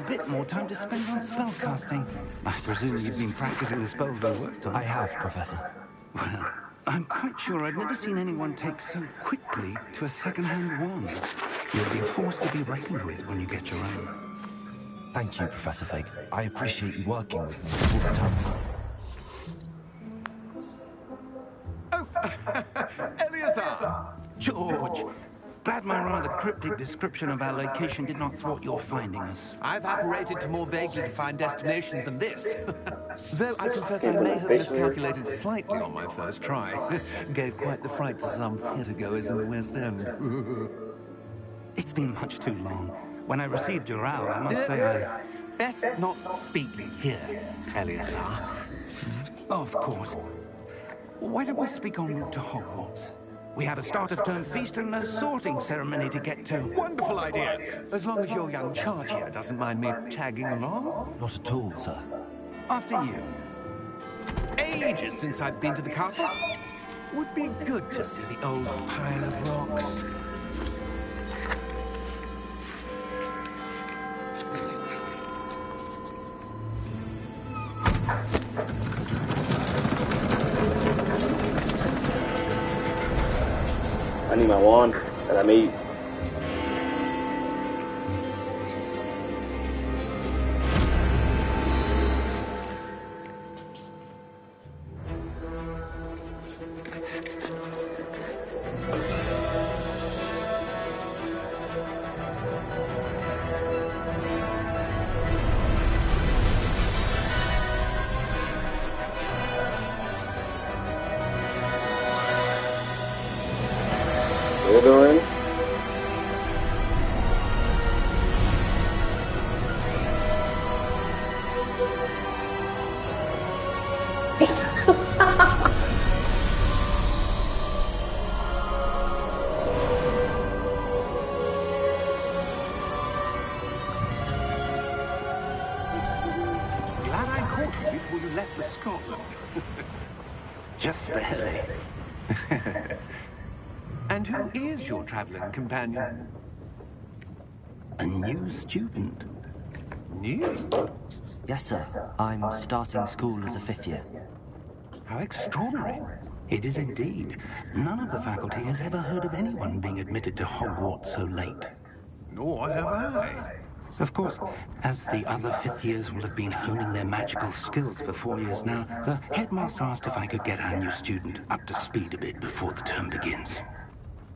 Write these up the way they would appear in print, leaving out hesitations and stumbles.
bit more time to spend on spellcasting. I presume you've been practicing the spells we worked on. I have, Professor. Well, I'm quite sure I've never seen anyone take so quickly to a second-hand wand. You'll be a force to be reckoned with when you get your own. Thank you, Professor Fig. I appreciate you working with me all the time. Oh, Eleazar! George! Glad my rather cryptic description of our location did not thwart your finding us. I've apparated to more vaguely defined destinations than this. Though I confess I may have miscalculated slightly on my first try. Gave quite the fright to some theatre-goers in the West End. It's been much too long. When I received your owl, I must say I... Best not speak here, Eleazar. Of course. Why don't we speak en route to Hogwarts? We have a start-of-term feast and a sorting ceremony to get to. Wonderful idea! As long as your young charge here doesn't mind me tagging along. Not at all, sir. After you. Ages since I've been to the castle. Would be good to see the old pile of rocks. I need my wand that I made. Withering. Glad I caught you before you left for Scotland. Just barely. And who is your traveling companion? A new student. New? Yes, sir. I'm starting school as a 5th year. How extraordinary. It is indeed. None of the faculty has ever heard of anyone being admitted to Hogwarts so late. Nor have I. Of course, as the other 5th years will have been honing their magical skills for 4 years now, the headmaster asked if I could get our new student up to speed a bit before the term begins.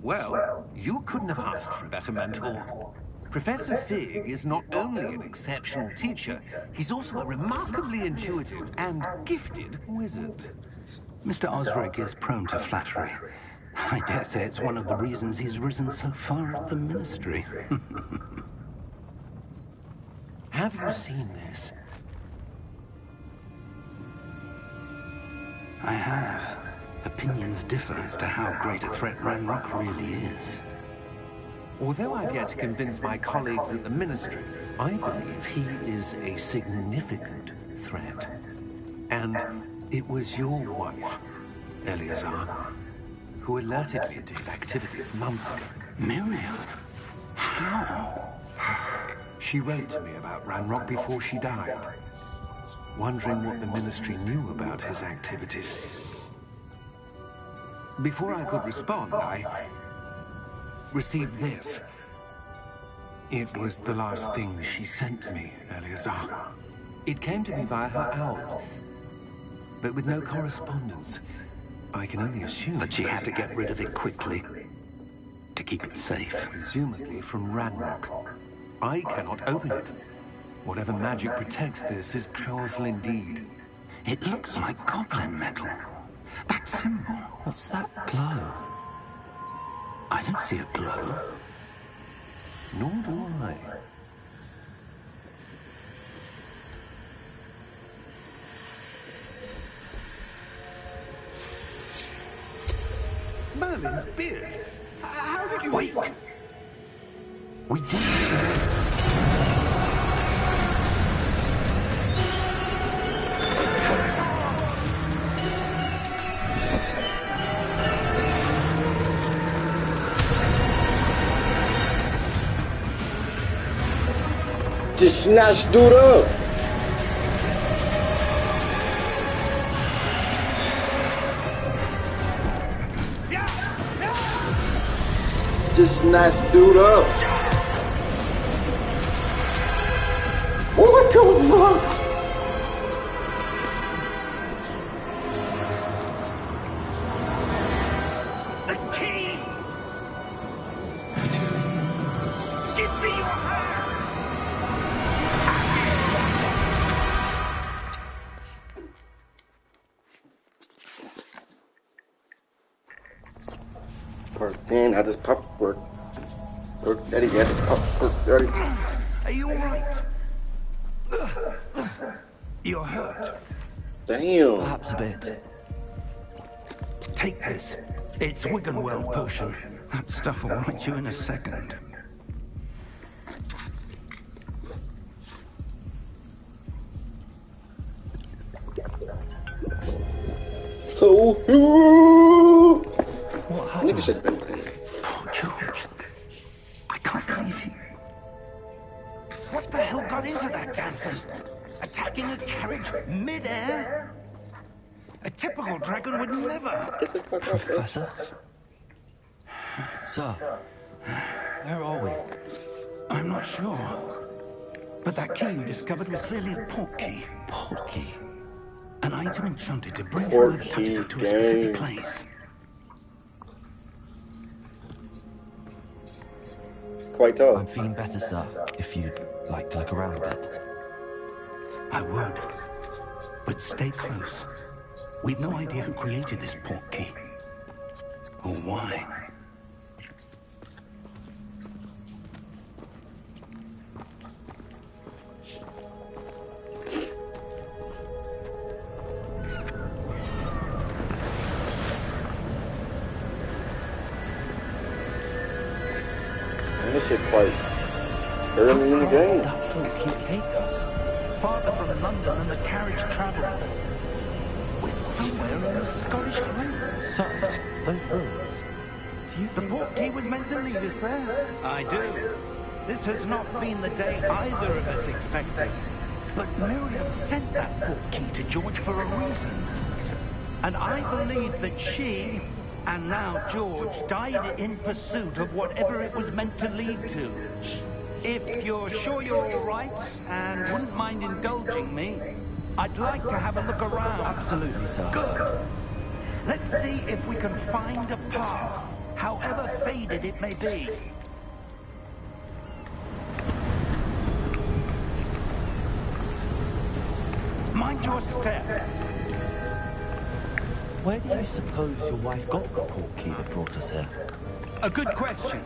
Well, you couldn't have asked for a better mentor. Professor Fig is not only an exceptional teacher, he's also a remarkably intuitive and gifted wizard. Mr. Osric is prone to flattery. I dare say it's one of the reasons he's risen so far at the ministry. Have you seen this? I have. Opinions differ as to how great a threat Ranrock really is. Although I've yet to convince my colleagues at the Ministry, I believe he is a significant threat. And it was your wife, Eleazar, who alerted me to his activities months ago. Miriam? How? She wrote to me about Ranrock before she died, wondering what the Ministry knew about his activities. Before I could respond, I received this. It was the last thing she sent me, Eleazar. It came to me via her owl, but with no correspondence. I can only assume That she had to get rid of it quickly, to keep it safe. presumably from Ranrock. I cannot open it. Whatever magic protects this is powerful indeed. It looks like goblin metal. That symbol. What's that glow? I don't see a glow. Nor do I. Merlin's beard. How did you... Wait! We did. Just snatch dude up. Just snatch dude up. What the fuck? The key! Give me your hand! Work, man, I just pop work. Work, daddy, I just pop work, daddy. Are you alright? You're hurt. Damn. Perhaps a bit. Take this. It's Wiggenweld potion. That stuff will right you in a second. Oh, What happened? nigga said Ben. Poor George. I can't believe he... What the hell got into that damn thing? Attacking a carriage mid-air? A typical dragon would never... Get the fuck off, bro. Professor? Sir, where are we? I'm not sure. But that key you discovered was clearly a port key. Port key. An item enchanted to bring Port whoever touches key it to a specific game. place. Quite tall. I'm feeling better, sir, if you'd like to look around a bit. I would. But stay close. We've no idea who created this port key. Or why. Man, this shit quite early in the How far game. did that port key take us? Farther from London than the carriage travelled. We're somewhere in the Scottish Highlands. Sir, those ruins. Do you The think... port key was meant to lead us there. I do. This has not been the day either of us expected. But Miriam sent that port key to George for a reason. And I believe that she, and now George, died in pursuit of whatever it was meant to lead to. If you're sure you're all right, and wouldn't mind indulging me, I'd like to have a look around. Absolutely, sir. Good. Let's see if we can find a path, however faded it may be. Mind your step. Where do you suppose your wife got the port key that brought us here? A good question.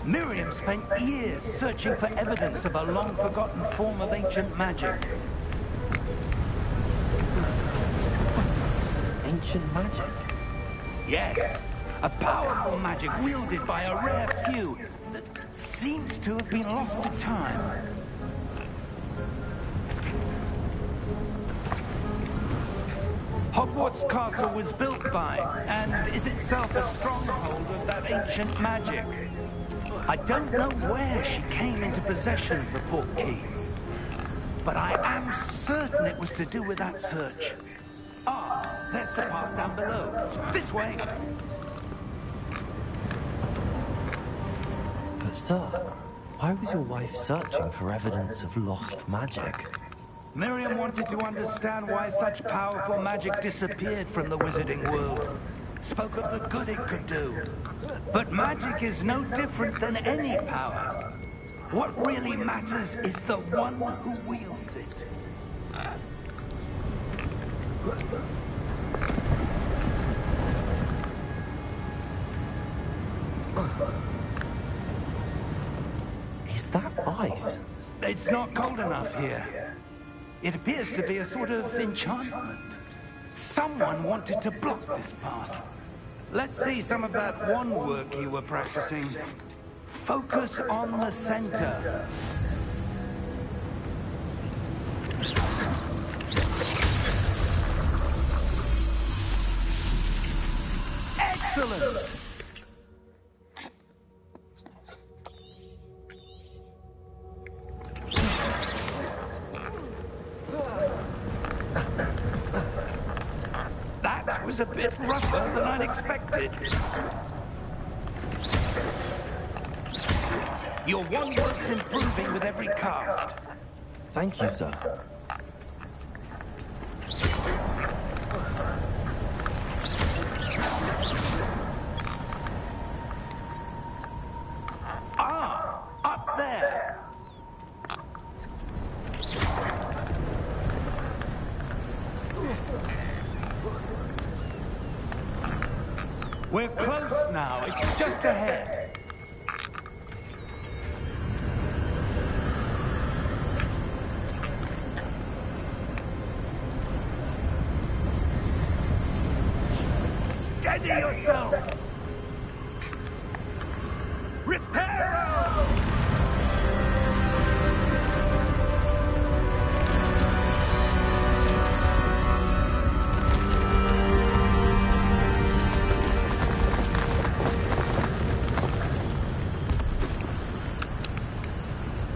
Miriam spent years searching for evidence of a long-forgotten form of ancient magic. Ancient magic? Yes, a powerful magic wielded by a rare few that seems to have been lost to time. HogWarts Castle was built by, and is itself a stronghold of that ancient magic. I don't know where she came into possession of the port key, but I am certain it was to do with that search. Ah, there's the path down below. This way. But sir, why was your wife searching for evidence of lost magic? Miriam wanted to understand why such powerful magic disappeared from the wizarding world. Spoke of the good it could do. But magic is no different than any power. What really matters is the one who wields it. Is that ice? It's not cold enough here. It appears to be a sort of enchantment. Someone wanted to block this path. Let's see some of that wand work you were practicing. Focus on the center. Excellent! was a bit rougher than I'd expected. Your one work's improving with every cast. Thank you, sir. Ah, up there. We're close now. It's just ahead. Steady yourself! Reparo!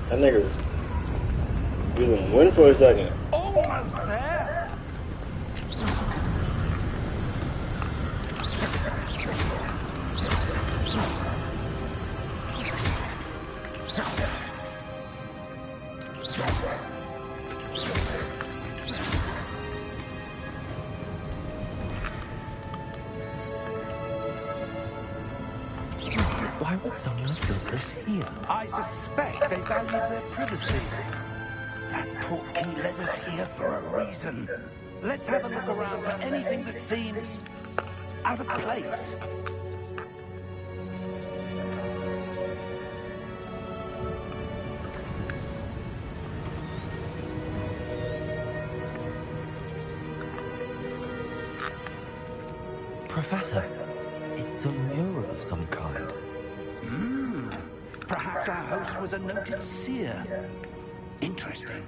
That nigga was using wind for a second. Almost there! Why would someone have built this here? I suspect they valued their privacy. That portkey led us here for a reason. Let's have a look around for anything that seems out of place. Professor, it's a mural of some kind. Perhaps our host was a noted seer. Interesting.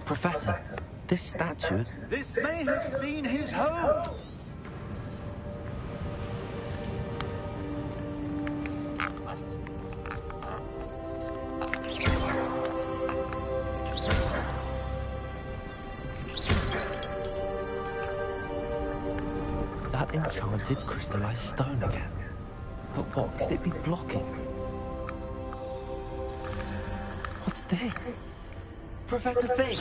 Professor, this statue... This may have been his home. That enchanted crystallized stone again. But what could it be blocking? What's this? Professor Fig!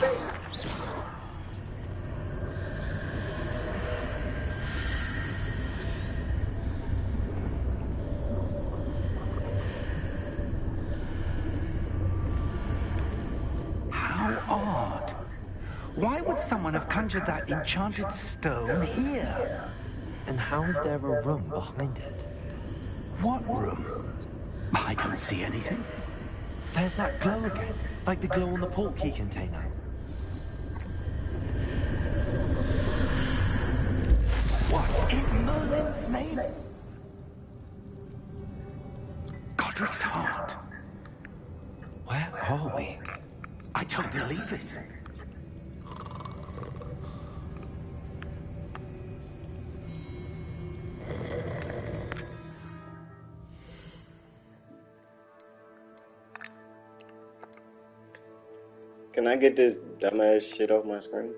How odd. Why would someone have conjured that enchanted stone here? And how is there a room behind it? What room? I don't see anything. There's that glow again, like the glow on the portkey container. What in Merlin's name? Godric's heart. Where are we? I don't believe it. Can I get this dumbass shit off my screen?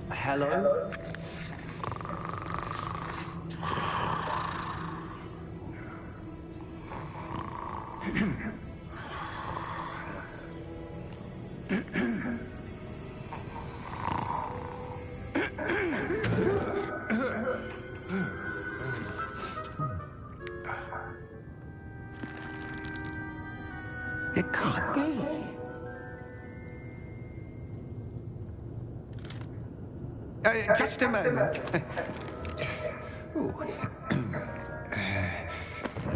Hello? It can't be. Just a moment. Ooh.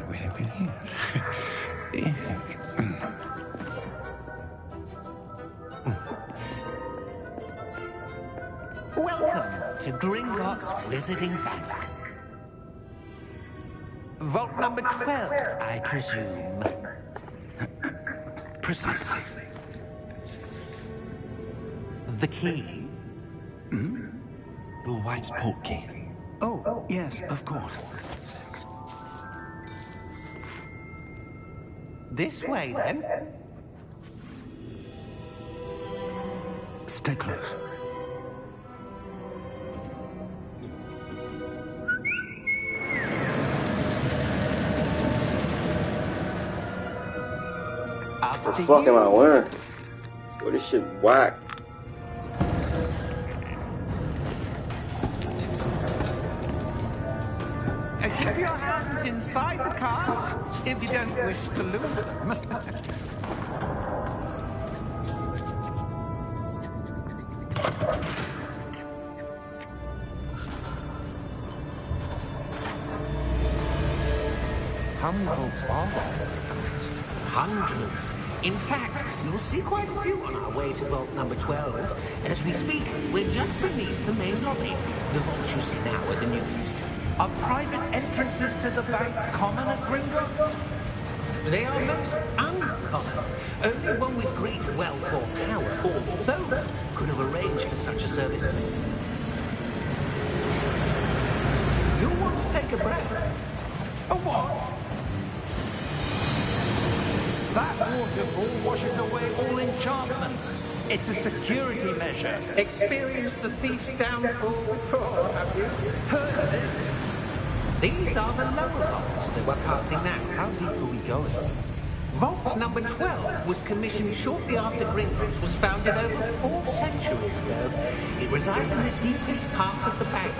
Where are we here? Welcome to Gringotts Wizarding Bank. Vault number 12, I presume. Precisely. The key? Your wife's portkey. Oh, yes, of course. This way, then. Stay close. The fuck am I wearing? Well, this shit whack. Keep your hands inside the car if you don't wish to lose them. How many vaults are there? Hundreds. In fact, you'll see quite a few on our way to vault number 12. As we speak, we're just beneath the main lobby. The vaults you see now are the newest. Are private entrances to the bank common at Gringotts? They are most uncommon. Only one with great wealth or power, or both, could have arranged for such a service. You'll want to take a breath. A what? That waterfall washes away all enchantments. It's a security measure. Experienced the thief's downfall before, have you? Heard of it? These are the lower vaults that we're passing now. How deep are we going? Vault number 12 was commissioned shortly after Gringotts was founded over 4 centuries ago. It resides in the deepest part of the bank.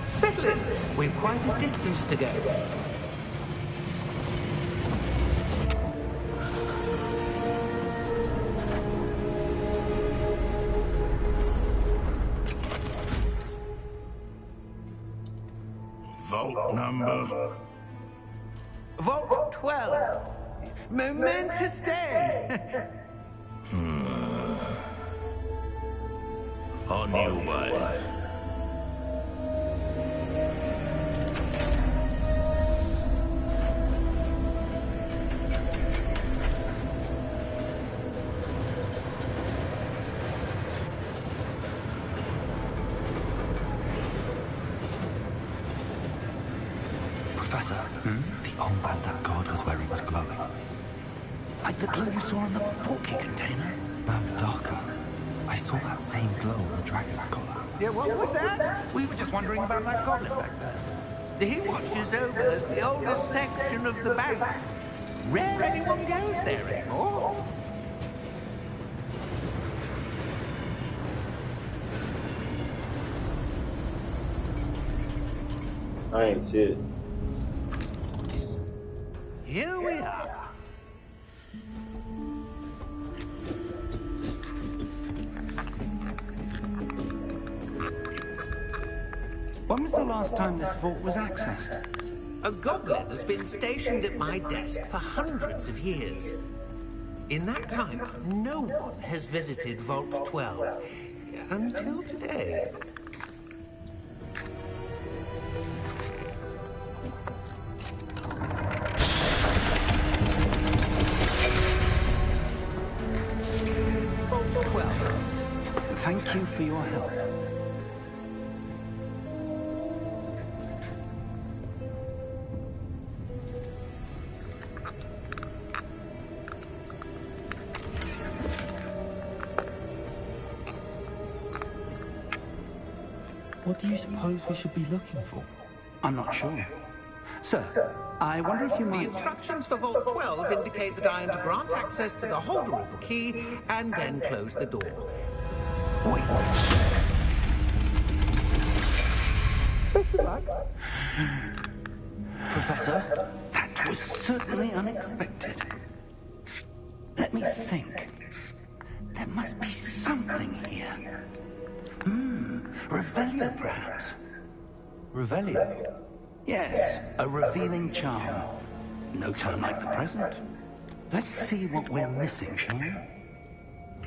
Settle in. We've quite a distance to go. Vault number. Vault 12. Momentous day. On your way. Professor, the armband that guard was wearing was glowing. Like the glow you saw on the portkey container? No, darker. I saw that same glow on the dragon's collar. Yeah, what was that? We were just wondering about that goblin back there. He watches over the oldest section of the bank. Rare anyone goes there anymore. I ain't see it. Here we are. When was the last time this vault was accessed? A goblin has been stationed at my desk for hundreds of years. In that time, no one has visited Vault 12 until today. Vault 12. Thank you for your help. What do you suppose we should be looking for? I'm not sure. Sir, I wonder if you The might... instructions for Vault 12 indicate that I am to grant access to the holder of the key and then close the door. Wait. Professor? That was certainly unexpected. Let me think. There must be something here. Revelio, perhaps. Revelio? Yes, a revealing charm. No time like the present. Let's see what we're missing, shall we?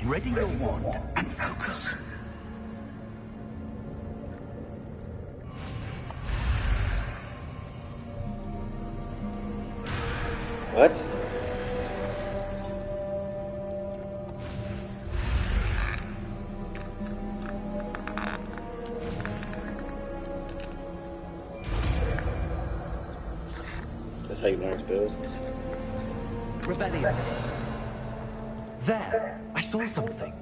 Ready your wand and focus. What? That's how you learn spells. Revelio. There! I saw something.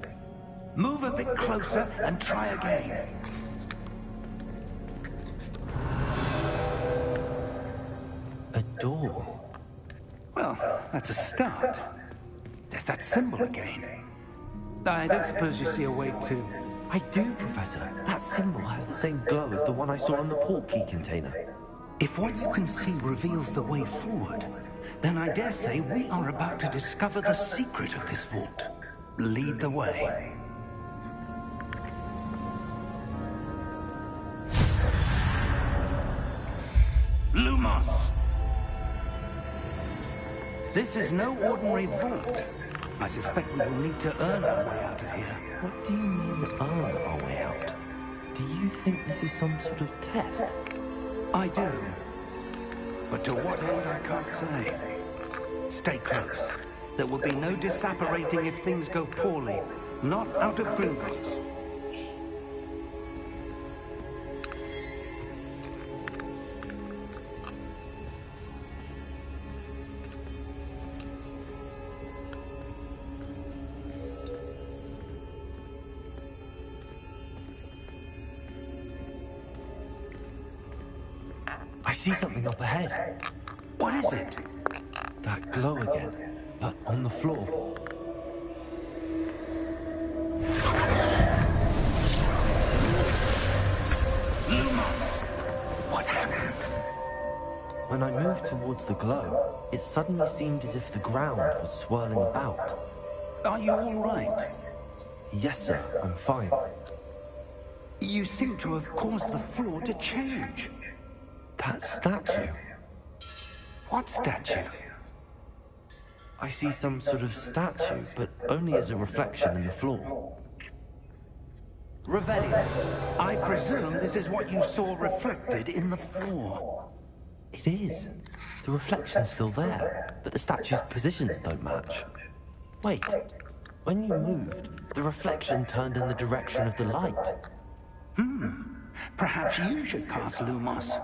Move a bit closer and try again. A door. Well, that's a start. There's that symbol again. I don't suppose you see a way to... I do, Professor. That symbol has the same glow as the one I saw in the port key container. If what you can see reveals the way forward, then I dare say we are about to discover the secret of this vault. Lead the way. Lumos! This is no ordinary vault. I suspect we will need to earn our way out of here. What do you mean, earn our way out? Do you think this is some sort of test? I do. But to what end, I can't say. Stay close. There will be no disapparating if things go poorly. Not out of Gringotts. I see something up ahead. What is it? That glow again, but on the floor. Lumos! What happened? When I moved towards the glow, it suddenly seemed as if the ground was swirling about. Are you all right? Yes, sir, I'm fine. You seem to have caused the floor to change. That statue. What statue? I see some sort of statue, but only as a reflection in the floor. Revelio, I presume this is what you saw reflected in the floor. It is. The reflection's still there, but the statue's positions don't match. Wait, when you moved, the reflection turned in the direction of the light. Perhaps you should cast Lumos.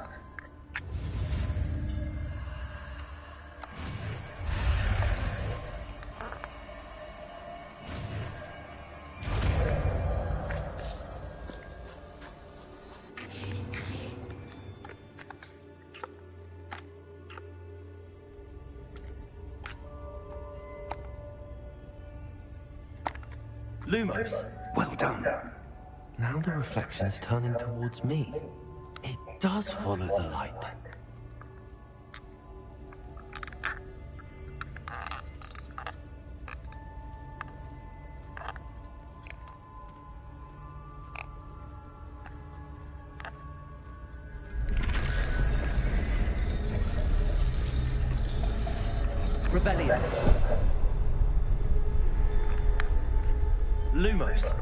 Lumos! Well done. Now the reflection is turning towards me. It does follow the light. Revelio. Lumos!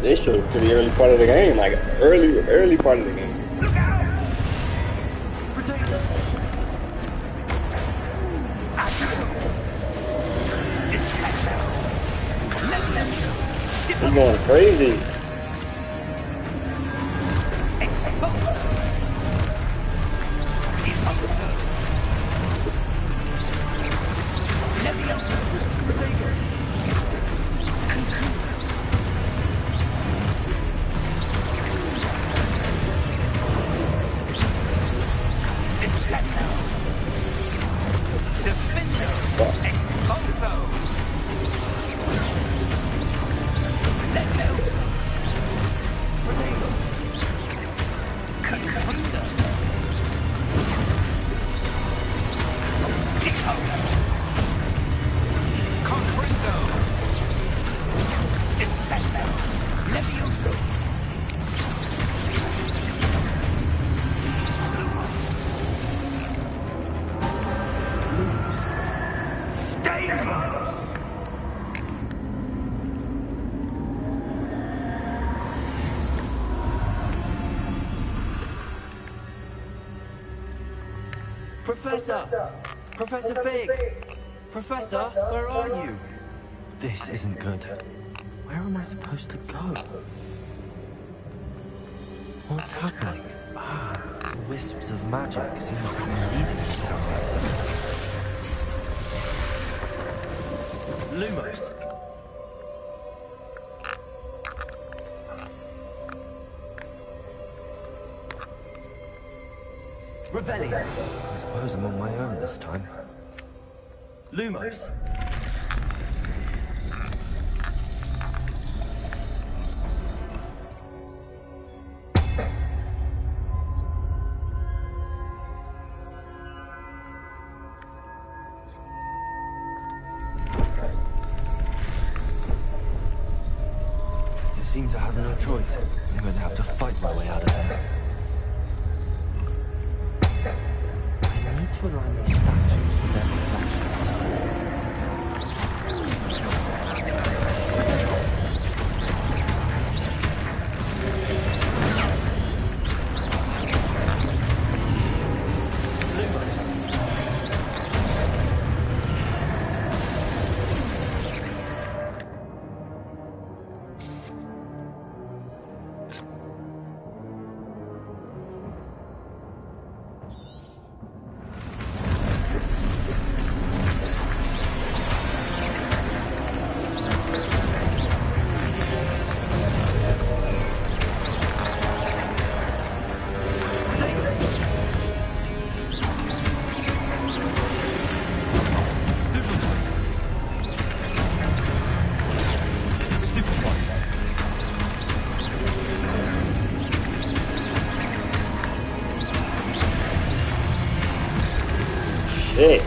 They showed a pretty early part of the game, like early part of the game. Look out! Protect them! He's going crazy. Discendo. Defendo. Expulso. Levioso. Protego. Confundo. Deposo. Comprendo. Descendo. Levioso. Lose. Stay close. Professor! Professor Fig! Professor, where are you? This isn't good. Where am I supposed to go? What's happening? The wisps of magic seem to be leading me somewhere. Lumos! Revelio! I suppose I'm on my own this time. Lumos! It seems I have no choice. I'm going to have to fight my way out of here. I need to align these statues with their reflections. Shit.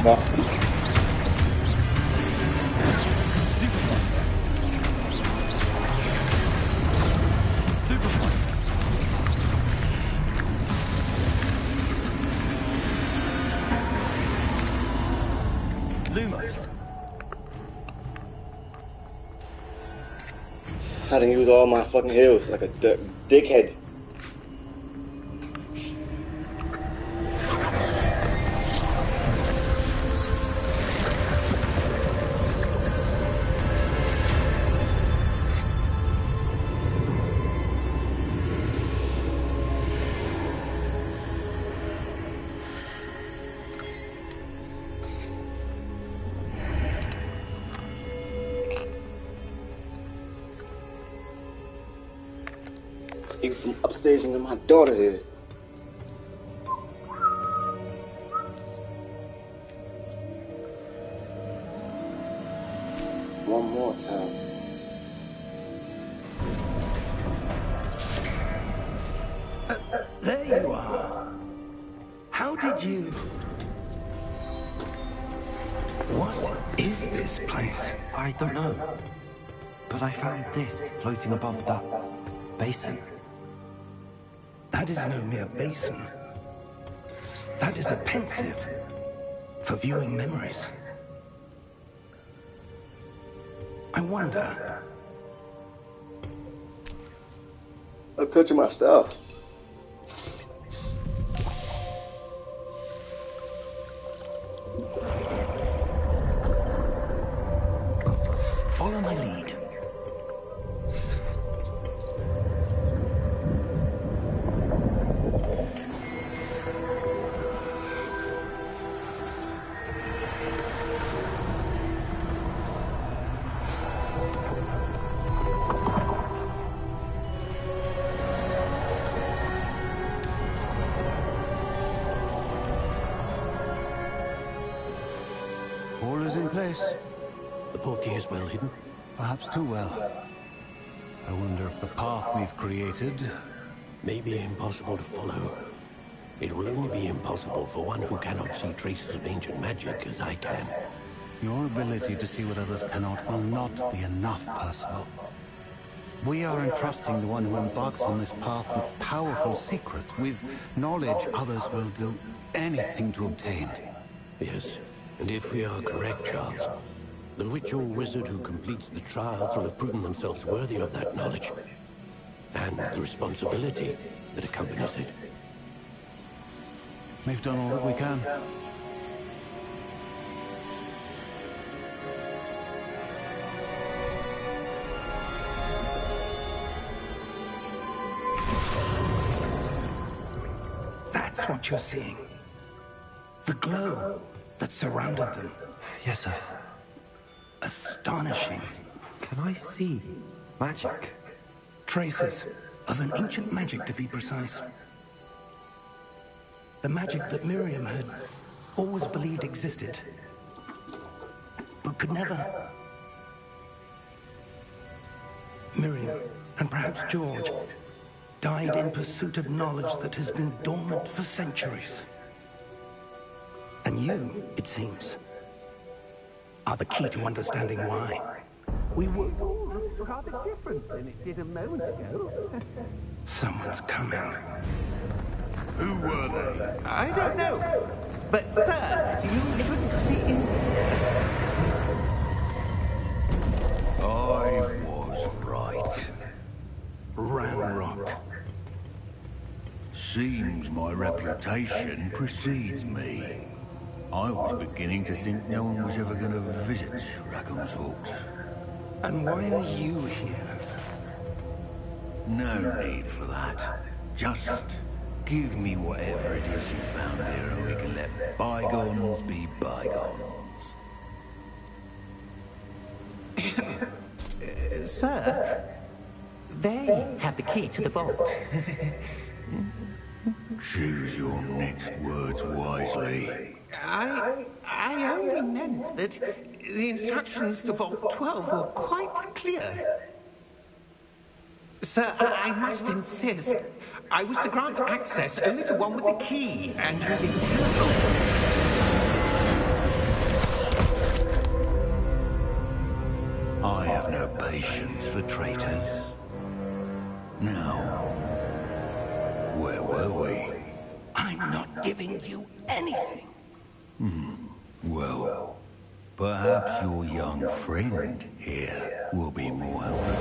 No. Lumos. I didn't use all my fucking heals like a dickhead. You from upstairs into my daughter here. One more time. There you are. How did you... What is this place? I don't know. But I found this floating above that basin. That is no mere basin. That is a pensive for viewing memories. I wonder... I'm touching my stuff. Follow my lead. All is in place. The portkey is well hidden. Perhaps too well. I wonder if the path we've created... May be impossible to follow. It will only be impossible for one who cannot see traces of ancient magic as I can. Your ability to see what others cannot will not be enough, Percival. We are entrusting the one who embarks on this path with powerful secrets, with knowledge others will do anything to obtain. Yes, and if we are correct, Charles, the witch or wizard who completes the trials will have proven themselves worthy of that knowledge, and the responsibility that accompanies it. We've done all that we can. That's what you're seeing. The glow that surrounded them. Yes, sir. Astonishing. Can I see magic? Traces of an ancient magic, to be precise. The magic that Miriam had always believed existed, but could never. Miriam, and perhaps George, died in pursuit of knowledge that has been dormant for centuries. And you, it seems, are the key to understanding why. We were Rather different than it did a moment ago. Someone's coming. Who were they? I don't know. But, sir, you shouldn't be in... I was right. Ramrock. Seems my reputation precedes me. I was beginning to think no one was ever going to visit Rackham's Hawks. And why are you here? No need for that. Just give me whatever it is you found here and we can let bygones be bygones. Sir, they have the key to the vault. Choose your next words wisely. I only meant that the instructions to Vault 12 were quite clear. Sir, I must insist. I was to grant access only to one with the key, and you didn't have. I have no patience for traitors. Now, where were we? I'm not giving you anything. Well, perhaps your young friend here will be more helpful.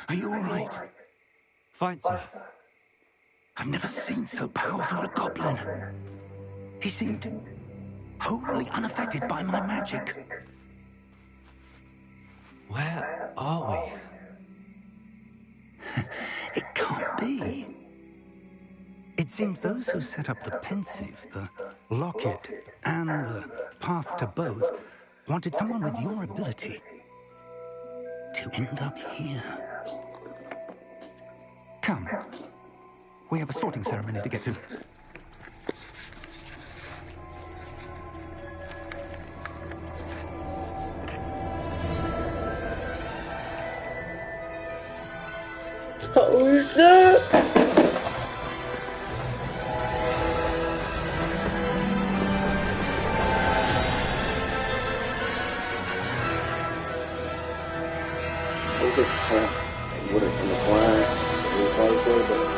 Are you all right? Fine, sir. I've never seen so powerful a goblin. He seemed wholly unaffected by my magic. Where are we? It can't be. It seems those who set up the pensive, the locket, and the path to both wanted someone with your ability to end up here. Come. We have a sorting ceremony to get to. Holy shit! I was like, would have intertwined with the story, but.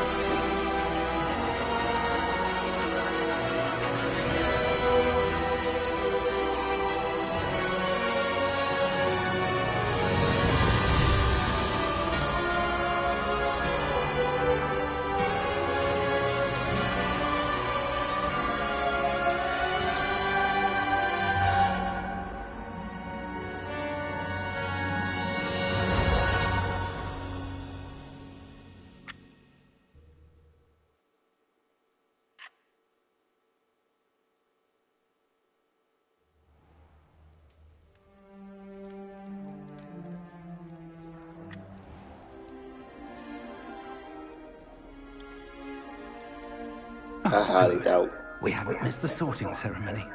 I highly doubt. We haven't missed the sorting ceremony.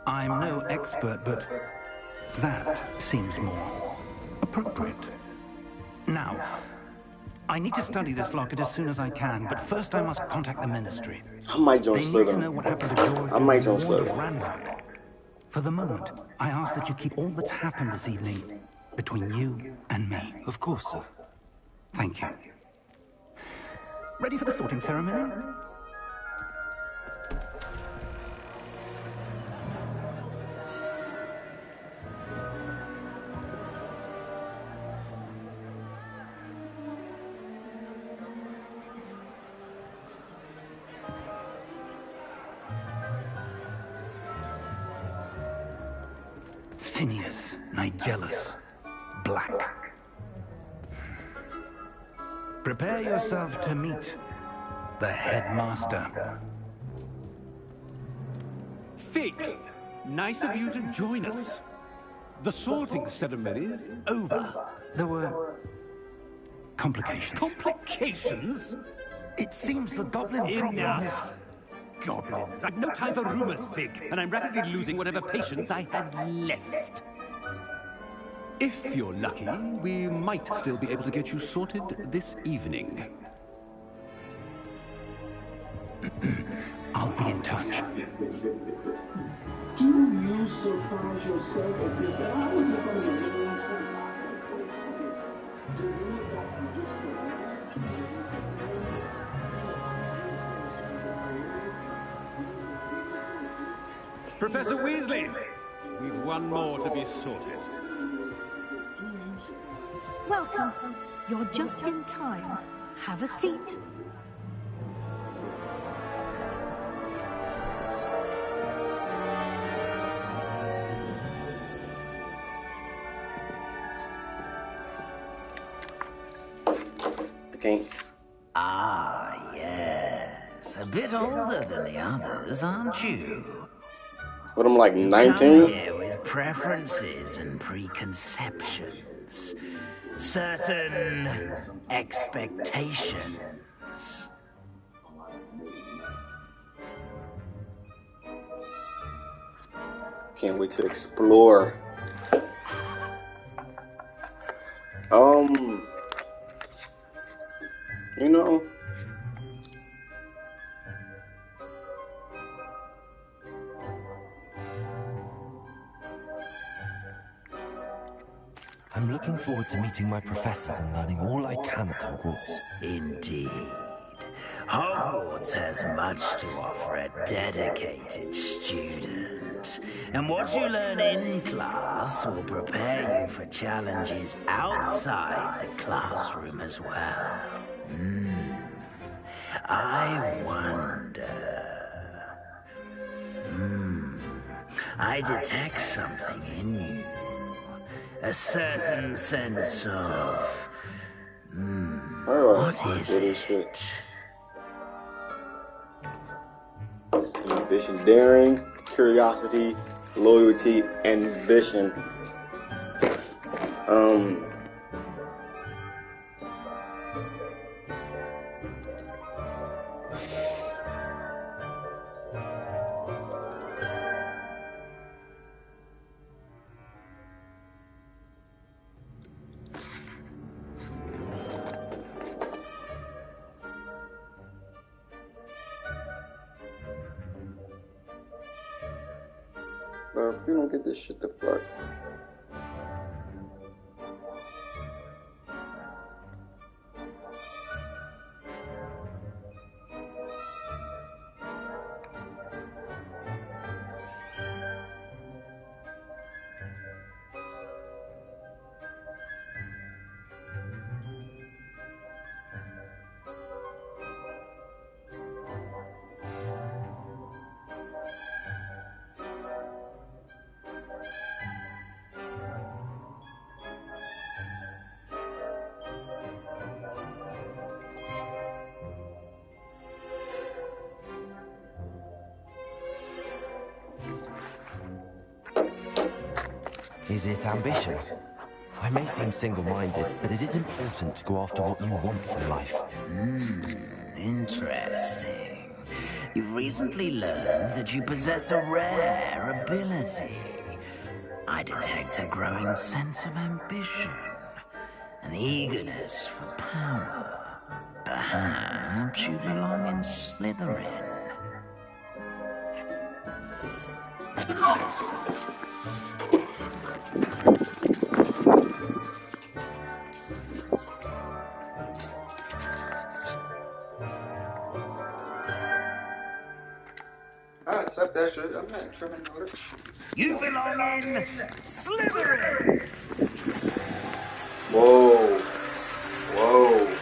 I'm no expert, but that seems more appropriate. Now, I need to study this locket as soon as I can, but first I must contact the Ministry. I might join They need to know Slytherin. what happened to George I might and join Ward of Slytherin. Ranrock. For the moment, I ask that you keep all that's happened this evening between you and me. Of course, sir. Thank you. Ready for the sorting ceremony? Phineas, Nigellus, Black. Prepare yourself to meet the headmaster. Fig, nice of you to join us. The sorting ceremony's over. There were complications. Complications? It seems the goblin problem is... Enough! Goblins. I've no time for rumors, Fig, and I'm rapidly losing whatever patience I had left. If you're lucky, we might still be able to get you sorted this evening. I'll be in touch. Do you surprise yourself at this? I would be some of these villains Professor Weasley, we've one more to be sorted. Welcome. You're just in time. Have a seat. Okay. Ah, yes. A bit older than the others, aren't you? But I'm like Come 19. here with preferences and preconceptions. Certain expectations. Can't wait to explore. You know, I'm looking forward to meeting my professors and learning all I can at Hogwarts. Indeed. Hogwarts has much to offer a dedicated student. And what you learn in class will prepare you for challenges outside the classroom as well. I wonder... I detect something in you. A certain sense of... what is it? ambition, daring, curiosity, loyalty, and vision. But if you don't get this shit the fuck. Is it ambition? I may seem single-minded, but it is important to go after what you want from life. Interesting. You've recently learned that you possess a rare ability. I detect a growing sense of ambition, an eagerness for power. Perhaps you belong in Slytherin. I accept that shit. I'm not tripping on it. You belong in Slytherin! Whoa. Whoa.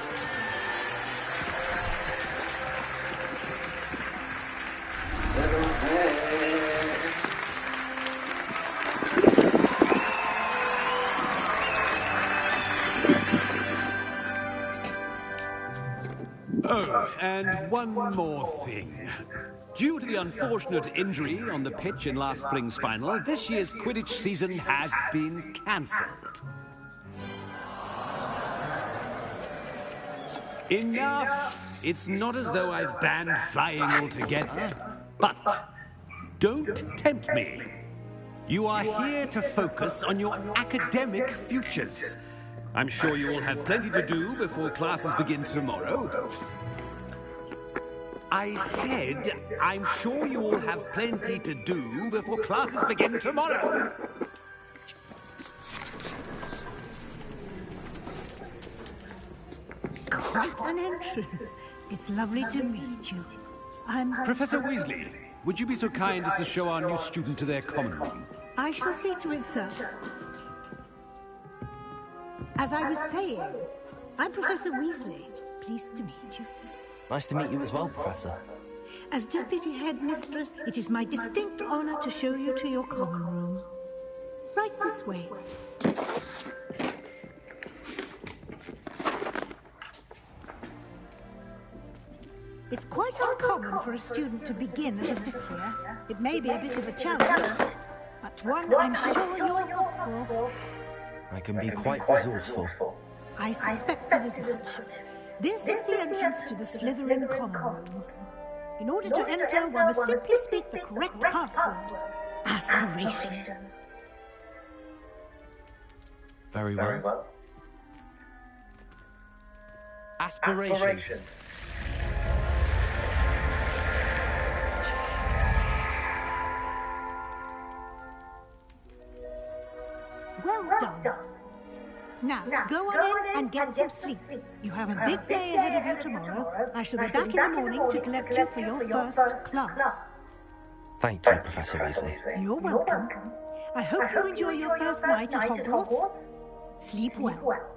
Oh, and one more thing. Due to the unfortunate injury on the pitch in last spring's final, this year's Quidditch season has been cancelled. Enough! It's not as though I've banned flying altogether, but don't tempt me. You are here to focus on your academic futures. I'm sure you will have plenty to do before classes begin tomorrow. I said, I'm sure you will have plenty to do before classes begin tomorrow. Quite an entrance. It's lovely to meet you. I'm... Professor Weasley, would you be so kind as to show our new student to their common room? I shall see to it, sir. As I was saying, I'm Professor Weasley. Pleased to meet you. Nice to meet you as well, Professor. As Deputy Headmistress, it is my distinct honor to show you to your common room. Right this way. It's quite uncommon for a student to begin as a fifth year. It may be a bit of a challenge, but one I'm sure you're up for. I can be quite resourceful. I suspected as much. This is the entrance to the Slytherin common room. In order to enter, one must simply speak the correct password. Aspiration. Very well. Aspiration. Well done. Now, go on in and get some sleep. You have a big day ahead of you tomorrow. I shall be back in the morning to collect you for your first class. Thank you, Professor Weasley. You're welcome. I hope you enjoy your first night at HogWarts. Sleep well.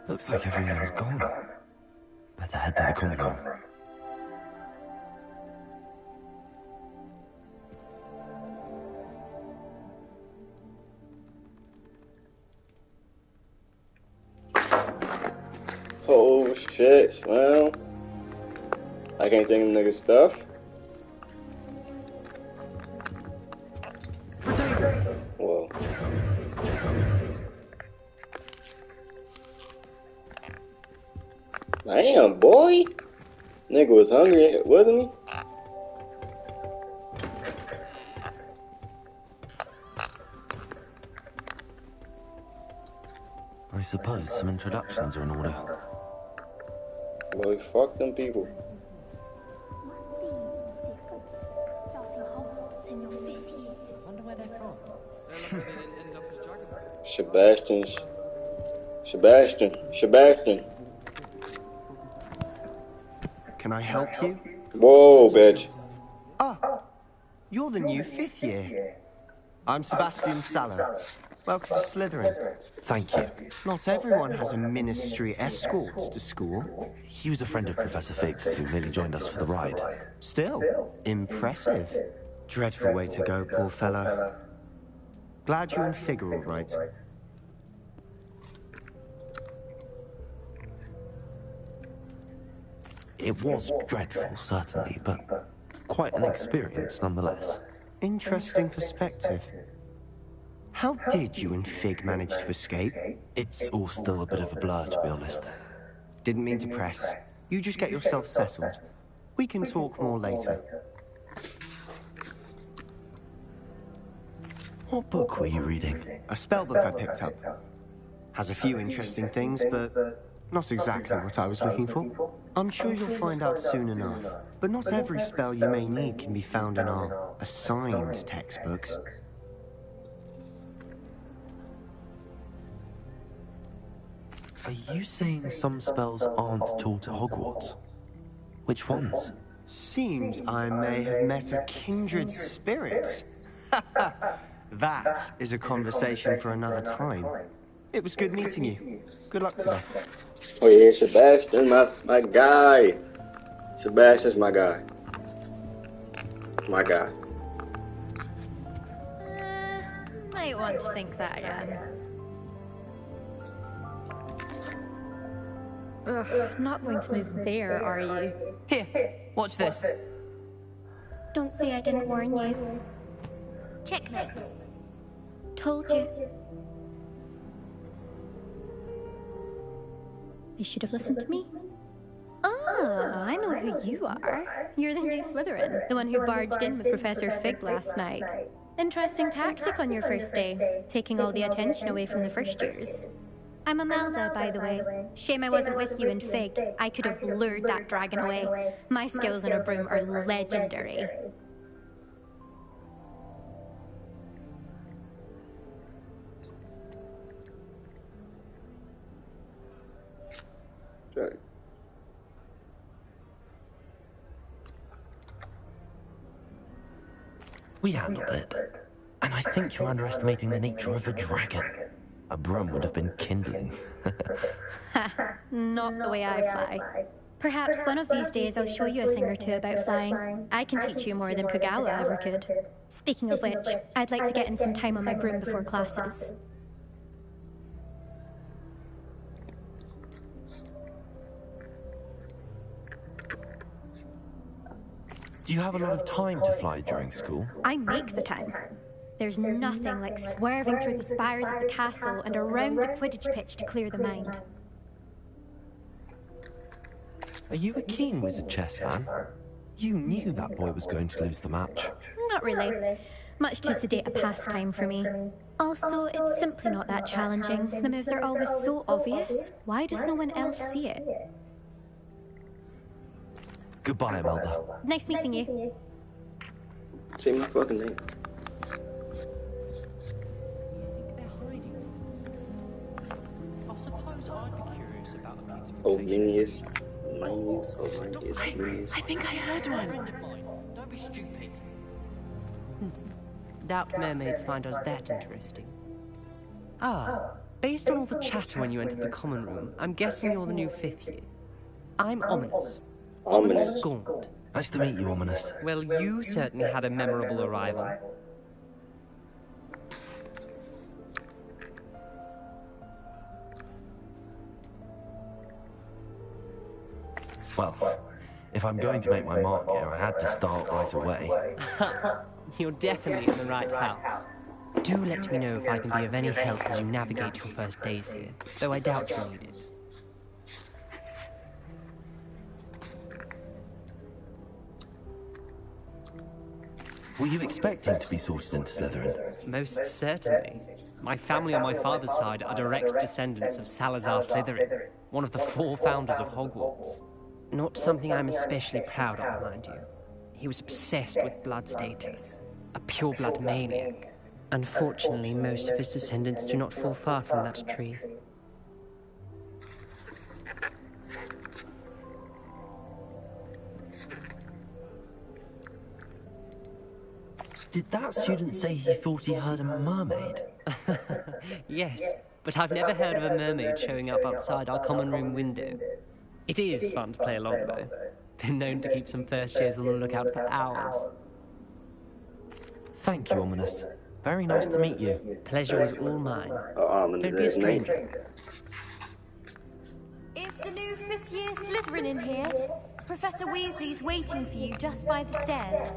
Looks like everyone's gone. But Better head to the common room. Oh shit, well. I can't take them niggas stuff. Whoa. Damn, boy. Nigga was hungry, wasn't he? I suppose some introductions are in order. Boy, fuck them people. Sebastian. Can I help you? Whoa, bitch. Ah, you're the new 5th year. I'm Sebastian Sallow. Welcome to Slytherin. Thank you. Not everyone has a ministry escort to school. He was a friend of Professor Fig's who merely joined us for the ride. Still, impressive. Dreadful way to go, poor fellow. Glad you're in Fig all right. It was dreadful, certainly, but quite an experience nonetheless. Interesting perspective. How did you and Fig manage to escape? It's all still a bit of a blur, to be honest. Didn't mean to press. You just get yourself settled. We can talk more later. What book were you reading? A spell book I picked up. Has a few interesting things, but not exactly what I was looking for. I'm sure you'll find out soon enough. But not every spell you may need can be found in our assigned textbooks. Are you saying some spells aren't taught at Hogwarts? Which ones? Seems I may have met a kindred spirit. That is a conversation for another time. It was good meeting you. Good luck today. Oh yeah, Sebastian, my guy. Sebastian's my guy. My guy. Might want to think that again. Ugh, not going to move there, are you? Here, watch this. Don't say I didn't warn you. Checkmate. Told you. You should have listened to me. Ah, I know who you are. You're the new Slytherin, the one who barged in with Professor Fig last night. Interesting tactic on your first day, taking all the attention away from the first years. I'm Imelda, by the way. Shame I wasn't with you in Fig. I could have lured that dragon away. My skills on a broom are legendary. Right. We handled it. And I think you're underestimating the nature of a dragon. A broom would have been kindling. Ha, not the way I fly. Perhaps one of these days I'll show you a thing or two about flying. I can teach you more than Kogawa ever could. Speaking of which, I'd like to get in some time on my broom before classes. Do you have a lot of time to fly during school? I make the time. There's nothing like swerving through the spires of the castle and around the Quidditch pitch to clear the mind. Are you a keen Wizard chess fan? You knew that boy was going to lose the match. Not really. Much too sedate a pastime for me. Also, it's simply not that challenging. The moves are always so obvious. Why does no one else see it? Goodbye, Imelda. Nice meeting you. Say my fucking name. Ominius. I think I heard one. Don't be stupid. Doubt mermaids find us that interesting. Ah, based on all the chatter when you entered the common room, I'm guessing you're the new 5th year. I'm Ominous. Ominous. Gaunt. Nice to meet you, Ominous. Well, you certainly had a memorable arrival. Well, if I'm going to make my mark here, I had to start right away. You're definitely in the right house. Do let me know if I can be of any help as you navigate your first days here, though I doubt you'll need it. Were you expecting to be sorted into Slytherin? Most certainly. My family on my father's side are direct descendants of Salazar Slytherin, one of the 4 founders of Hogwarts. Not something I'm especially proud of, mind you. He was obsessed with blood status, a pure-blood maniac. Unfortunately, most of his descendants do not fall far from that tree. Did that student say he thought he heard a mermaid? Yes, but I've never heard of a mermaid showing up outside our common room window. It is fun to play along, though. Been known to keep some first years on the lookout for hours. Thank you, Ominous. Very nice to meet you. Pleasure was all mine. Don't be a stranger. Is the new 5th year Slytherin in here? Professor Weasley's waiting for you just by the stairs.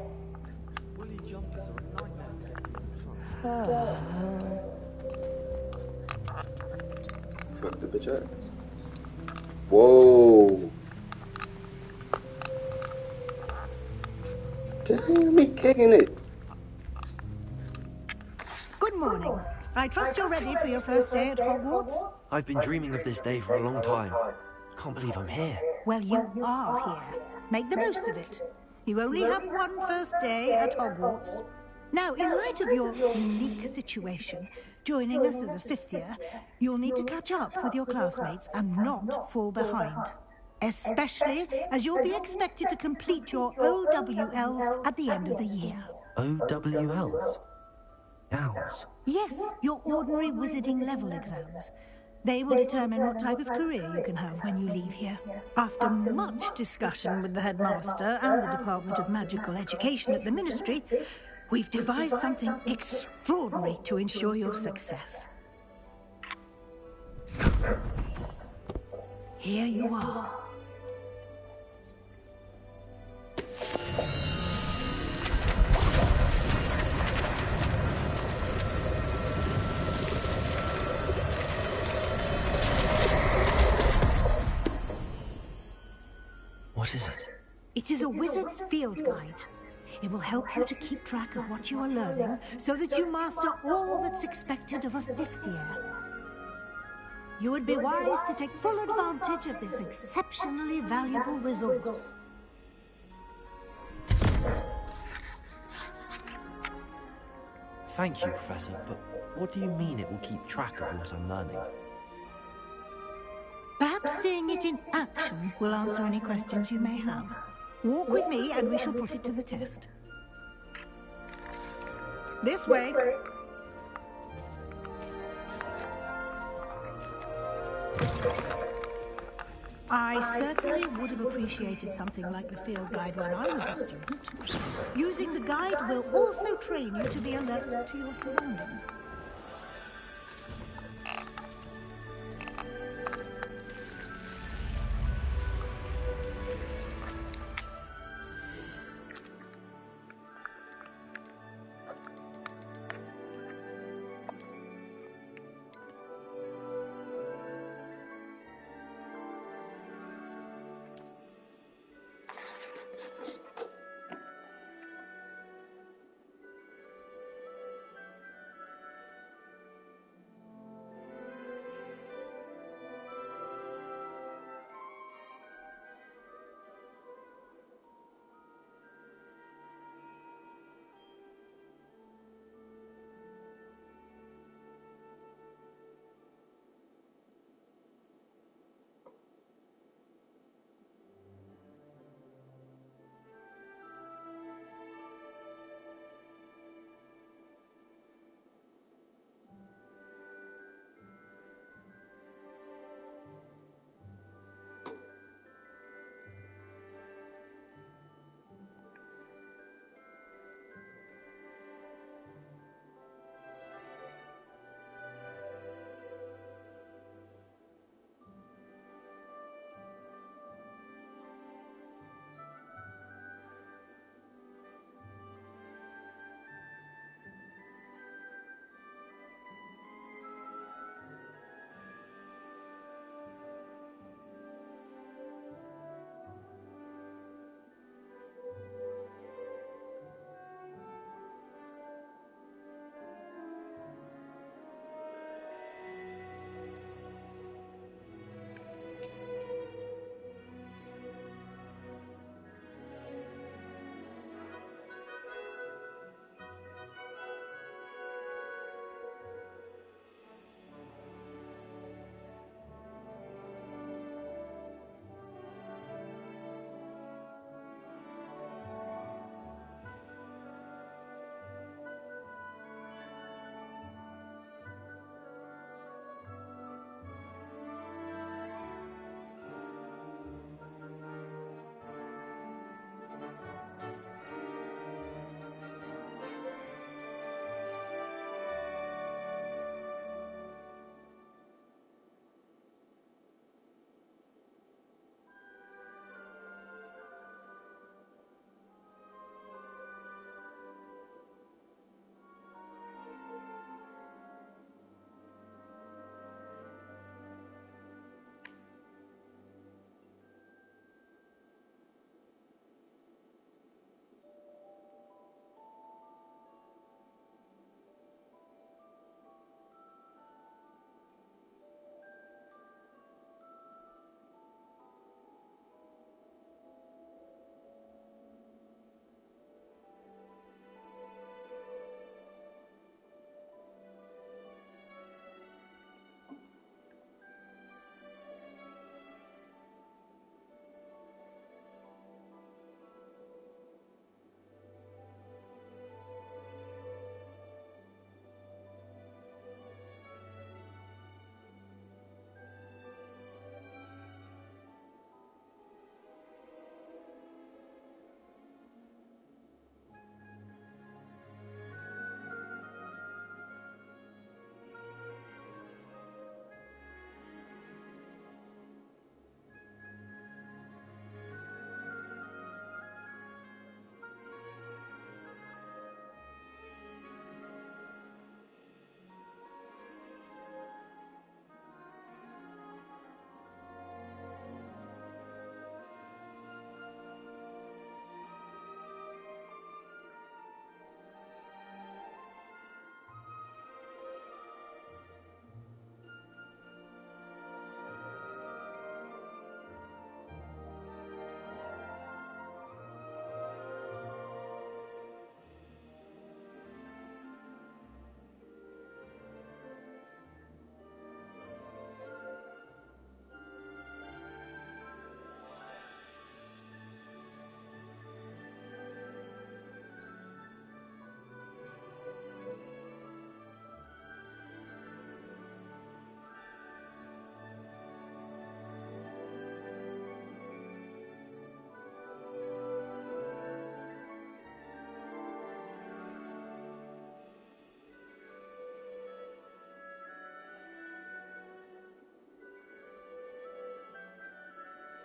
Fuck the bitch up. Whoa. Damn, me kicking it. Good morning. I trust you're ready for your first day at Hogwarts? I've been dreaming of this day for a long time. Can't believe I'm here. Well, you are here. Make the most of it. You only have one first day at Hogwarts. Now, in light of your unique situation, joining us as a 5th year, you'll need to catch up with your classmates and not fall behind. Especially as you'll be expected to complete your OWLs at the end of the year. OWLs? Owls? Yes, your ordinary wizarding level exams. They will determine what type of career you can have when you leave here. After much discussion with the headmaster and the Department of Magical Education at the Ministry, we've devised something extraordinary to ensure your success. Here you are. What is it? It is a wizard's field guide. It will help you to keep track of what you are learning so that you master all that's expected of a 5th year. You would be wise to take full advantage of this exceptionally valuable resource. Thank you, Professor, but what do you mean it will keep track of what I'm learning? Perhaps seeing it in action will answer any questions you may have. Walk with me and we shall put it to the test. This way. I certainly would have appreciated something like the field guide when I was a student. Using the guide will also train you to be alert to your surroundings.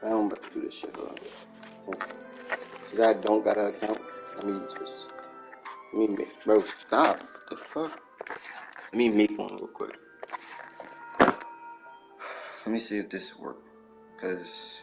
I'm about to do this shit, bro. Since I don't got an account, bro, stop. What the fuck? Let me make one real quick. Let me see if this works. Because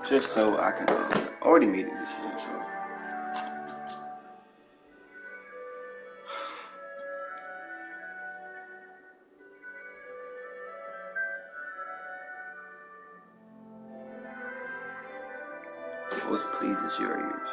just so I can already made a decision, so what pleases your ears?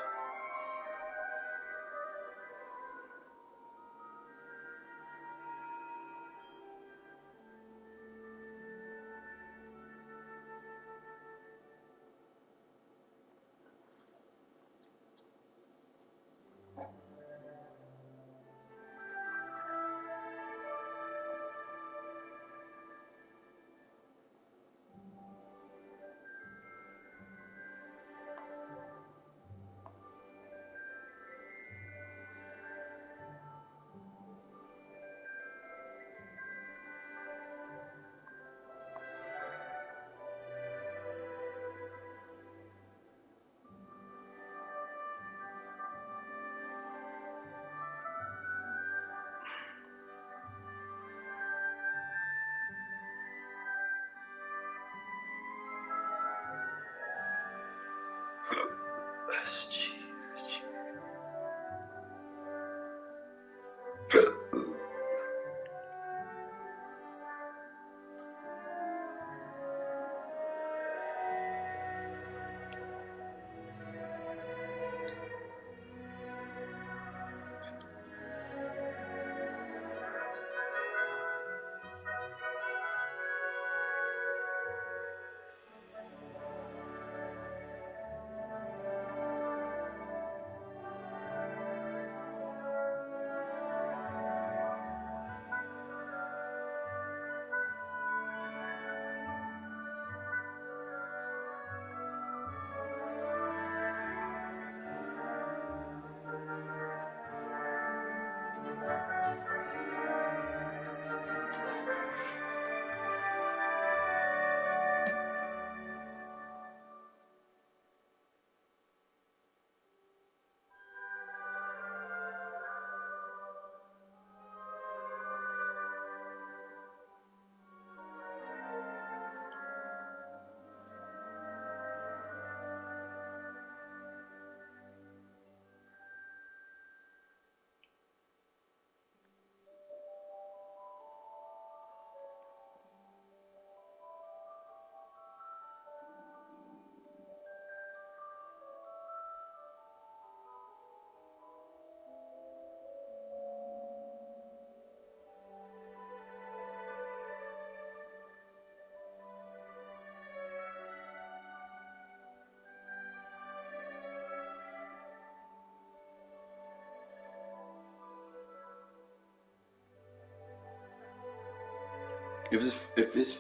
If it's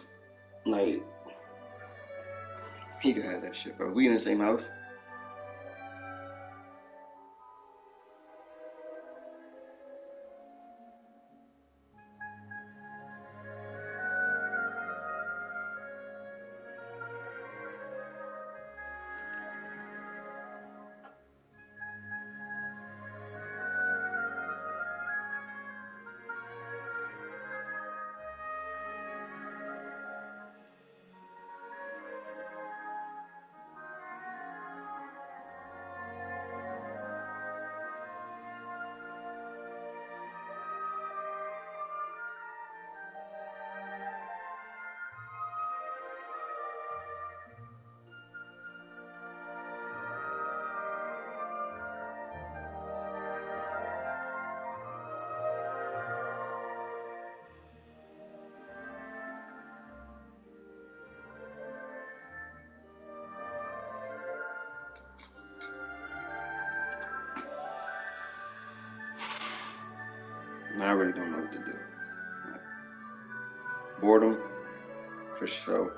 like he could have that shit, bro. We in the same house. I really don't know what to do. Like, boredom, for sure.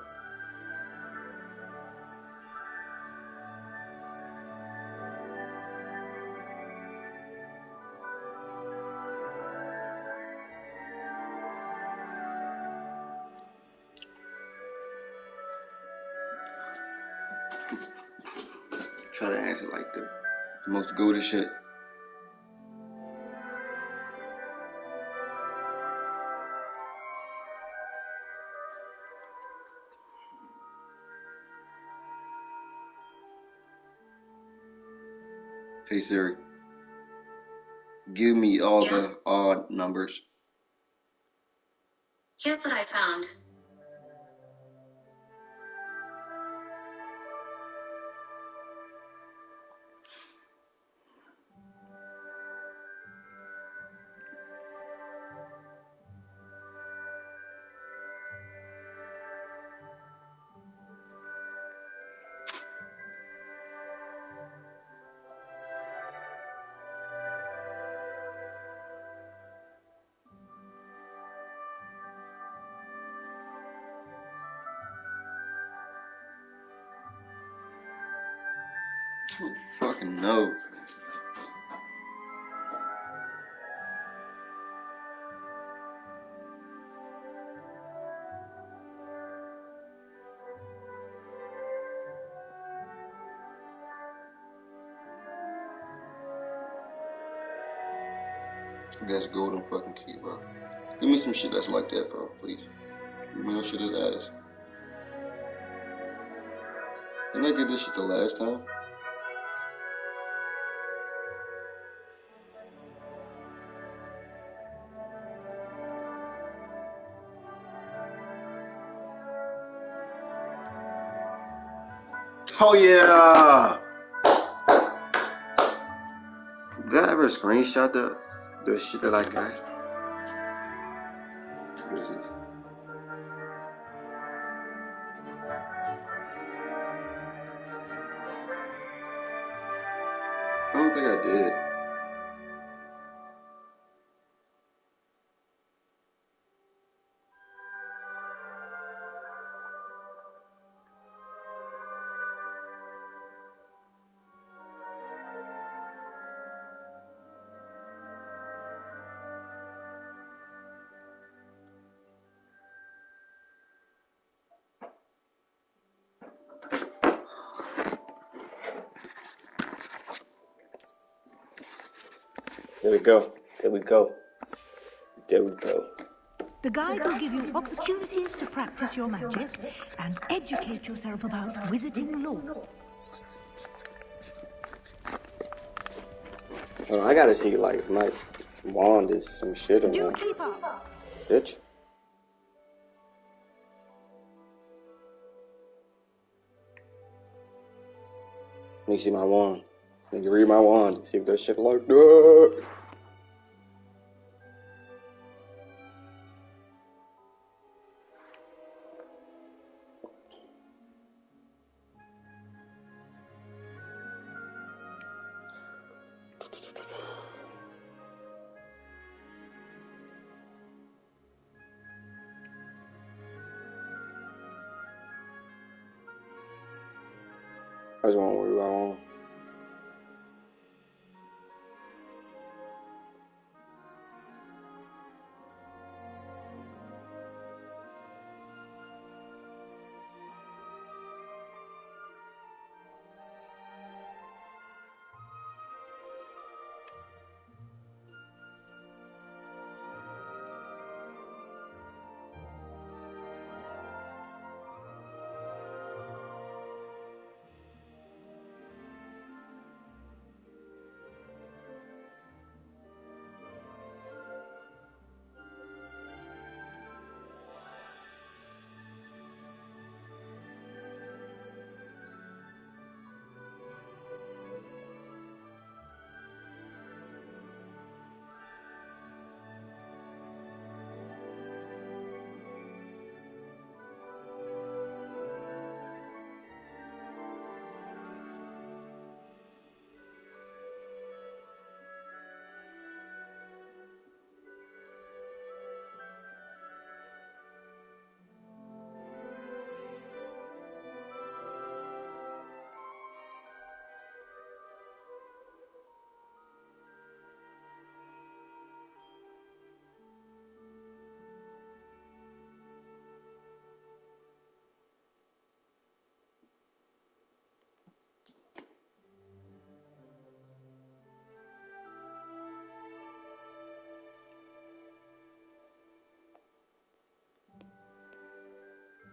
Try to answer like the most goated shit. Hey Siri, give me all the odd numbers. Here's what I found. I don't fucking know. I guess golden fucking key, bro. Give me some shit that's like that, bro, please. Give me no shit as ass. Didn't I get this shit the last time? Oh yeah! Did I ever screenshot the shit that I got? What is this? I don't think I did. There we go. There we go. There we go. The guide will give you opportunities to practice your magic and educate yourself about wizarding lore. Hold on, I gotta see like if my wand is some shit or Do not. keep up. Bitch. Let me see my wand. Let me read my wand. See if that shit like that. I just want to worry about him.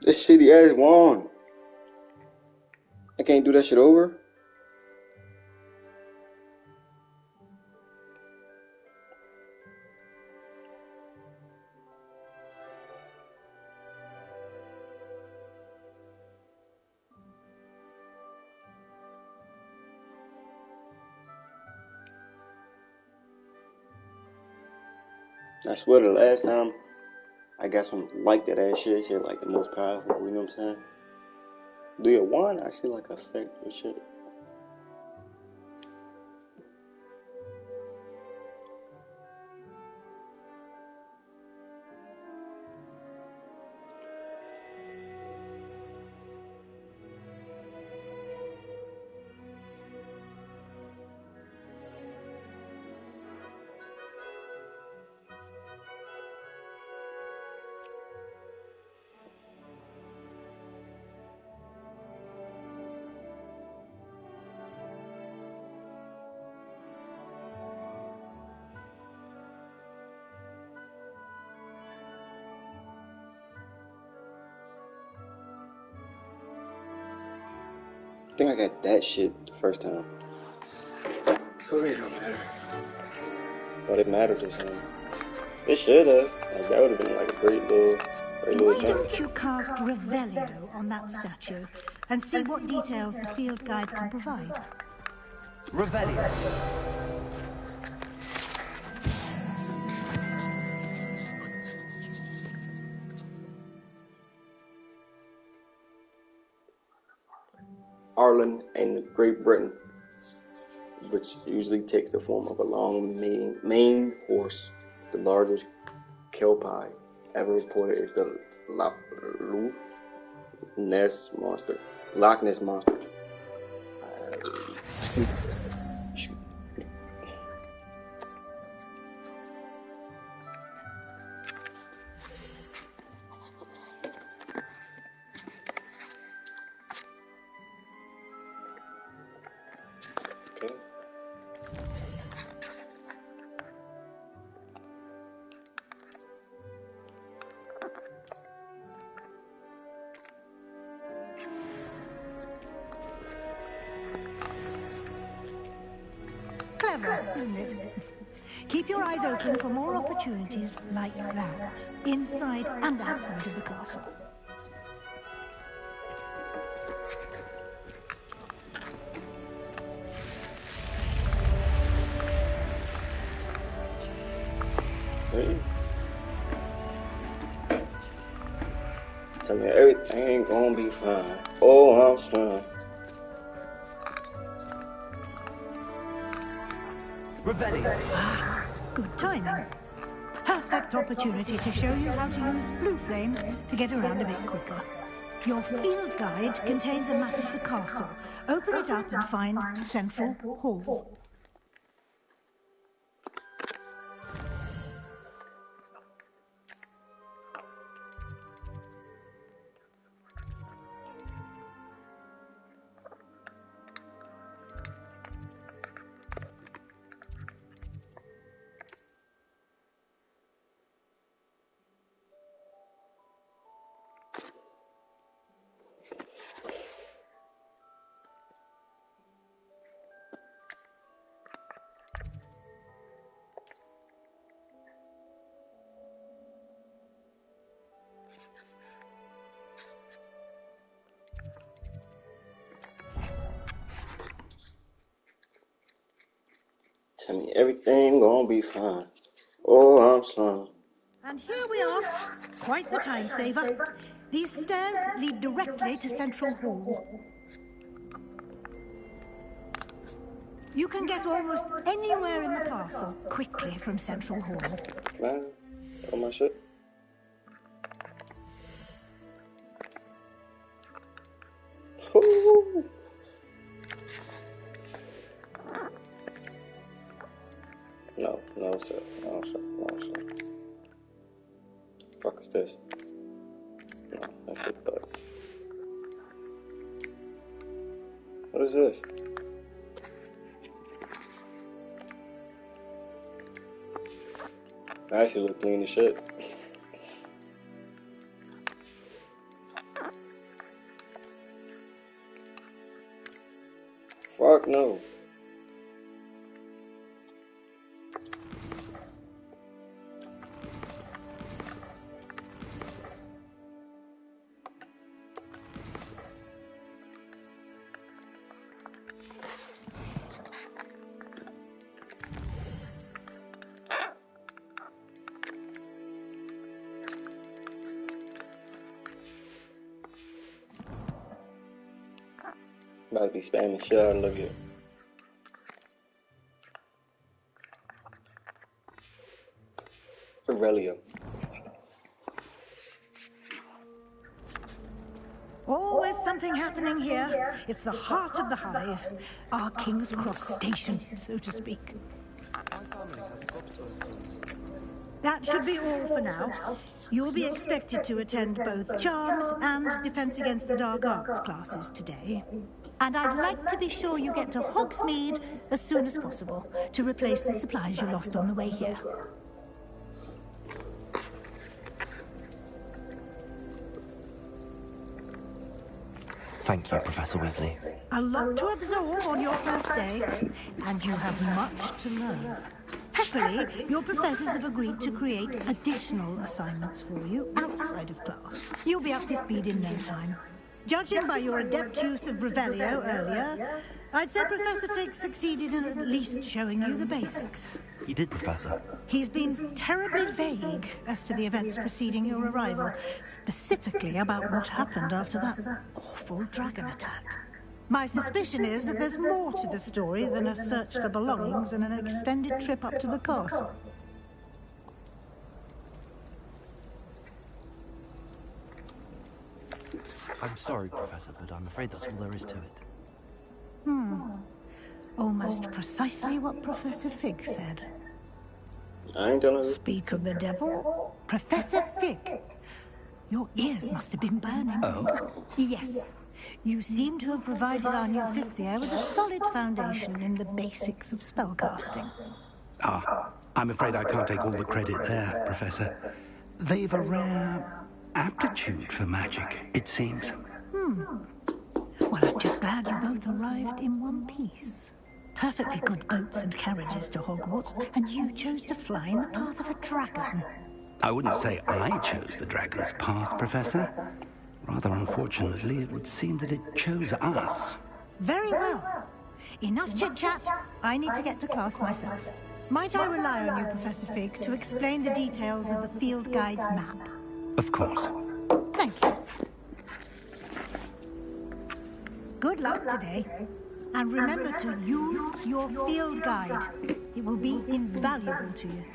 This shitty ass wand. I can't do that shit over. I swear the last time I got some like that ass shit, shit like the most powerful, you know what I'm saying? Do your wand actually like affect your shit? I think I got that shit the first time. So it don't matter. But it matters or something. It should have. Like, that would have been like a great little Why jump. don't you cast Revelio on that statue and see what details the field guide can provide? Revelio. Ireland and Great Britain, which usually takes the form of a long maned horse. The largest kelpie ever reported is the Loch Ness Monster. Okay. Clever, isn't it? Keep your eyes open for more opportunities like that, inside and outside of the castle. Hey. Tell me everything ain't gonna be fine. Oh, I'm son. Revelio. Good timing. Perfect opportunity to show you how to use blue flames to get around a bit quicker. Your field guide contains a map of the castle. Open it up and find Central Hall. Tell me everything gonna be fine. Oh, I'm slum. And here we are. Quite the time saver. These stairs lead directly to Central Hall. You can get almost anywhere in the castle quickly from Central Hall. Man, on my shit. Ooh. No, sir. No, sir. The fuck is this? No, that shit bug. What is this? I actually look clean as shit. Fuck no. About to be spamming shit out of you. Aurelio. Always something happening here. It's the heart of the hive. Our King's Cross station, so to speak. That should be all for now. You'll be expected to attend both Charms and Defense Against the Dark Arts classes today. And I'd like to be sure you get to Hogsmeade as soon as possible to replace the supplies you lost on the way here. Thank you, Professor Weasley. A lot to absorb on your first day, and you have much to learn. Happily, your professors have agreed to create additional assignments for you outside of class. You'll be up to speed in no time. Judging by your adept use of Revelio earlier, I'd say Professor Fig succeeded in at least showing you the basics. He did, Professor. He's been terribly vague as to the events preceding your arrival, specifically about what happened after that awful dragon attack. My suspicion is that there's more to the story than a search for belongings and an extended trip up to the castle. I'm sorry, Professor, but I'm afraid that's all there is to it. Almost precisely what Professor Fig said. I ain't telling you. Speak of the devil, Professor Fig. Your ears must have been burning. Oh? Yes. You seem to have provided our new fifth year with a solid foundation in the basics of spellcasting. Ah, I'm afraid I can't take all the credit there, Professor. They've a rare aptitude for magic, it seems. Well, I'm just glad you both arrived in one piece. Perfectly good boats and carriages to Hogwarts, and you chose to fly in the path of a dragon. I wouldn't say I chose the dragon's path, Professor. Rather unfortunately, it would seem that it chose us. Very well. Enough chit-chat. I need to get to class myself. Might I rely on you, Professor Fig, to explain the details of the field guide's map? Of course. Thank you. Good luck today. And remember to use your field guide. It will be invaluable to you.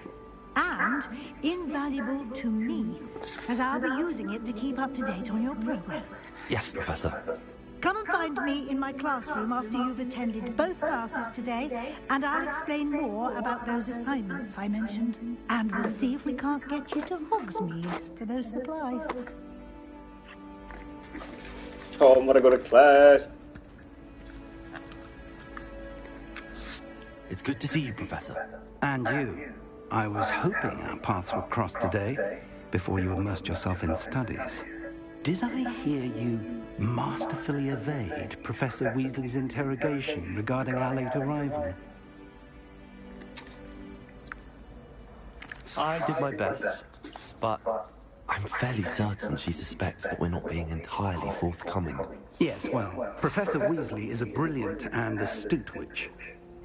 And invaluable to me, as I'll be using it to keep up to date on your progress. Yes, Professor. Come and find me in my classroom after you've attended both classes today, and I'll explain more about those assignments I mentioned. And we'll see if we can't get you to Hogsmeade for those supplies. Oh, I'm gonna go to class. It's good to see you, Professor. And you. I was hoping our paths would cross today, before you immersed yourself in studies. Did I hear you masterfully evade Professor Weasley's interrogation regarding our late arrival? I did my best, but I'm fairly certain she suspects that we're not being entirely forthcoming. Yes, well, Professor Weasley is a brilliant and astute witch.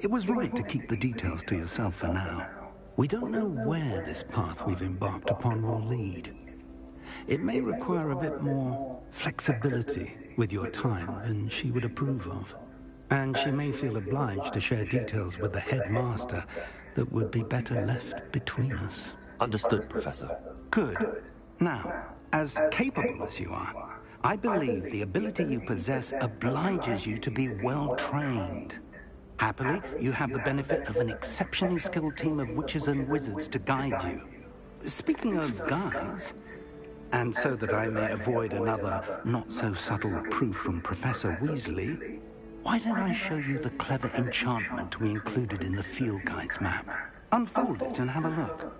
It was right to keep the details to yourself for now. We don't know where this path we've embarked upon will lead. It may require a bit more flexibility with your time than she would approve of. And she may feel obliged to share details with the headmaster that would be better left between us. Understood, Professor. Good. Now, as capable as you are, I believe the ability you possess obliges you to be well trained. Happily, you have the benefit of an exceptionally skilled team of witches and wizards to guide you. Speaking of guides, and so that I may avoid another not-so-subtle reproof from Professor Weasley, why don't I show you the clever enchantment we included in the field guide's map? Unfold it and have a look.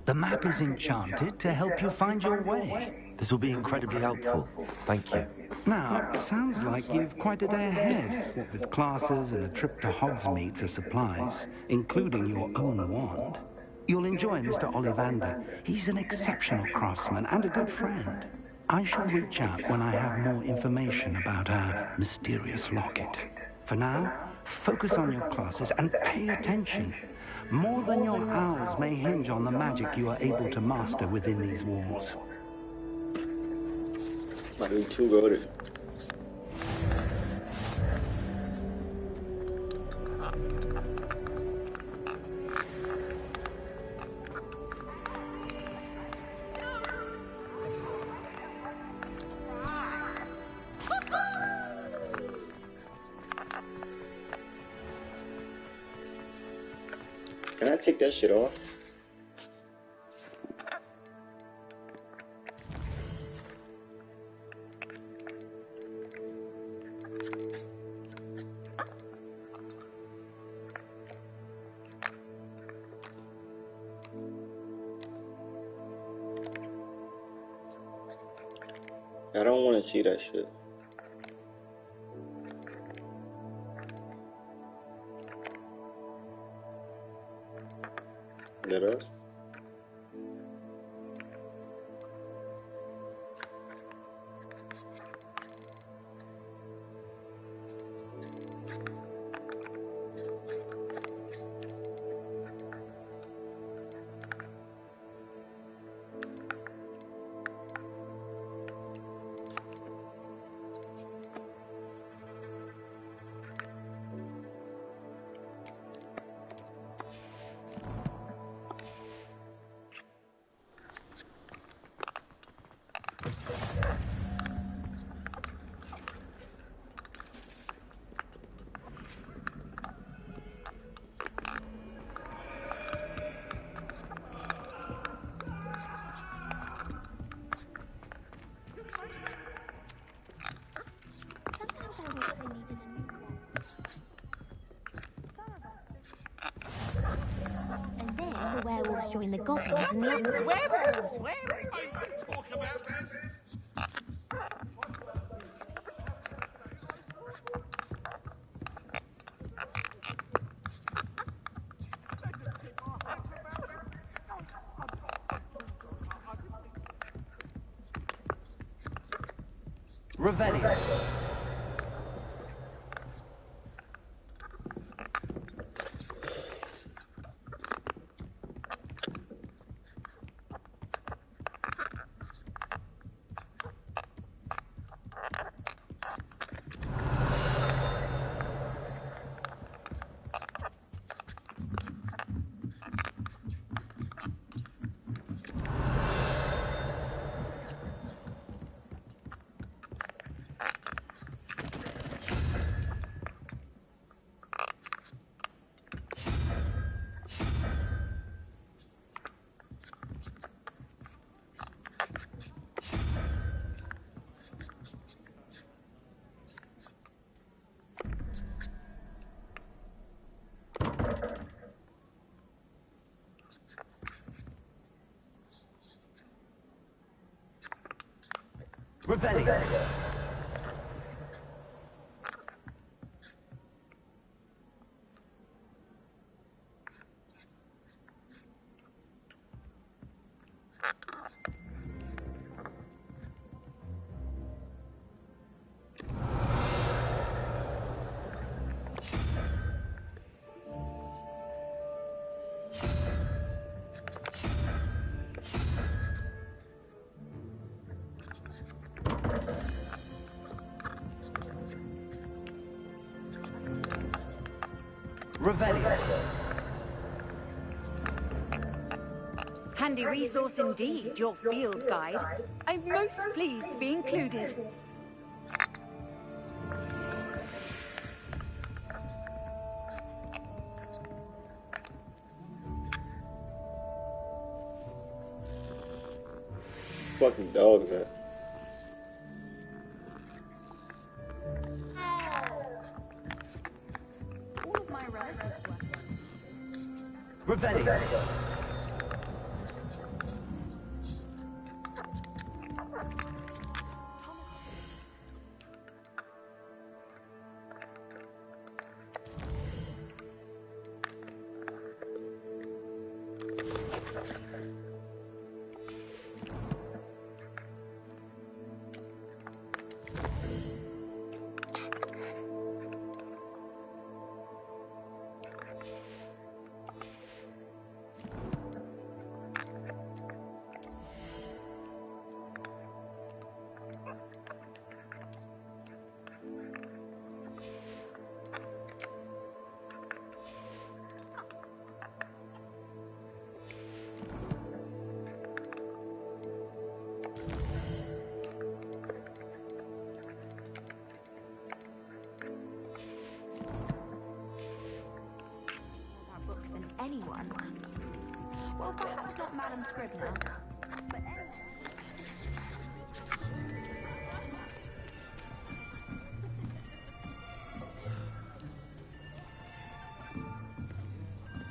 The map is enchanted to help you find your way. This will be incredibly helpful. Thank you. Now, it sounds like you've quite a day ahead, what with classes and a trip to Hogsmeade for supplies, including your own wand. You'll enjoy Mr. Ollivander. He's an exceptional craftsman and a good friend. I shall reach out when I have more information about our mysterious locket. For now, focus on your classes and pay attention. More than your owls may hinge on the magic you are able to master within these walls. Might be too goated. Can I take that shit off? I don't want to see that shit. That us? the werewolves join the goblins and the others. Werewolves! Werewolves! Talk about this. Revelio. Revelio. Revelio. Handy resource indeed, your field guide. I'm most pleased to be included. Fucking dogs at? All of my relatives were. Revelio. Anyone? Well, perhaps not Madam Scribner, but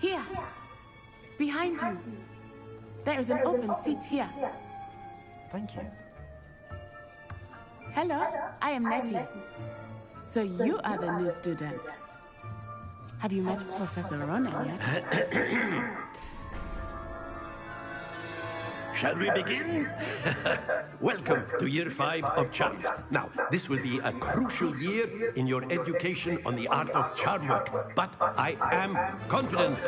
Here, behind you. There is an open seat here. Thank you. Hello, I am Nettie. So you are the new student. Have you met Professor Ronan yet? Shall we begin? Welcome to Year 5 of Charms. Now, this will be a crucial year in your education on the art of charm work, but I am confident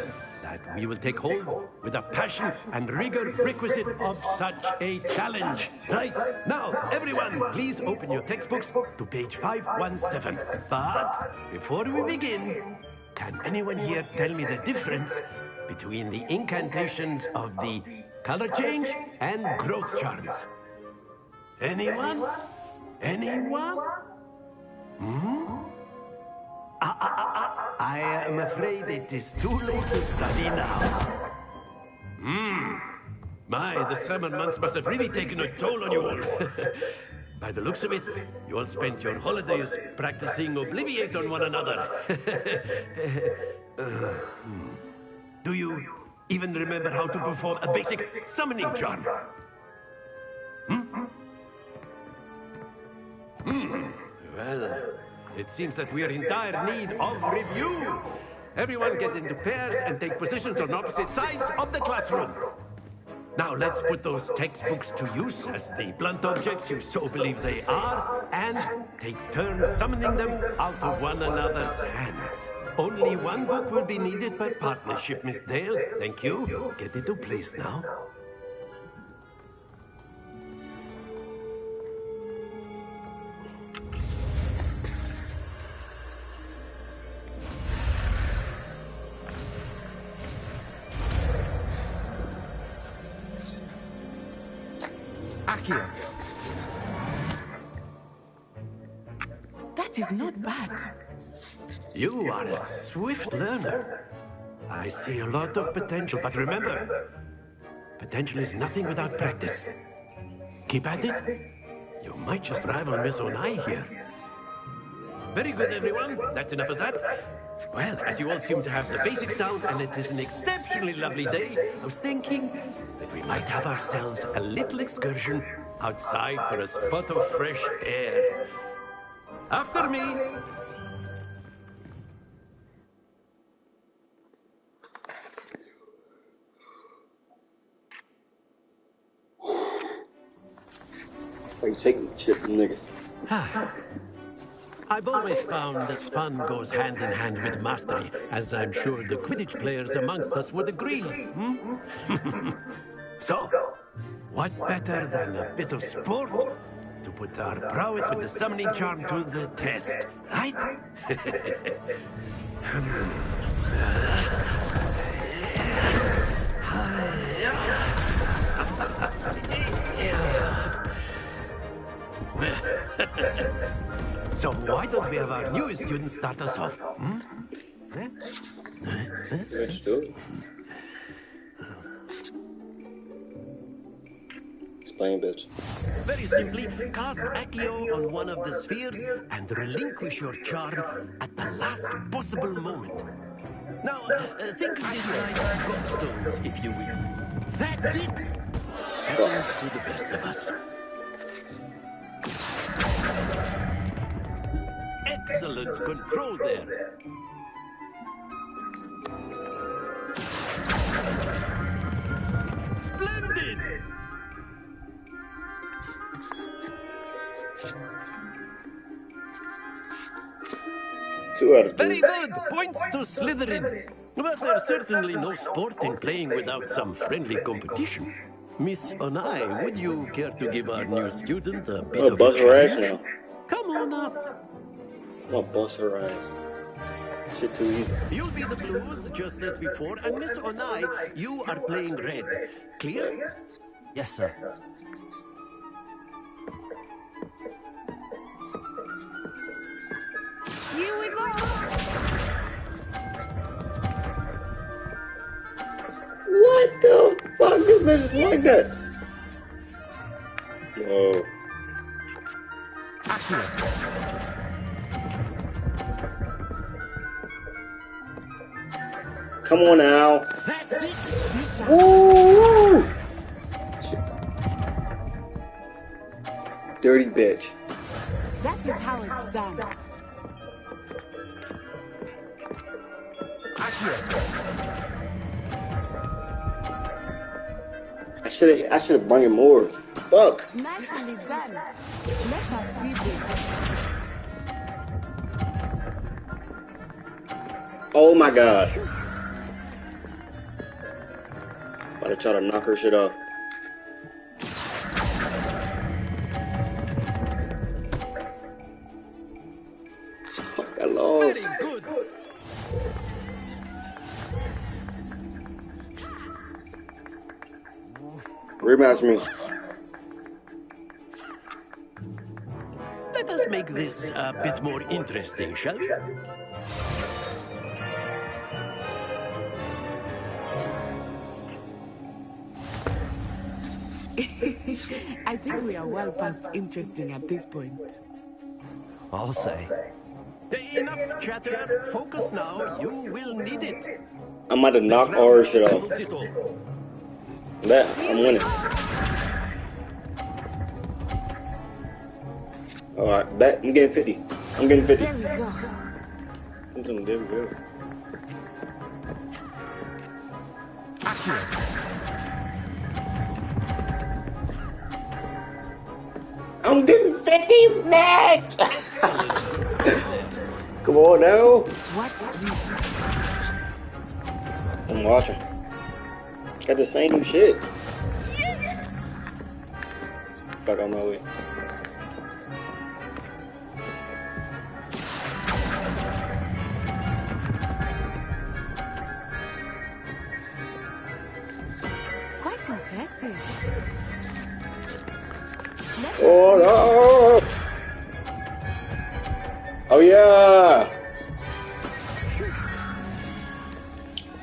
that we will take hold with the passion and rigor requisite of such a challenge. Right, now, everyone, please open your textbooks to page 517. But before we begin, can anyone here tell me the difference between the incantations of the color change and growth charms? Anyone? Anyone? I am afraid it is too late to study now. My, the summer months must have really taken a toll on you all. By the looks of it, you all spent your holidays practicing Obliviate on one another. Do even remember how to perform a basic summoning charm. Well, it seems that we are in dire need of review. Everyone get into pairs and take positions on opposite sides of the classroom. Now let's put those textbooks to use as the blunt objects you so believe they are, and take turns summoning them out of one another's hands. Only one book will be needed by partnership, Miss Dale. Thank you. Get into place now. Akio. That is not bad. You are a swift learner. I see a lot of potential, but remember, potential is nothing without practice. Keep at it. You might just rival Miss Onai here. Very good, everyone. That's enough of that. Well, as you all seem to have the basics down, and it is an exceptionally lovely day, I was thinking that we might have ourselves a little excursion outside for a spot of fresh air. After me. Are you taking the chip, niggas? I've always found that fun goes hand in hand with mastery, as I'm sure the Quidditch players amongst us would agree. So, what better than a bit of sport to put our prowess with the summoning charm to the test, right? So why don't we have our newest student start us off? Let's do it. Explain, bitch. Very simply, cast Accio on one of the spheres and relinquish your charm at the last possible moment. Now, think of this like gobstones, if you will. That's it! Happens to the best of us. Excellent control there. Splendid! Very good! Points to Slytherin. But there's certainly no sport in playing without some friendly competition. Miss Onai, would you care to give our new student a bit of a challenge? Come on up. I'm gonna bust her ass. Shit too easy. You'll be the blues just as before, and Miss Onai, you are playing red. Clear? Yes, sir. Here we go. What the fuck? This bitch is like that. Whoa. Come on now. That's it. Woo! Dirty bitch. That is how it's done. I should have brought him more. Fuck. Nicely done. Let us see this. Oh my god. About to try to knock her shit off. Fuck, I lost. Very good. Rematch me. Let us make this a bit more interesting, shall we? I think we are well past interesting at this point. I'll say. Enough chatter. Focus now. You will need it. I might have knocked Aura shit off. Bet I'm winning. Alright, bet I'm getting 50. I'm getting 50. There we go. There we go. I'm getting 50 back. Come on now. Watch this. I'm watching. Got the same shit. Fuck on my way. Quite impressive. Oh no! Oh yeah!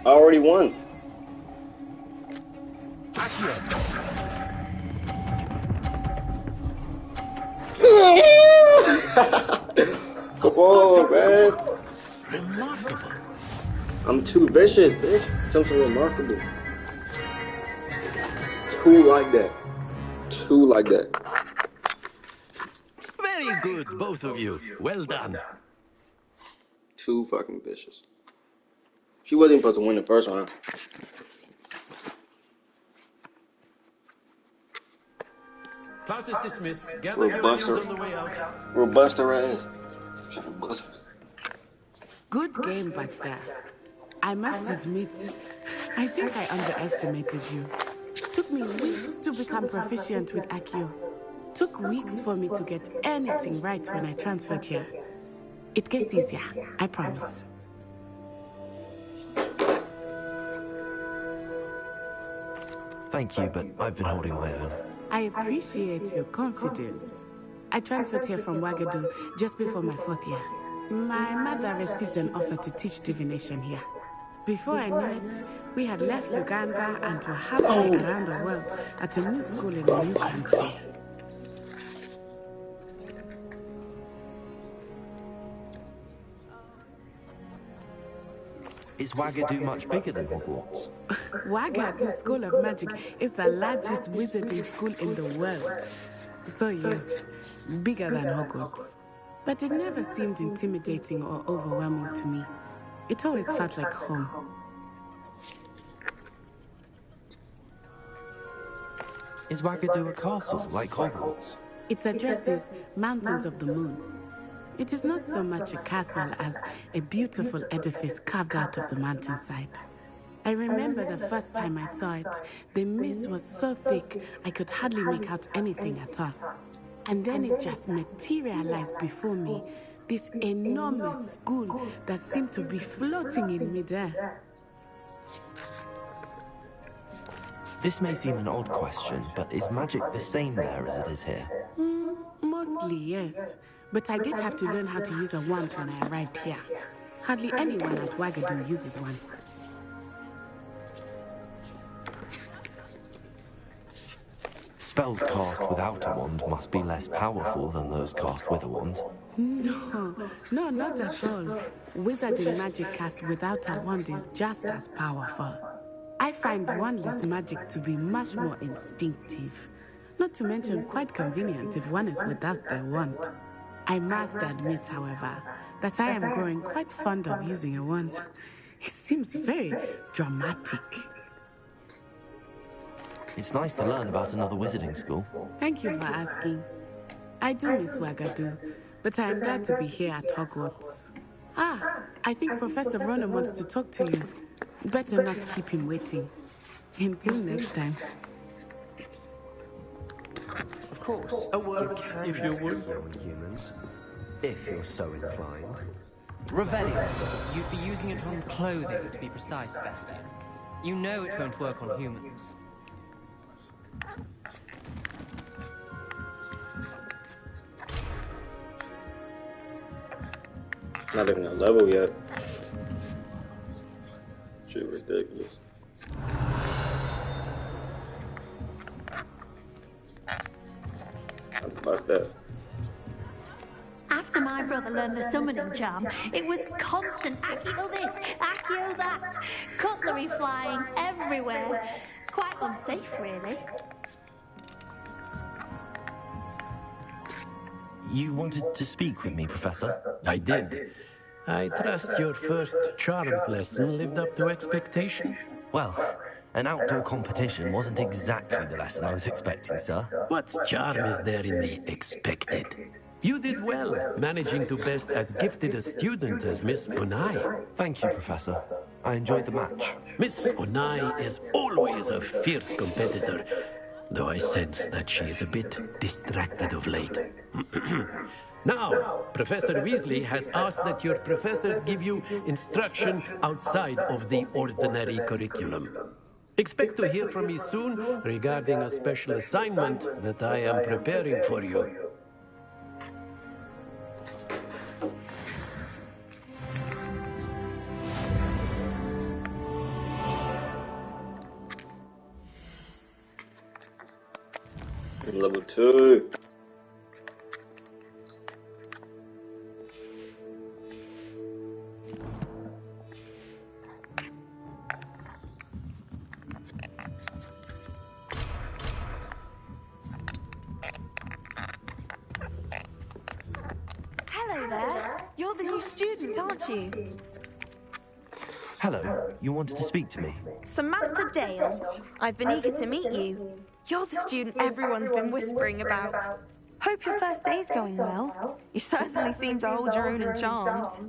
I already won. Come on, man. Remarkable. I'm too vicious, bitch. Something remarkable. Two like that. Two like that. Very good, both of you. Well done. Too fucking vicious. She wasn't even supposed to win the first round. Class is dismissed. Gather your things on the way out. We'll bust her ass. Trying to bust her. Good game back there. I must admit, I think I underestimated you. Took me weeks to become proficient with Accio. Took weeks for me to get anything right when I transferred here. It gets easier, I promise. Thank you, but I've been holding my own. I appreciate your confidence. I transferred here from Wagadu just before my 4th year. My mother received an offer to teach divination here. Before I knew it, we had left Uganda and were halfway around the world at a new school in a new country. Is Wagadu much bigger than Hogwarts? Wagadu School of Magic is the largest wizarding school in the world. So yes, bigger than Hogwarts. But it never seemed intimidating or overwhelming to me. It always felt like home. Is Wagadu a castle like Hogwarts? Its address is Mountains of the Moon. It is not so much a castle as a beautiful edifice carved out of the mountainside. I remember the first time I saw it, the mist was so thick I could hardly make out anything at all. And then it just materialized before me, this enormous school that seemed to be floating in midair. This may seem an odd question, but is magic the same there as it is here? Mostly, yes. But I did have to learn how to use a wand when I arrived here. Hardly anyone at Wagadu uses one. Spells cast without a wand must be less powerful than those cast with a wand. No, not at all. Wizarding magic cast without a wand is just as powerful. I find wandless magic to be much more instinctive. Not to mention quite convenient if one is without their wand. I must admit, however, that I am growing quite fond of using a wand. It seems very dramatic. It's nice to learn about another wizarding school. Thank you for asking. I do miss Wagadu, but I am glad to be here at Hogwarts. I think Professor Ronan wants to talk to you. Better not keep him waiting. Until next time. Of course. A word, if you would. On humans, if you're so inclined. Revelio. You'd be using it on clothing, to be precise, Sebastian. You know it won't work on humans. Not even a level yet. Shit ridiculous. After after my brother learned the summoning charm, it was constant Accio this, Accio that, cutlery flying everywhere. Quite unsafe, really. You wanted to speak with me, Professor? I did. I trust your first charms lesson lived up to expectation? Well, an outdoor competition wasn't exactly the lesson I was expecting, sir. What charm is there in the expected? You did well, managing to best as gifted a student as Miss Unai. Thank you, Professor. I enjoyed the match. Miss Unai is always a fierce competitor, though I sense that she is a bit distracted of late. Now, Professor Weasley has asked that your professors give you instruction outside of the ordinary curriculum. Expect to hear from me soon regarding a special assignment that I am preparing for you. Level 2. Hello there. You're the new student, aren't you? Hello, you wanted to speak to me? Samantha Dale. I've been eager to meet you. You're the student everyone's been whispering about. Hope your first day's going well. You certainly seem to hold your own in charms.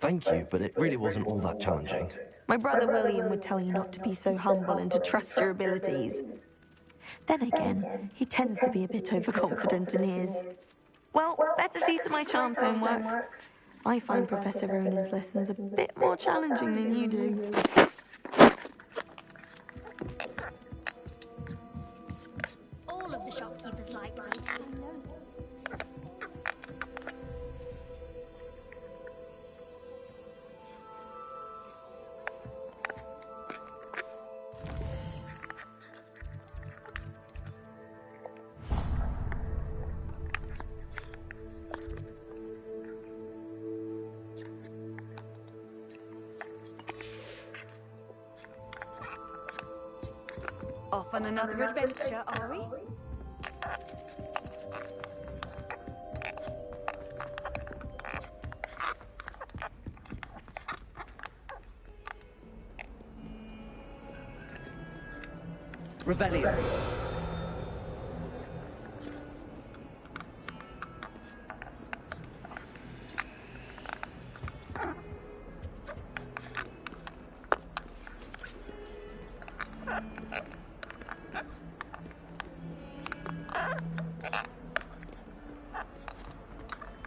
Thank you, but it really wasn't all that challenging. My brother William would tell you not to be so humble and to trust your abilities. Then again, he tends to be a bit overconfident in his. Well, better see to my charms homework. I find Professor Ronan's lessons a bit more challenging than you do. All of the shopkeepers like me. Off on another adventure, are we? Revelio.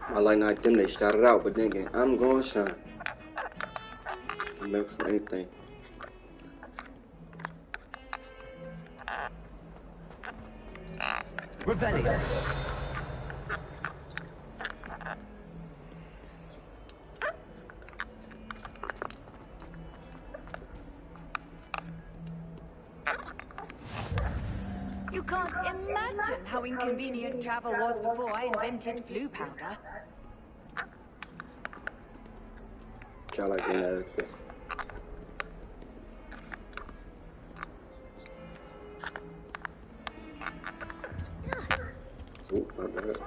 I like not them, they started out, but then again, I'm going to shine. I'm meant for anything. Revelio. You can't imagine how inconvenient travel was before I invented flu powder. I like doing that. Okay. Ooh, not bad.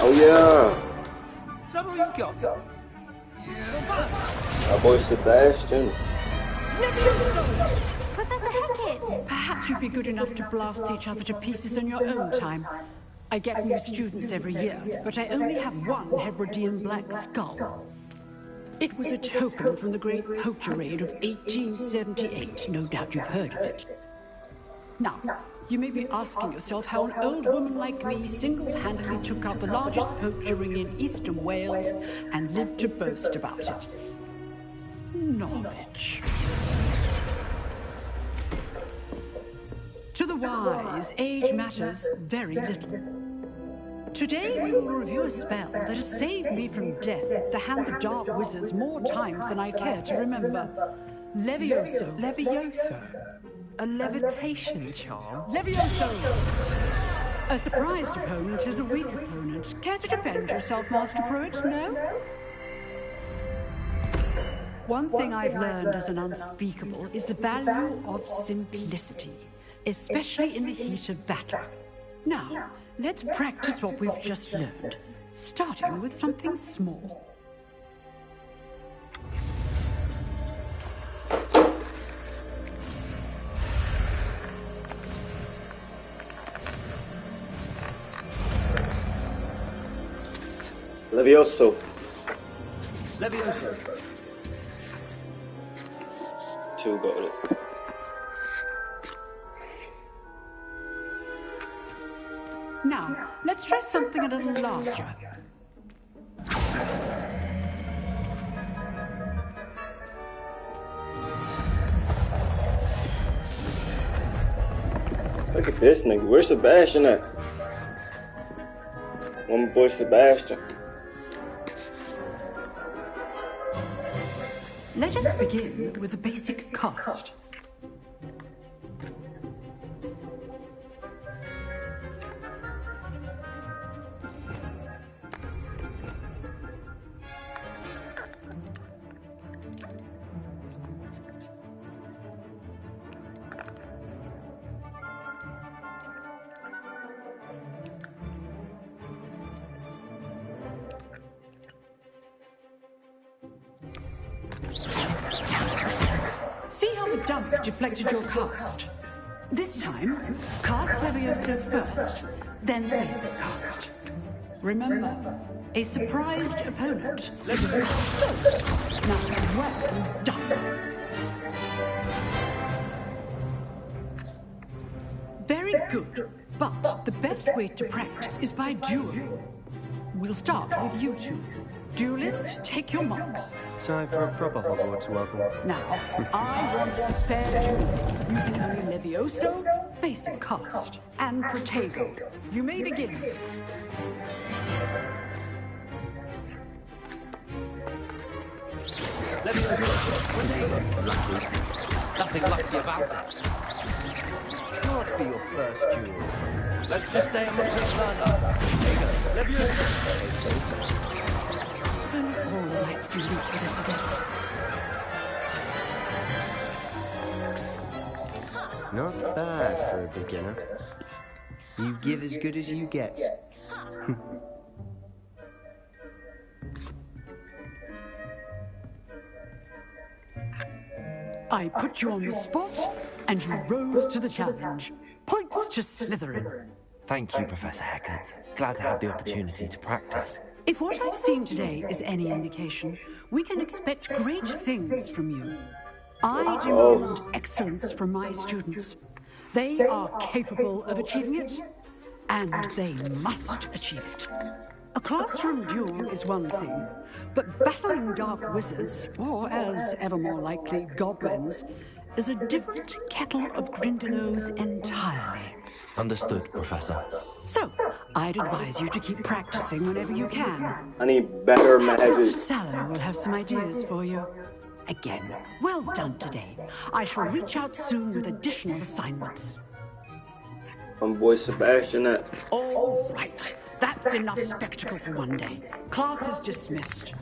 Oh yeah. Double he's got. Our boy Sebastian. Professor Hackett! Perhaps you'd be good enough to blast each other to pieces on your own time. I get new students every year, but I only have one Hebridean black skull. It was a token from the Great Poacher Raid of 1878. No doubt you've heard of it. Now, you may be asking yourself how an old woman like me single-handedly took out the largest poacher ring in eastern Wales and lived to boast about it. knowledge. To the wise, age matters very little. Today we will review a spell that has saved me from death at the hands of dark wizards more times than I care to remember. Levioso. Levioso? A levitation charm? Levioso! A surprised opponent is a weak opponent. Care to defend yourself, Master Pruitt? No? One thing I've learned as an unspeakable is the value of simplicity, especially in the heat of battle. Now, let's practice what we've just learned, starting with something small. Levioso. Levioso. 2 got it. Now, let's try something a little larger. Look at this nigga. Where's Sebastian at? One boy Sebastian. Let us begin with the basic cast. See how the dump deflected your cast? This time, cast Levioso first, then the basic cast. Remember, a surprised opponent. Now, well done. Very good, but the best way to practice is by dueling. We'll start with you two. Duelists, take your marks. Time for a proper Hogwarts welcome. Now, I want a fair duel, using only Levioso, basic cast, and Protego. You may begin. Nothing lucky about it. Can't be your first duel. Let's just say I'm a quick learner. Levioso. All my students with us again. Not bad for a beginner. You give as good as you get. I put you on the spot, and you rose to the challenge. Points to Slytherin. Thank you, Professor Heckert. Glad to have the opportunity to practice. If what I've seen today is any indication, we can expect great things from you. I demand excellence from my students. They are capable of achieving it, and they must achieve it. A classroom duel is one thing, but battling dark wizards, or as ever more likely, goblins, is a different kettle of Grindylows entirely. Understood, Professor. So, I'd advise you to keep practicing whenever you can. I need better Professor magic. Sallow will have some ideas for you. Again, well done today. I shall reach out soon with additional assignments. One boy Sebastian at. All right. That's enough spectacle for one day. Class is dismissed.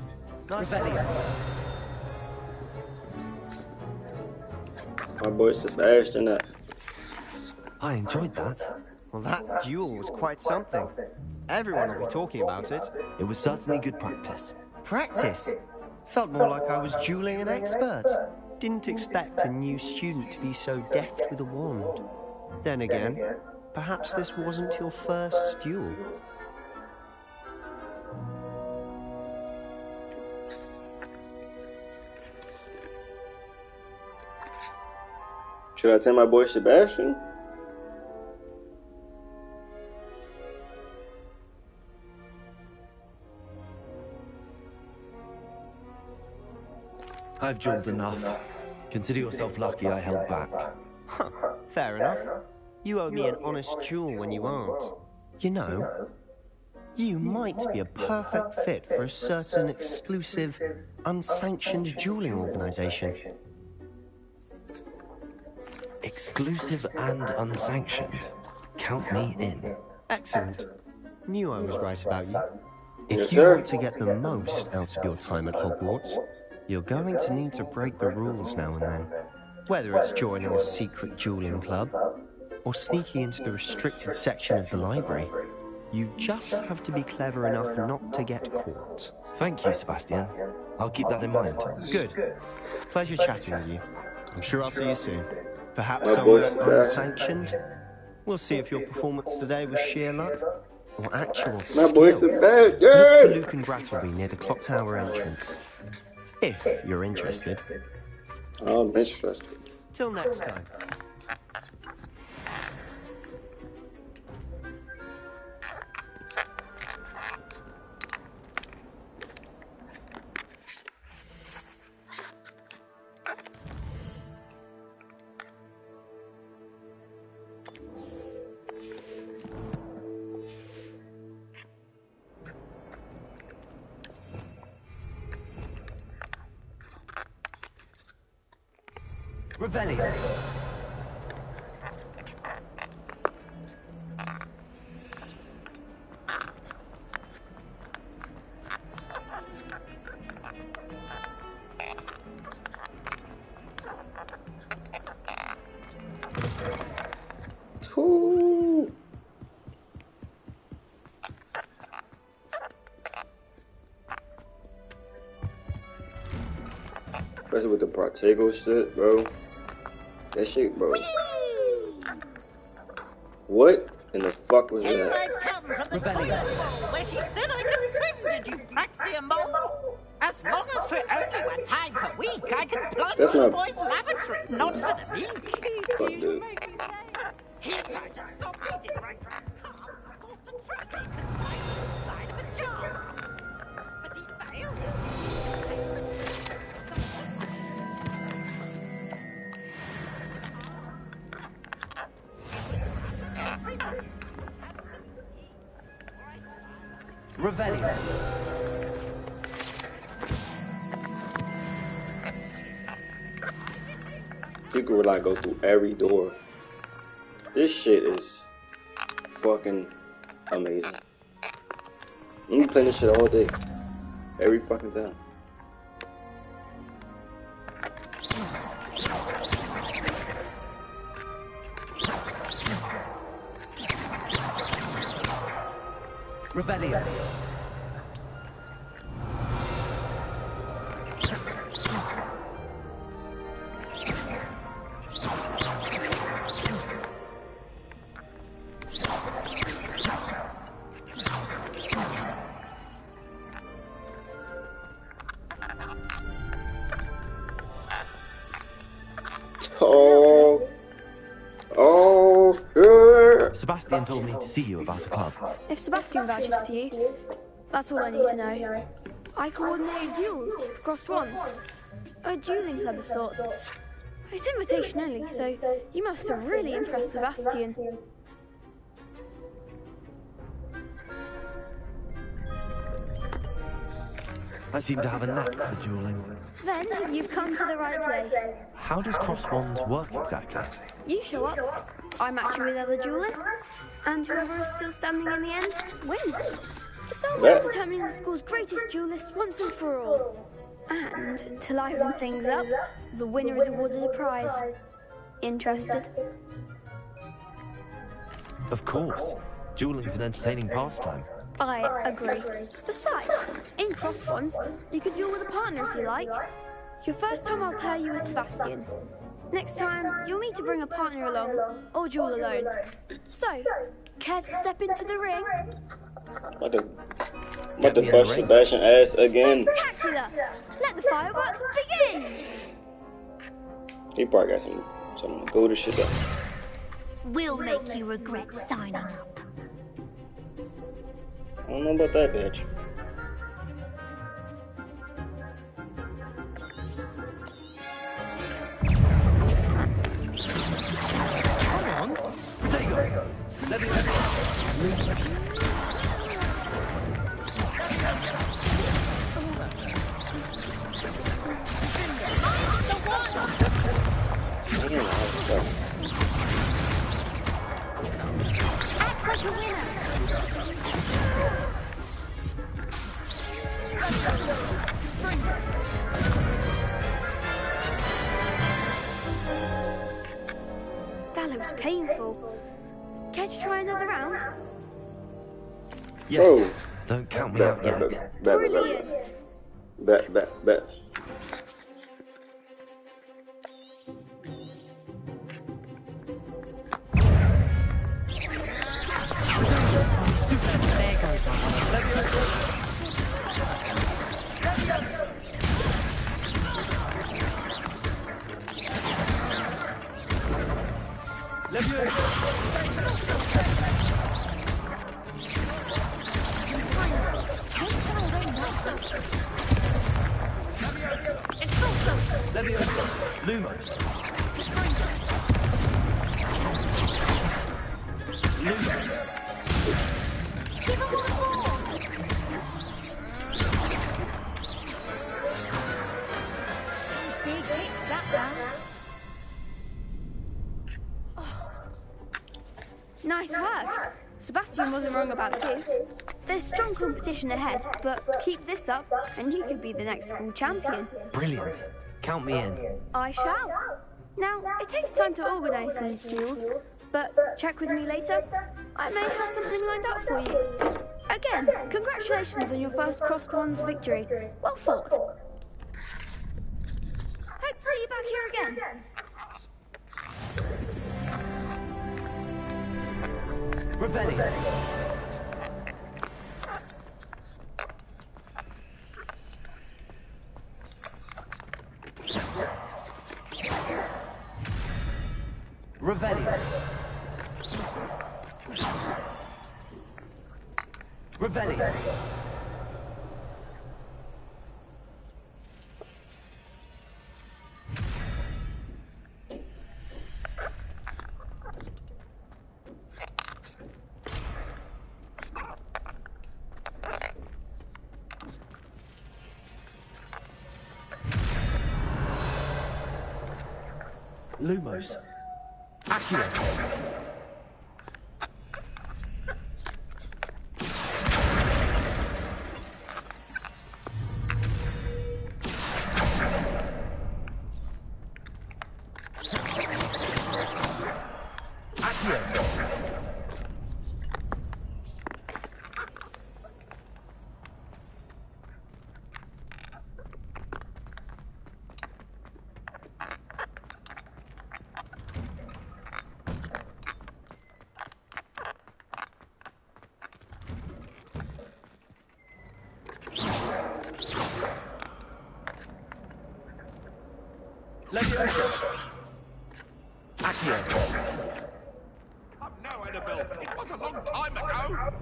Revelio. My boy Sebastian at. I enjoyed that. Well, that duel was quite something. Everyone will be talking about it. It was certainly good practice. Practice? Felt more like I was dueling an expert. Didn't expect a new student to be so deft with a wand. Then again, perhaps this wasn't your first duel. Should I tell my boy Sebastian? I've dueled enough. Consider yourself lucky I held back. Huh, fair enough. You owe me an honest duel when you aren't. You know, you might be a perfect fit for a certain exclusive, unsanctioned dueling organization. Exclusive and unsanctioned. Count me in. Excellent. Knew I was right about you. If Yes, you sir. want to get the most out of your time at Hogwarts, you're going to need to break the rules now and then. Whether it's joining a secret dueling club, or sneaking into the restricted section of the library, you just have to be clever enough not to get caught. Thank you, Sebastian. I'll keep that in mind. Good. Pleasure chatting with you. I'm sure I'll see you soon. Perhaps My boy's somewhere back. unsanctioned? We'll see if your performance today was sheer luck or actual My skill. boy's the best. Look for Yeah. Luke and Brattleby near the clock tower entrance. If you're interested. I'm interested. Till next time. Revelio. Ooh. Especially with the Protego shit, bro. That shit, bro. What in the fuck was Here that? I've come from the toilet bowl where she said I could swim, did you praxium mole? As long as for only one time per week, I can plunge That's the not- boys' lavatory, not for the meek. Fuck, dude. He tried to stop me, did right from his car, sought to trap me inside of a jar. But he failed. Revelio. You could like go through every door. This shit is fucking amazing. I'm gonna play this shit all day. Every fucking time. Revelio. Sebastian told me to see you about a club. If Sebastian vouches for you, that's all I need to know. I coordinate duels across Swans. A dueling club of sorts. It's invitation only, so you must have really impressed Sebastian. I seem to have a knack for dueling. Then you've come to the right place. How does cross wands work exactly? You show up, I match you with other duelists, and whoever is still standing in the end wins. So we're determining the school's greatest duelist once and for all. And to liven things up, the winner is awarded a prize. Interested? Of course. Dueling's an entertaining pastime. I agree. Besides, in cross ones, you can duel with a partner if you like. Your first time I'll pair you with Sebastian. Next time, you'll need to bring a partner along, or duel alone. So, care to step into the ring? About to bust Sebastian ass again. Spectacular! Let the fireworks begin! He probably got some go to shit done. We'll make you regret signing up. I don't know about that, bitch. Act like a winner. That looks painful. Care to try another round? Yes. Oh. Don't count me out yet. Brilliant. Bet. Lumos. Big hits that round. Nice work. Sebastian wasn't wrong about you. There's strong competition ahead, but keep this up and you could be the next school champion. Brilliant. Count me in. I shall. Now, it takes time to organise these duels, but check with me later. I may have something lined up for you. Again, congratulations on your first Crossed Wands victory. Well fought. Hope to see you back here again. Revelli. Revelli. Revelli. Lumos. Accio. Leviosa. Accio. No, Annabelle, it was a long time ago.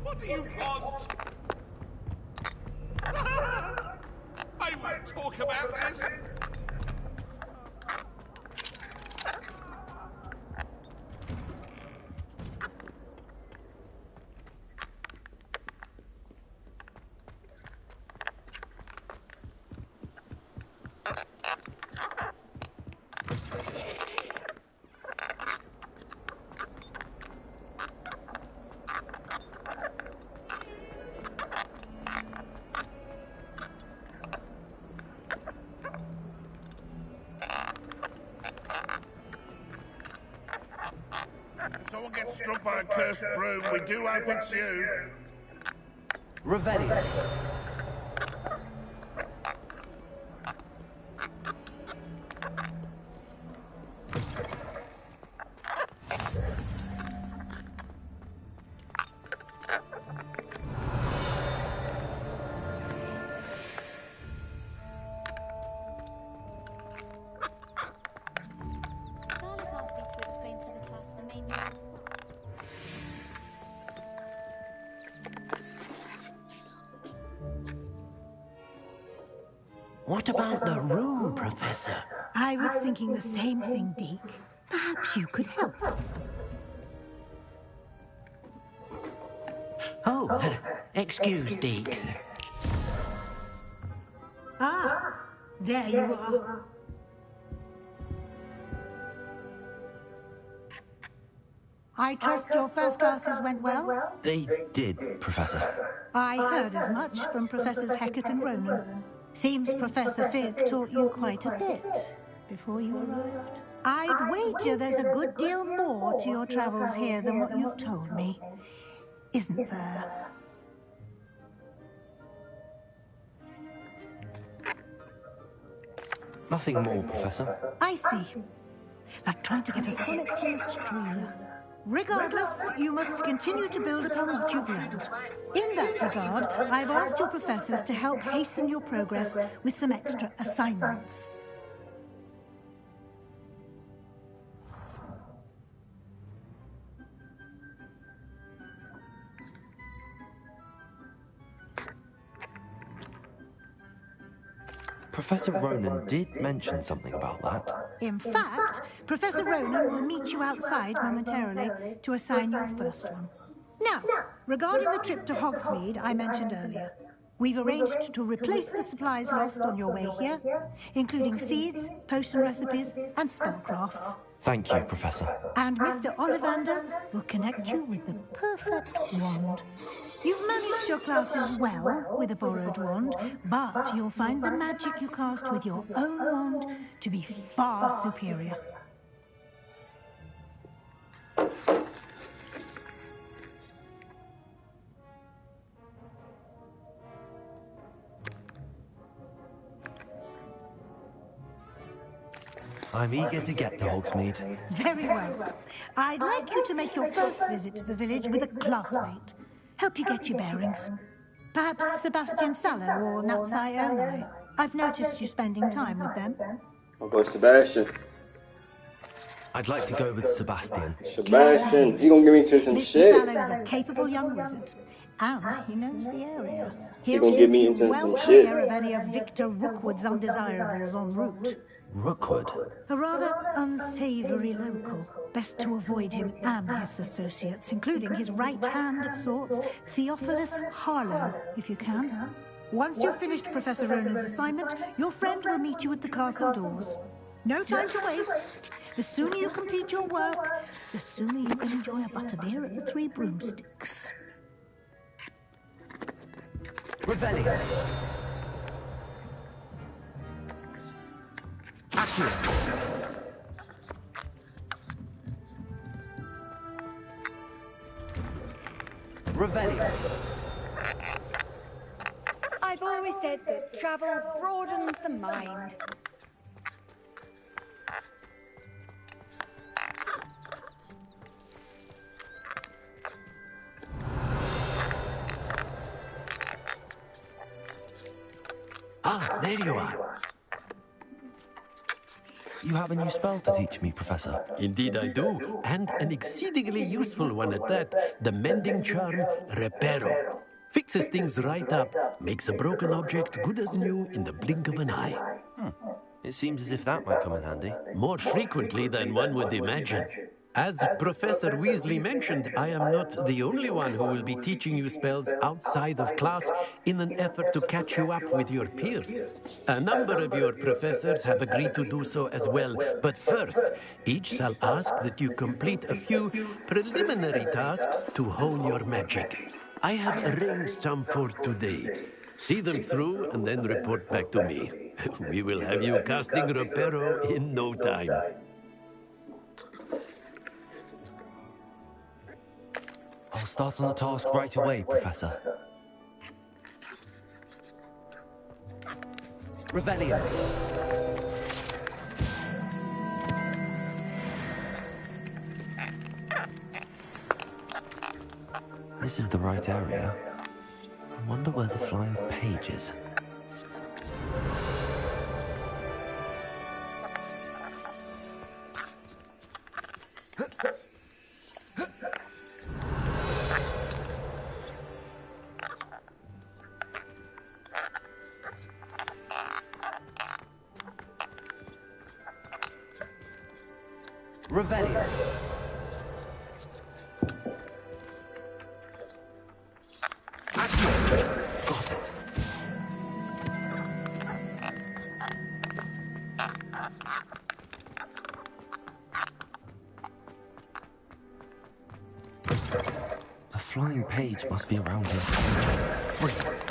What do you want? I won't talk about this. If someone gets struck by a cursed broom, we do hope it's you. Revelli. What about the room, Professor? I was thinking the same thing, Deke. Perhaps you could help. Oh, excuse, Deke. Ah, there you are. I trust your first classes went well? They did, Professor. I heard as much from Professors Hecat and Ronan. Seems Professor Fig taught you quite a bit before you arrived. I'd wager there's a good deal more to your travels here than what you've told me. Isn't there? Nothing more, Professor. I see. Like trying to get a solid from a streamer. Regardless, you must continue to build upon what you've learned. In that regard, I've asked your professors to help hasten your progress with some extra assignments. Professor Ronan did mention something about that. In fact, Professor Ronan will meet you outside momentarily to assign your first one. Now, regarding the trip to Hogsmeade I mentioned earlier, we've arranged to replace the supplies lost on your way here, including seeds, potion recipes, and spellcrafts. Thank you, Professor. And Mr. Ollivander will connect you with the perfect wand. You've managed your classes well with a borrowed wand, but you'll find the magic you cast with your own wand to be far superior. I'm eager to get to Hogsmeade. Very well. I'd like you to make your first visit to the village with a classmate. Help you get your bearings. Perhaps Sebastian Sallow or Natsai Onai. I've noticed you spending time with them. I'll go Sebastian. I'd like to go with Sebastian. Sebastian, he gonna give me to some shit. Mr. Sallow is a capable young wizard, and he knows the area. He gonna get me into well some clear shit. of any of Victor Rookwood's undesirables en route. Rookwood? A rather unsavory local. Best to avoid him and his associates, including his right hand of sorts, Theophilus Harlow, if you can. Once you've finished Professor Ronan's assignment, your friend will meet you at the castle doors. No time to waste. The sooner you complete your work, the sooner you can enjoy a butterbeer at the Three Broomsticks. Revelio. Accio. Revelio. I've always said that travel broadens the mind. Ah, there you are. You have a new spell to teach me, Professor. Indeed I do, and an exceedingly useful one at that. The mending charm, Reparo. Fixes things right up, makes a broken object good as new in the blink of an eye. It seems as if that might come in handy. More frequently than one would imagine. As Professor Weasley mentioned, I am not the only one who will be teaching you spells outside of class in an effort to catch you up with your peers. A number of your professors have agreed to do so as well, but first, each shall ask that you complete a few preliminary tasks to hone your magic. I have arranged some for today. See them through and then report back to me. We will have you casting Reparo in no time. I'll start on the task right away, Professor. Revelio. This is the right area. I wonder where the flying page is. Revelio. flying page must be around here somewhere. Brilliant.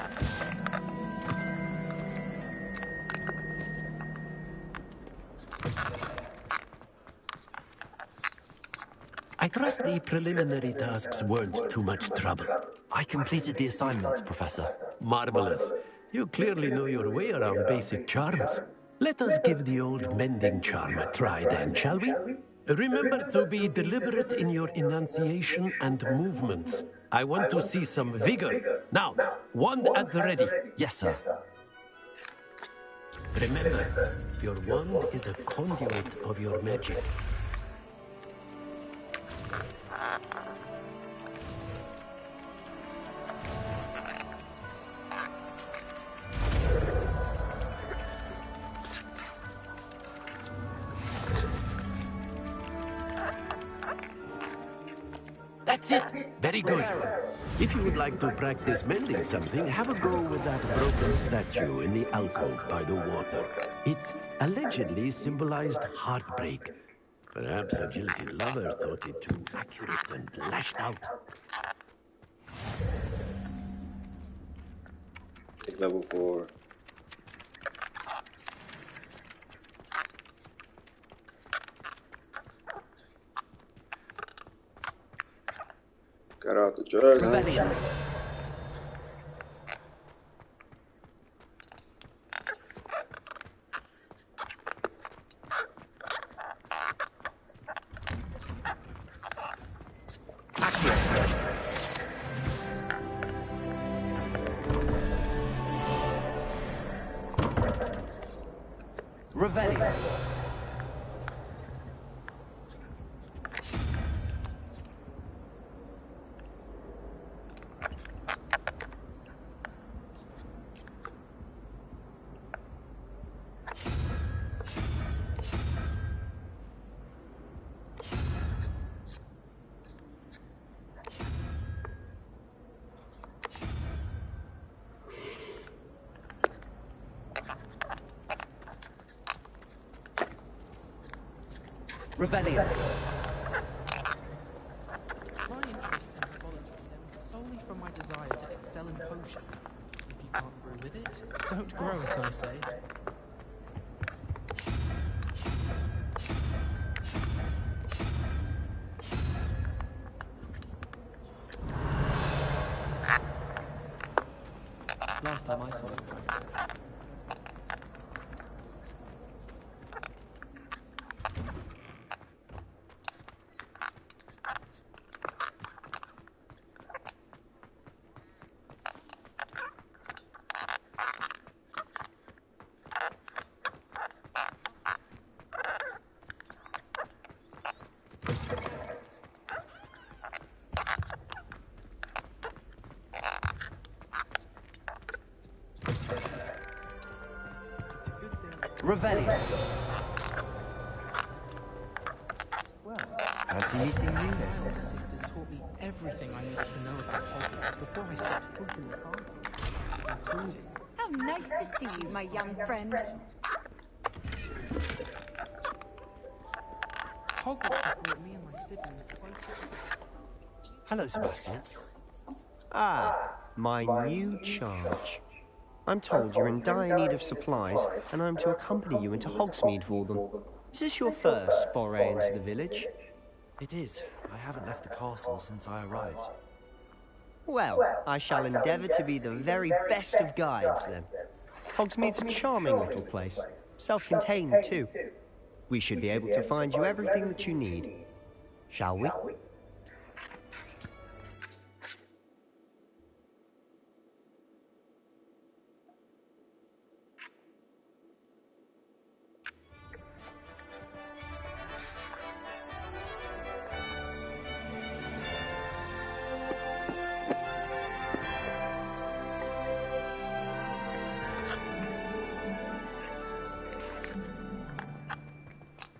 I trust the preliminary tasks weren't too much trouble. I completed the assignments, Professor. Marvelous. You clearly know your way around basic charms. Let us give the old mending charm a try then, shall we? Remember to be deliberate in your enunciation and movements. I want to see some vigor. Now, wand at the ready. Yes, sir. Remember, your wand is a conduit of your magic. That's it. Very good. If you would like to practice mending something, have a go with that broken statue in the alcove by the water. It allegedly symbolized heartbreak. Perhaps a jilted lover thought it too accurate and lashed out. Take level 4. Got out the drugs. Rebellion. Revelio. Revelio. My interest in herbology stems solely from my desire to excel in potions. If you can't brew with it, don't grow it, I say. Last time I saw it. Revelio. Well, fancy meeting you. My older sisters taught me everything I needed to know about HogWarts before I stepped foot in the party, including... How nice to see you, my young friend. HogWarts has brought me and my siblings closer. Hello, Sebastian. Ah, my new charge. I'm told you're in dire need of supplies, and I'm to accompany you into Hogsmeade for them. Is this your first foray into the village? It is. I haven't left the castle since I arrived. Well, I shall endeavour to be the very best of guides, then. Hogsmeade's a charming little place. Self-contained, too. We should be able to find you everything that you need. Shall we?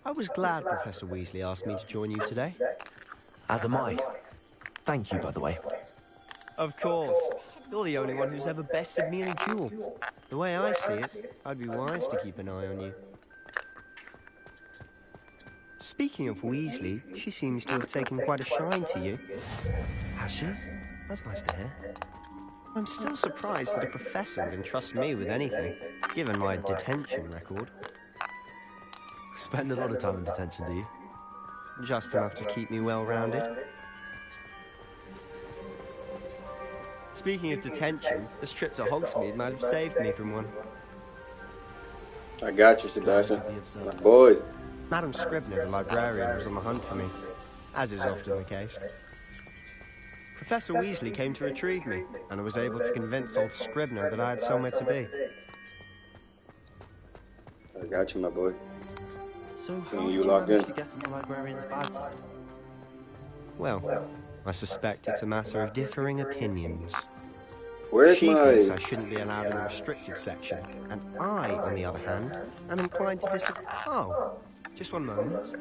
I was glad Professor Weasley asked me to join you today. As am I. Thank you, by the way. Of course. You're the only one who's ever bested me in a duel. The way I see it, I'd be wise to keep an eye on you. Speaking of Weasley, she seems to have taken quite a shine to you. Has she? That's nice to hear. I'm still surprised that a professor would entrust me with anything, given my detention record. Spend a lot of time in detention, do you? Just enough to keep me well-rounded. Speaking of detention, this trip to Hogsmeade might have saved me from one. I got you, Sebastian. My boy. Madam Scribner, the librarian, was on the hunt for me, as is often the case. Professor Weasley came to retrieve me, and I was able to convince old Scribner that I had somewhere to be. I got you, my boy. So how you did you locked manage in? to get on the librarian's bad side? Well, I suspect it's a matter of differing opinions. Where's she my... thinks I shouldn't be allowed in the restricted section, and I, on the other hand, am inclined to disagree. Oh, just one moment.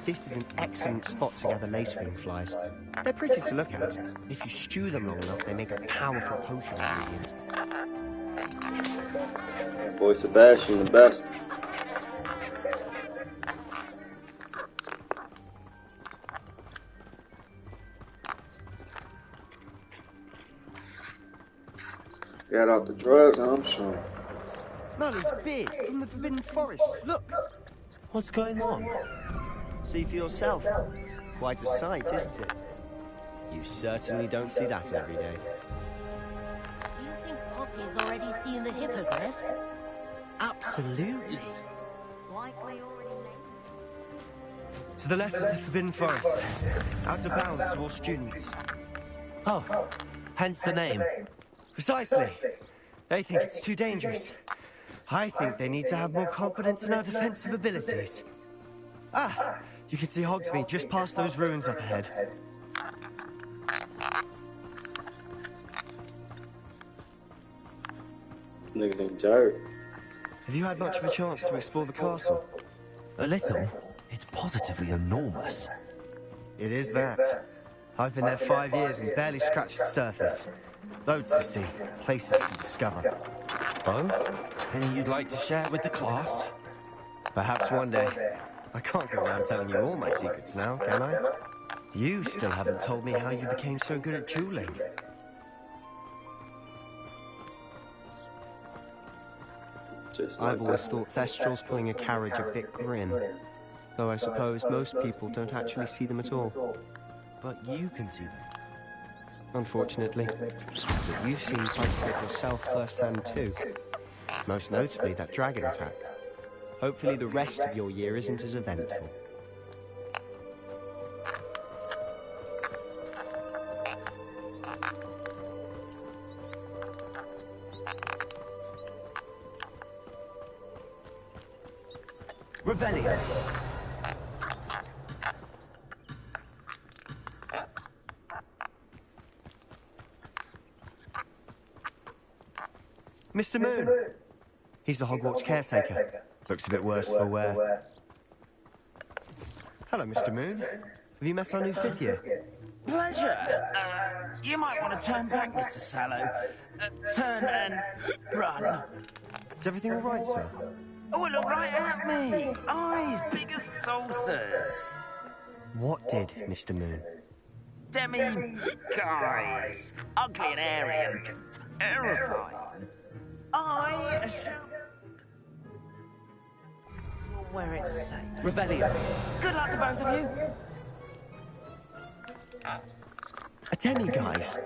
This is an excellent spot to gather lacewing flies. They're pretty to look at. If you stew them long enough, they make a powerful potion ingredient. Boy Sebastian, the best. Got off the drugs, I'm sure. Merlin's beard from the Forbidden Forest. Look! What's going on? See for yourself. Quite a sight, isn't it? You certainly don't see that every day. Do you think Poppy's already seen the hippogriffs? Absolutely. Likely already To the left is the Forbidden Forest. Out of bounds to all students. Oh, hence the name. Precisely. They think it's too dangerous. I think they need to have more confidence in our defensive abilities. Ah, you can see Hogsmeade just past those ruins up ahead. This nigga's ain't tired. Have you had much of a chance to explore the castle? A little. It's positively enormous. It is that. I've been there 5 years and barely scratched the surface. Loads to see, places to discover. Oh? Any you'd like to share with the class? Perhaps one day. I can't go around telling you all my secrets now, can I? You still haven't told me how you became so good at dueling. Just like I've always that. thought Thestrals pulling a carriage a bit grim. Though I suppose most people don't actually see them at all. But you can see them. Unfortunately. But you've seen quite a bit yourself firsthand too. Most notably that dragon attack. Hopefully the rest of your year isn't as eventful. Revelio. Mr. Moon. He's the Hogwarts caretaker. Looks a bit worse for wear. Hello, Mr. Moon. Have you met our new fifth year? Pleasure. You might want to turn back, Mr. Sallow. Turn and run. Is everything all right, sir? Oh, look right at me. Eyes big as saucers. What did, Mr. Moon? Guys. Ugly and airy and terrifying. I shall... where it's safe. Revelio. Good luck to both of you. A demi-guise?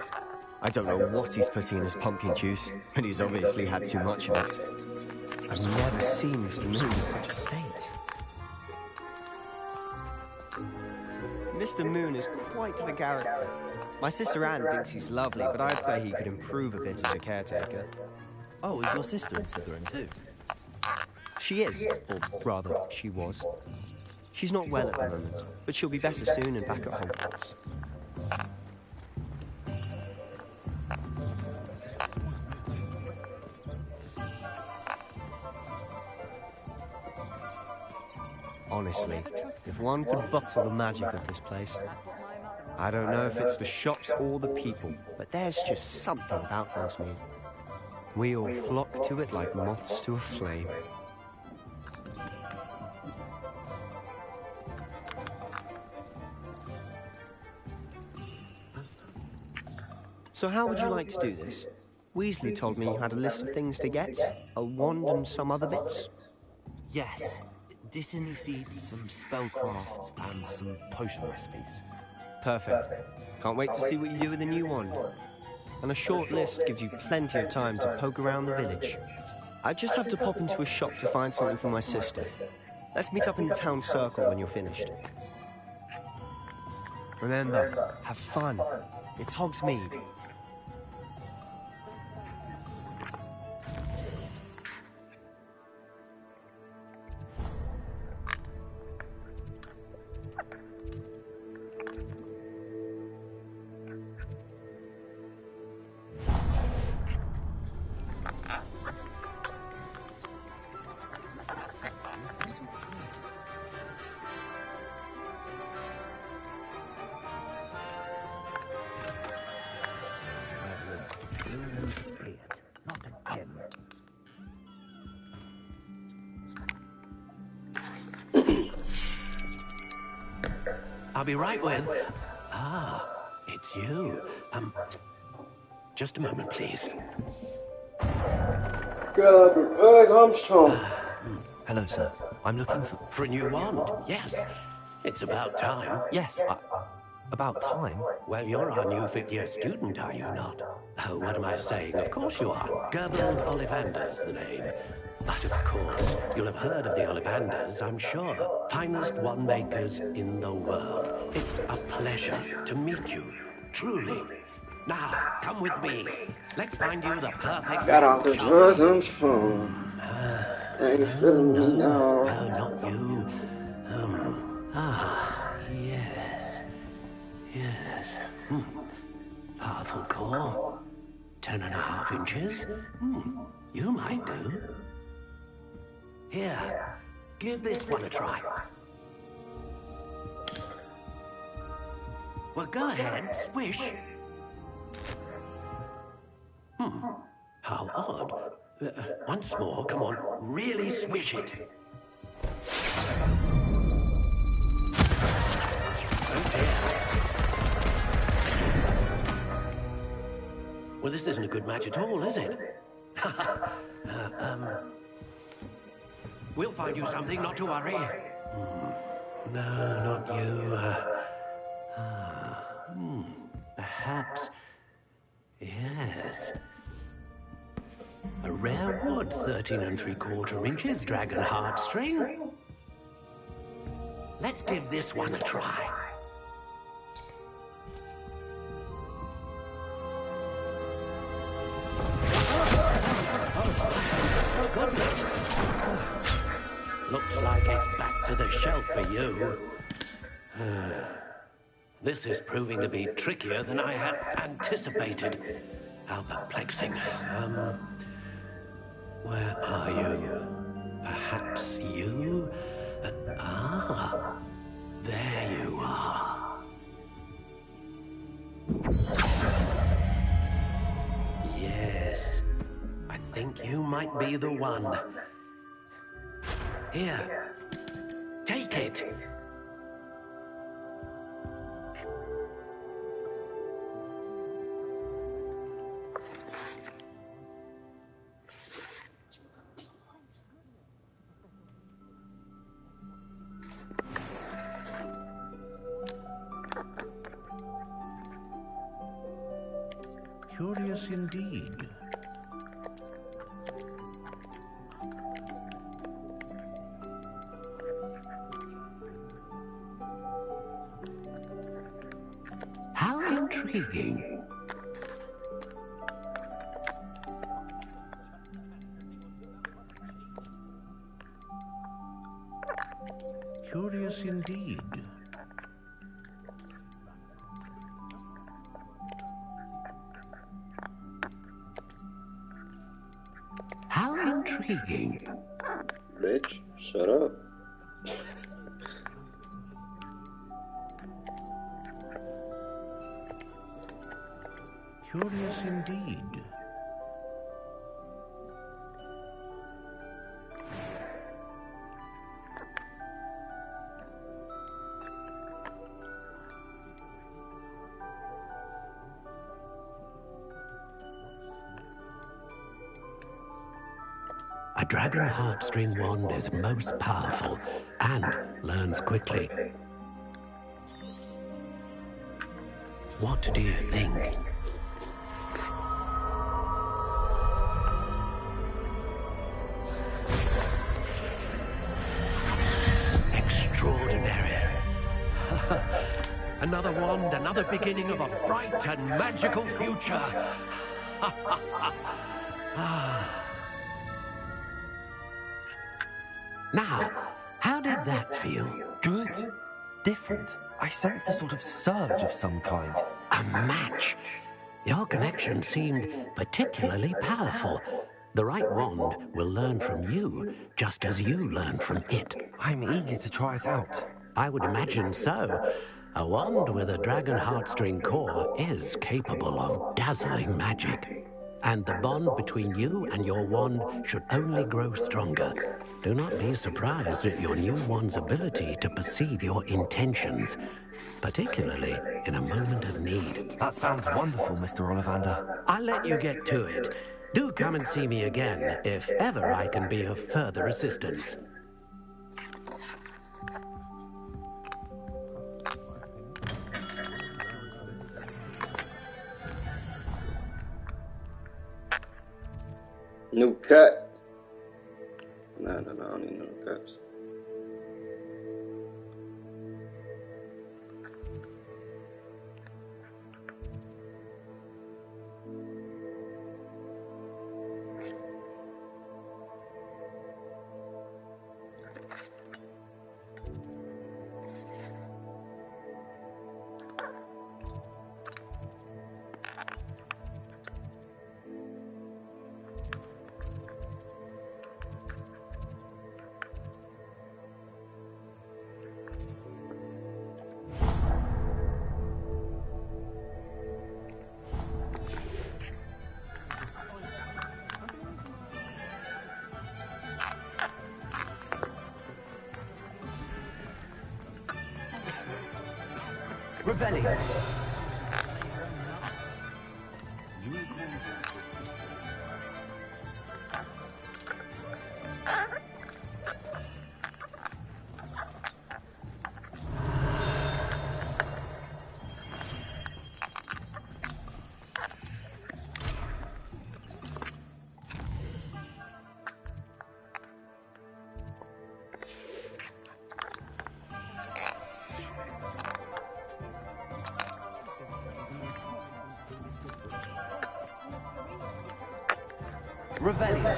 I don't know what he's putting in his pumpkin juice, but he's obviously had too much of it. I've never seen Mr. Moon in such a state. Mr. Moon is quite the character. My sister Anne thinks he's lovely, but I'd say he could improve a bit as a caretaker. Oh, is your sister in Slytherin too? She is, or rather, she was. She's not well at the moment, but she'll be better soon and back at Hogwarts. Honestly, if one could bottle the magic of this place. I don't know if it's the shops or the people, but there's just something about Hogsmeade. We all flock to it like moths to a flame. So how would you like to do this? Weasley told me you had a list of things to get, a wand and some other bits. Yes. Dittany seeds, some spellcrafts, and some potion recipes. Perfect. Can't wait to see what you do with the new wand. And a short list gives you plenty of time to poke around the village. I just have to pop into a shop to find something for my sister. Let's meet up in the town circle when you're finished. Remember, have fun. It's Hogsmeade. I'll be right with... Ah, it's you. Just a moment, please. Hello, sir. I'm looking For a new wand, yes. It's about time. Yes, about time? Well, you're our new fifth-year student, are you not? Oh, what am I saying? Of course you are. Gerbold Ollivander's the name. But of course, you'll have heard of the Ollivanders, I'm sure. Finest wand makers in the world. It's a pleasure to meet you, truly. Now, come with me. Let's find you the perfect... Got off the drugs, I'm strong. Thanks for me now. No, not you. Yes. Yes. Powerful core. 10.5 inches. You might do. Here, give this one a try. Well, go ahead, swish. How odd. Once more, come on, really swish it. Oh dear. Well, this isn't a good match at all, is it? We'll find you something, not to worry. No, not you. Perhaps... Yes. A rare wood, 13 3/4 inches, dragon heartstring. Let's give this one a try. Oh, goodness. Looks like it's back to the shelf for you. This is proving to be trickier than I had anticipated. How perplexing. Where are you? Perhaps you? There you are. Yes, I think you might be the one. Here, take it. Curious indeed. How intriguing. Curious indeed. How intriguing. Bitch, shut up. Curious indeed. dragon heartstring wand is most powerful and learns quickly. What do you think? Extraordinary. Another wand, another beginning of a bright and magical future. Now, how did that feel? Good. Different. I sensed a sort of surge of some kind. A match. Your connection seemed particularly powerful. The right wand will learn from you, just as you learn from it. I'm eager to try it out. I would imagine so. A wand with a dragon heartstring core is capable of dazzling magic. And the bond between you and your wand should only grow stronger. Do not be surprised at your new wand's ability to perceive your intentions, particularly in a moment of need. That sounds wonderful, Mr. Ollivander. I'll let you get to it. Do come and see me again if ever I can be of further assistance. New cut. No, I don't need no cups. Revelli. Revelli.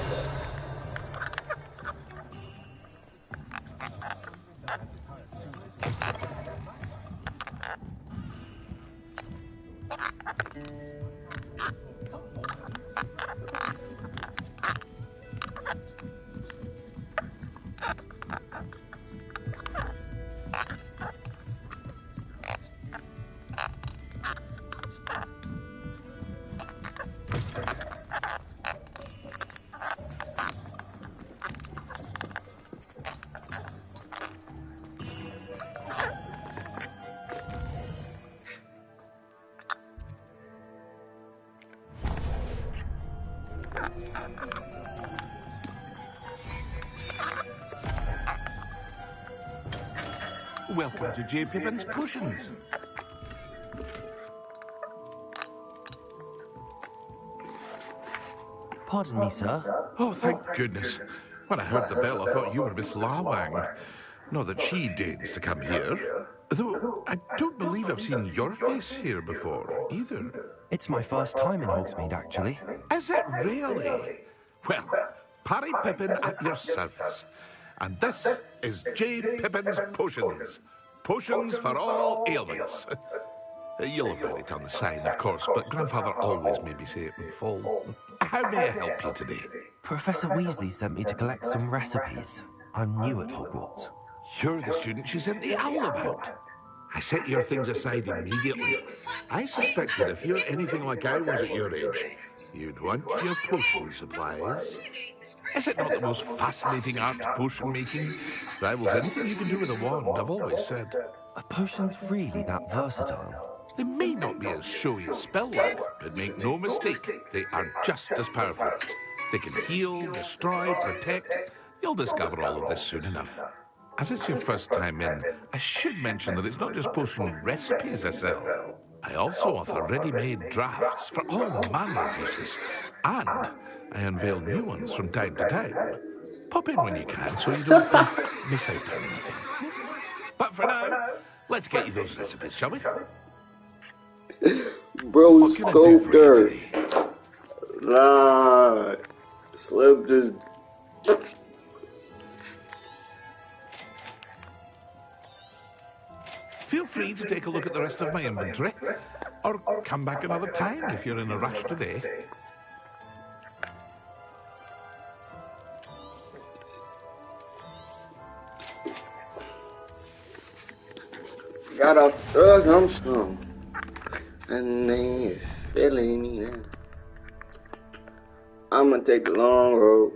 Welcome to J. Pippin's Potions. Pardon me, sir. Oh, thank goodness. When I heard the bell, I thought you were Miss Lawang. Not that she deigns to come here. Though I don't believe I've seen your face here before, either. It's my first time in Hogsmeade, actually. Is it really? Well, Parry Pippin at your service. And this is J. Pippin's Potions. Potions for all ailments. You'll have read it on the sign, of course, but Grandfather always made me say it in full. How may I help you today? Professor Weasley sent me to collect some recipes. I'm new at Hogwarts. You're the student she sent the owl about. I set your things aside immediately. I suspected if you're anything like I was at your age, you'd want your potion supplies. Is it not the most fascinating art, potion making? Rivals anything you can do with a wand, I've always said. Are potions really that versatile? They may not be as showy as spell work, but make no mistake, they are just as powerful. They can heal, destroy, protect. You'll discover all of this soon enough. As it's your first time in, I should mention that it's not just potion recipes I sell. I also offer ready-made drafts for all manner of uses. And I unveil new ones from time to time. Pop in when you can so you don't miss out on anything. But for now, let's get you those recipes, shall we? Bro, scoped her. Nah. Slim just... Feel free to take a look at the rest of my inventory, or come back another time if you're in a rush today. Got off drugs, I'm strong. And they is feeling me now. I'm gonna take the long road.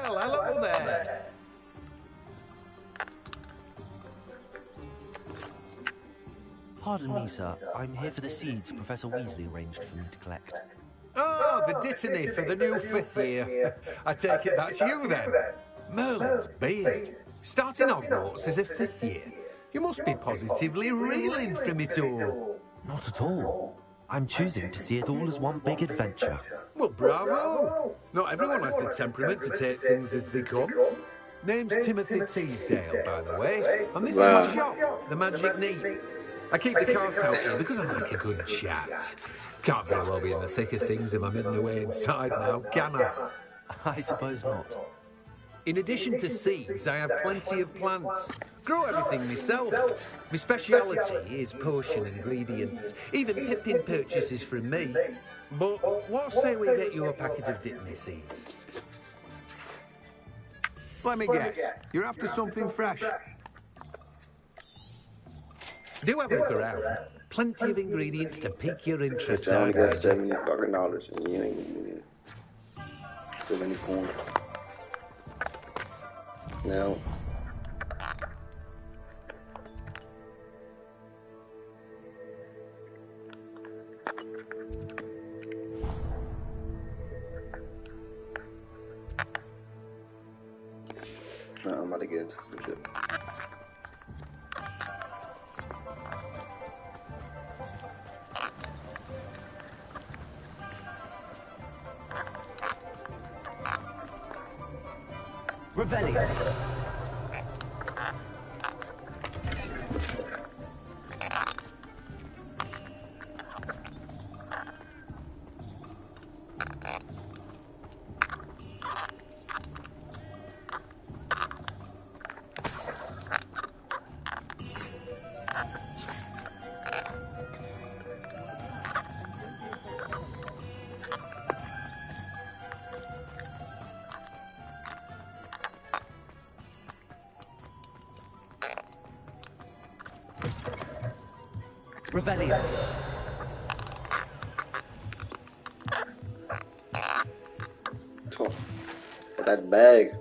Hello there. Pardon me, sir. I'm here for the seeds Professor Weasley arranged for me to collect. Oh, the dittany for the new 5th year. I take it that's you then. Merlin's beard. Starting Hogwarts as a 5th year. You must be positively reeling from it all. Not at all. I'm choosing to see it all as one big adventure. Well, bravo. Not everyone has the temperament to take things as they come. Name's Timothy Teasdale, by the way. And this is my shop, the Magic Neat. I keep the cart out here because I like a good chat. Can't very well be in the thick of things if I'm hidden away inside now, can I? I suppose not. In addition to seeds, I have plenty of plants. Grow everything myself. My speciality is potion ingredients. Even Pippin purchases from me. But what say we get you a packet of Dittany seeds? Let me guess. You're after something fresh. Do have a look around. Plenty of ingredients to pique your interest. I only got $70 fucking dollars and you ain't giving me so many coins. No. I'm about to get into some shit. Revelio. Revelio. Oh, that bag.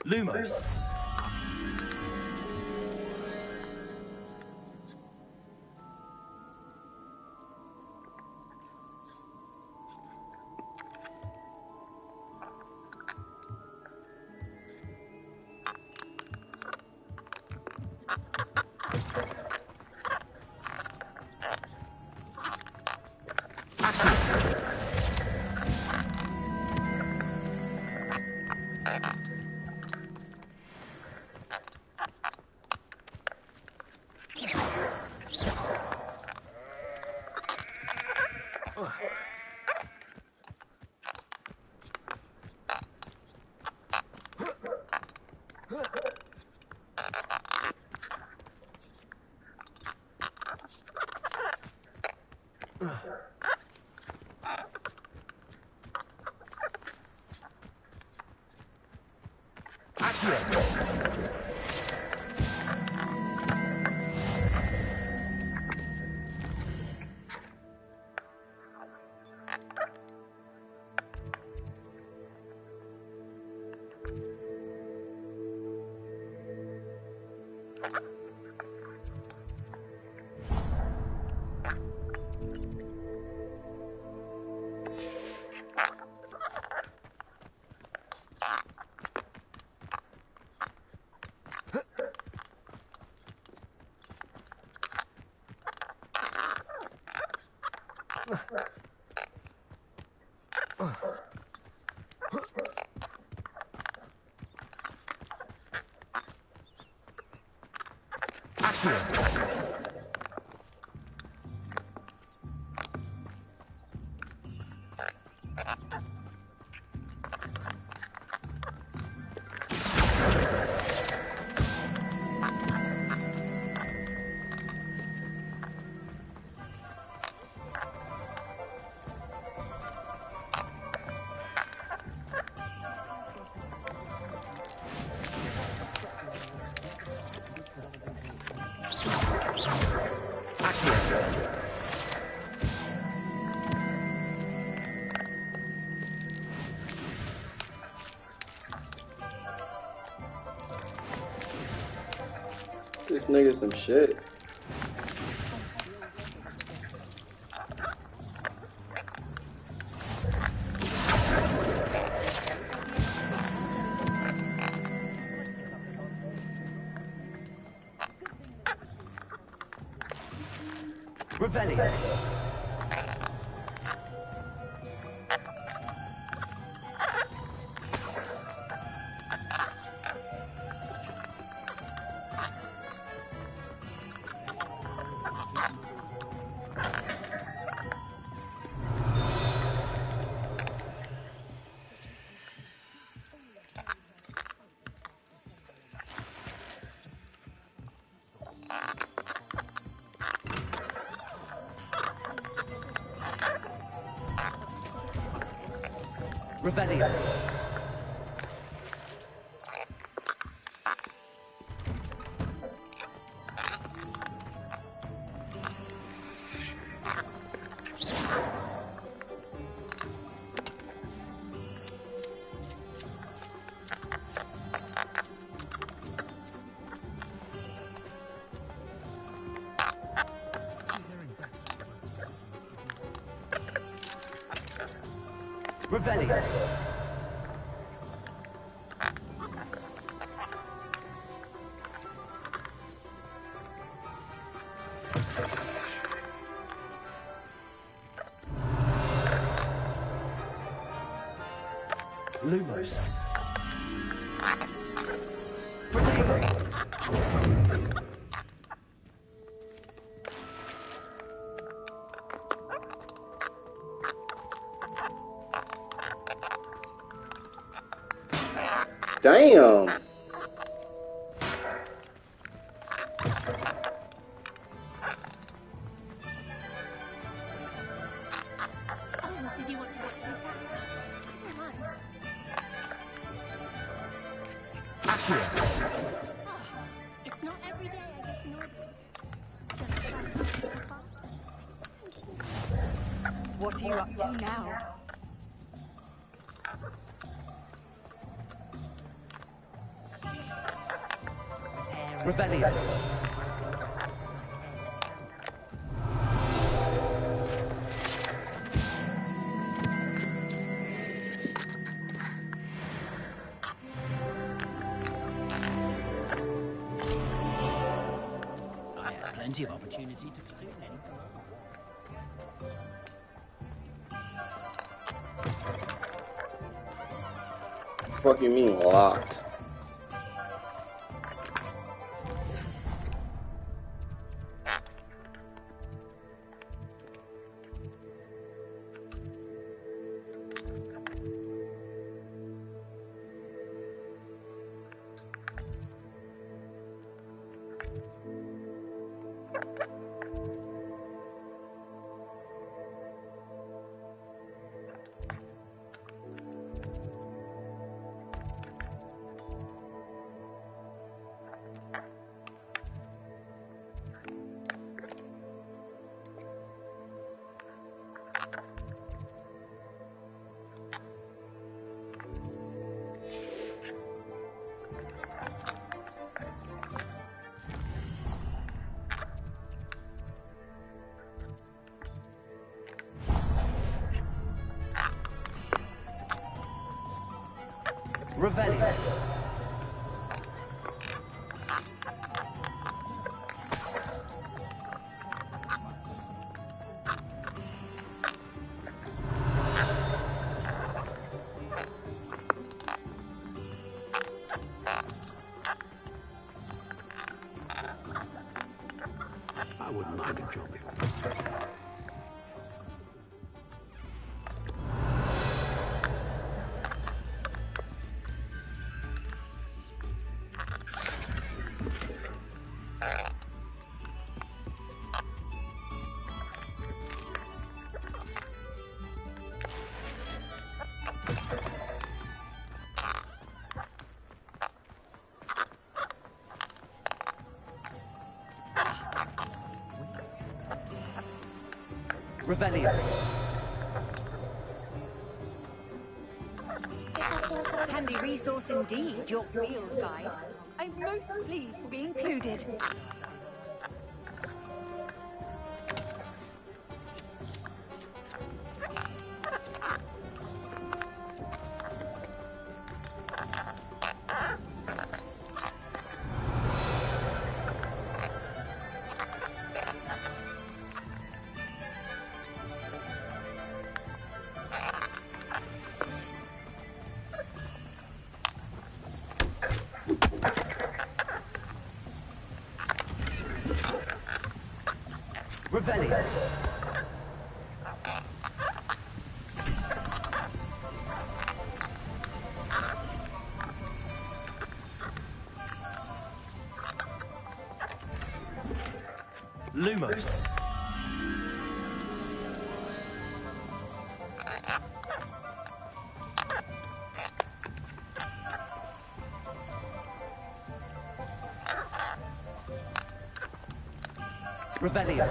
Lumos. This nigga some shit. Revelio. Revelio. Revelio. Lumos. Protego. Damn. Did you want to watch me back? I don't mind. It's not every day I get naughty. What are you up to now? Revelio. I had plenty of opportunity to pursue anything. Fuck you mean locked? Revelio. I wouldn't mind a job. Revelio. Handy resource indeed, your field guide. I'm most pleased to be included. Revelio. Lumos. Revelio.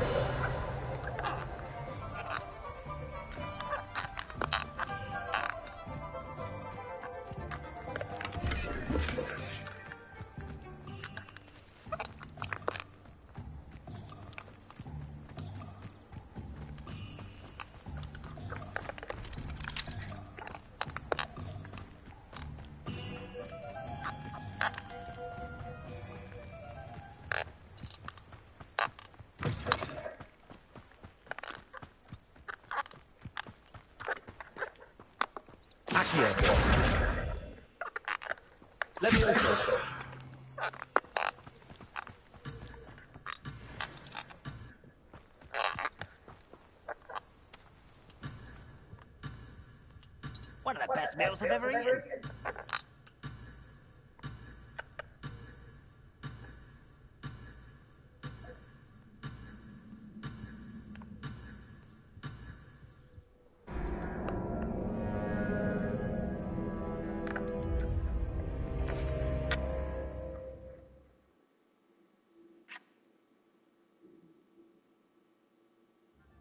Levioso. One of the best meals I've ever eaten.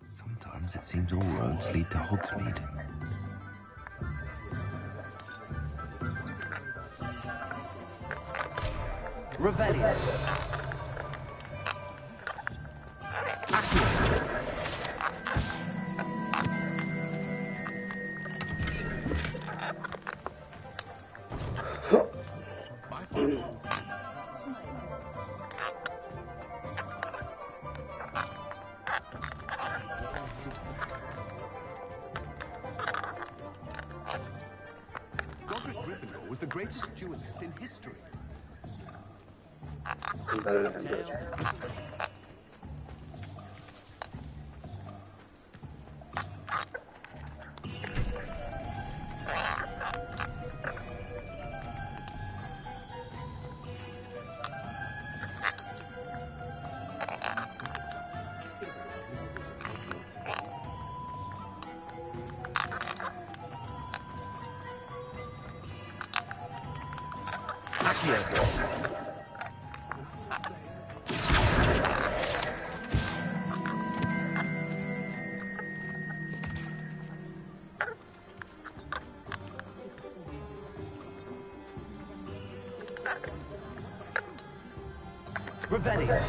Sometimes it seems all roads lead to Hogsmeade. Revelio. Was the greatest duelist in history. I'm better than him, bitch. Revelio.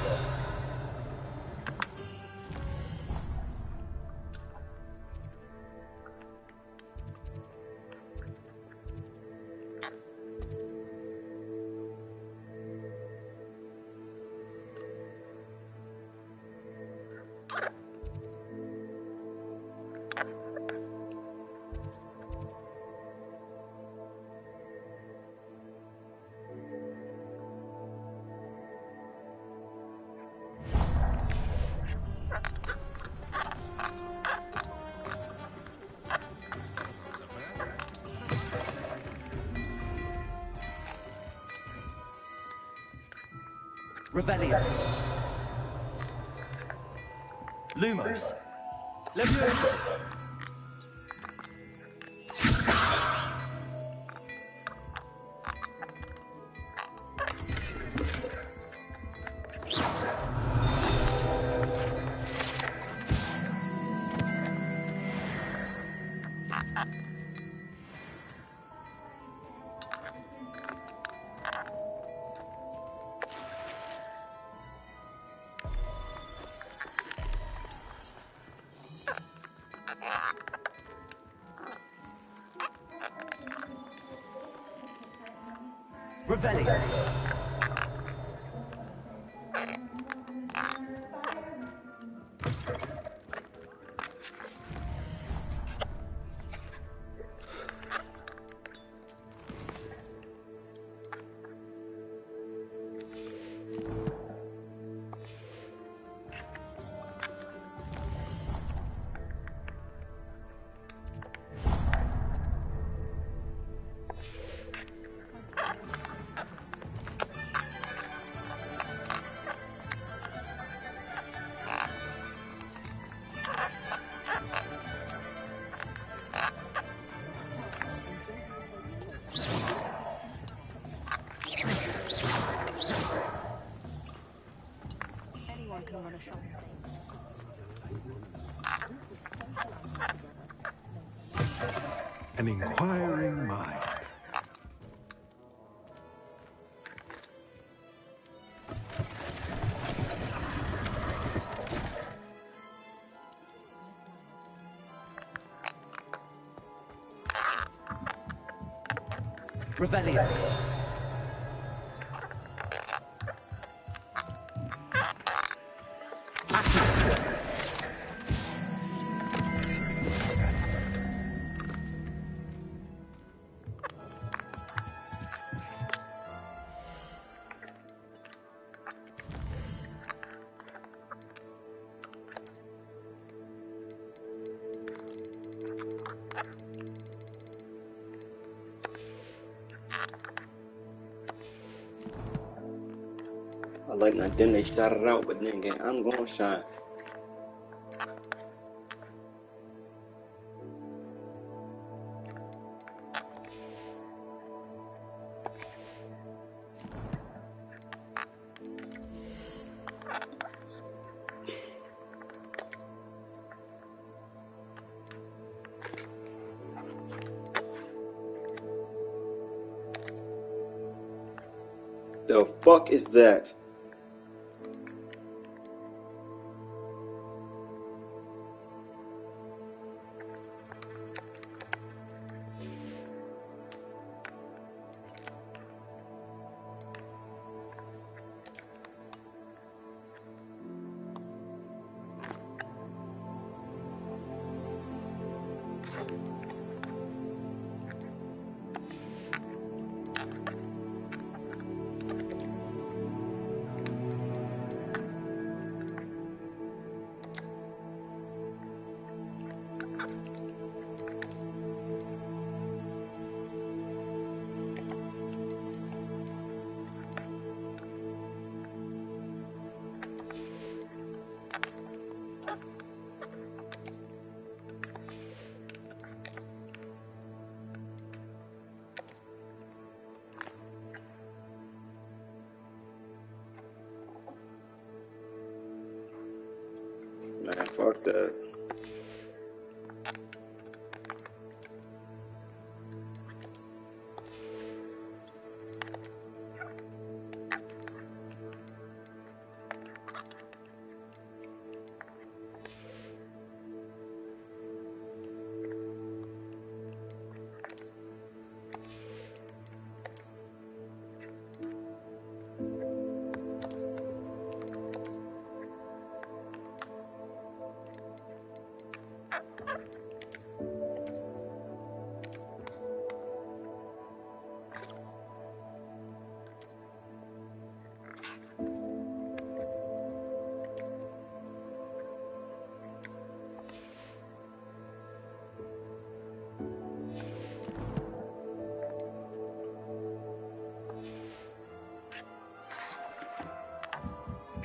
Revelio. Lumos. Levioso. Revelio. Anyone can run a shop. An inquiring mind. Revelio. I like that. Then they started out, but then again, I'm gonna shine. The fuck is that? Man, fuck that.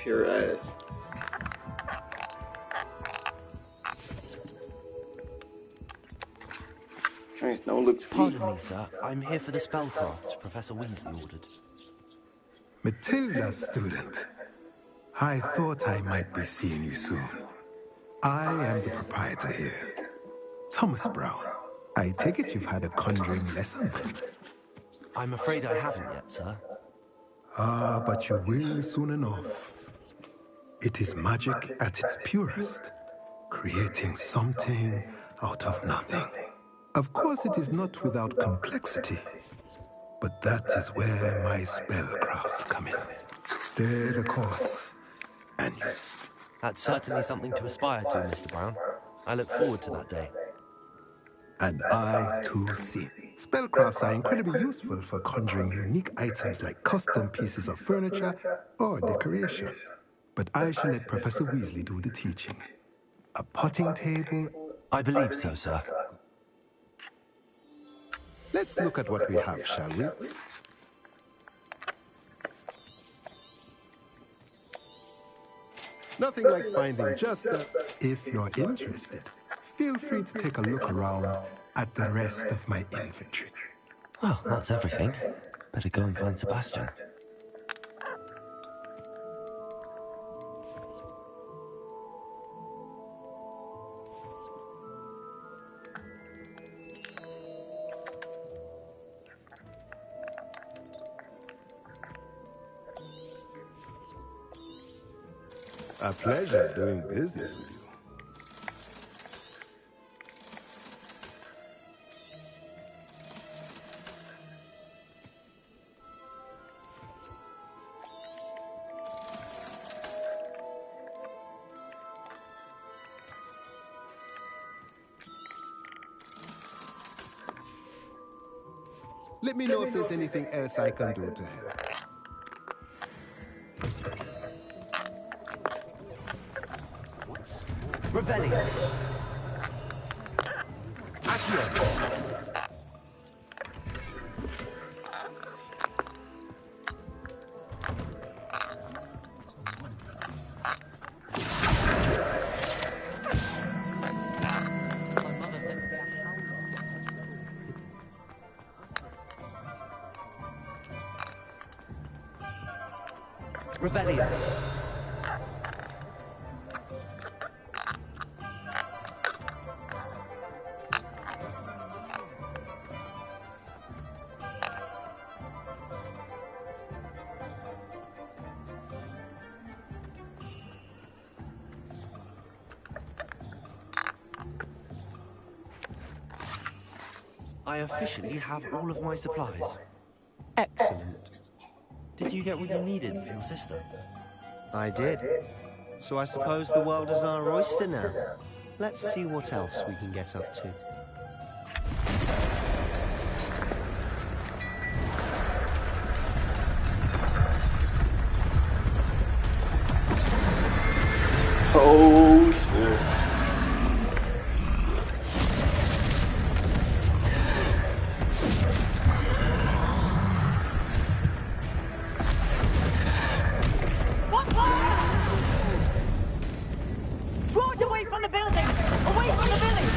pure ass. Trains don't look to me. Pardon me, sir. I'm here for the spellcrafts Professor Weasley ordered. Matilda's student. I thought I might be seeing you soon. I am the proprietor here, Thomas Brown. I take it you've had a conjuring lesson then? I'm afraid I haven't yet, sir. Ah, but you will soon enough. It is magic at its purest, creating something out of nothing. Of course, it is not without complexity, but that is where my spellcrafts come in. Stay the course, and you... That's certainly something to aspire to, Mr. Brown. I look forward to that day. And I, too, see. Spellcrafts are incredibly useful for conjuring unique items like custom pieces of furniture or decoration. But I shall let Professor Weasley do the teaching. A potting table... I believe so, sir. Let's look at what we have, shall we? Nothing like finding just a... If you're interested, feel free to take a look around at the rest of my inventory. Well, that's everything. Better go and find Sebastian. A pleasure doing business with you. Let me know if there's anything else I can do to help. Revelio. Accio. Revelio. I officially have all of my supplies. Excellent. Did you get what you needed for your sister? I did. So I suppose the world is our oyster now. Let's see what else we can get up to. Oh, shit. Draw it away from the building! Away from the village!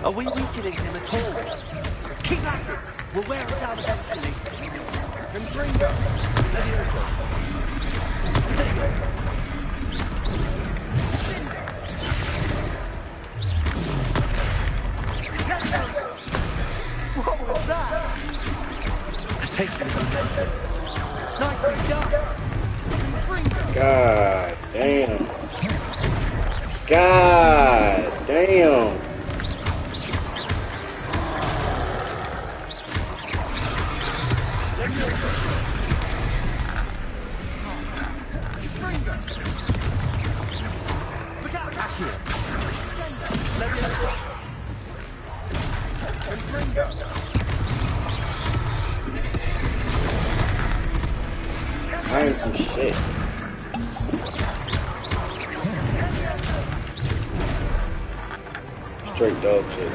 Are we weakening him at all? Keep at it! We'll wear it down eventually. And Gringo! Leviosa! What was that? A taste of medicine. Nicely done! God damn. God damn. Look out! Accio! Find some shit. Straight dog shit.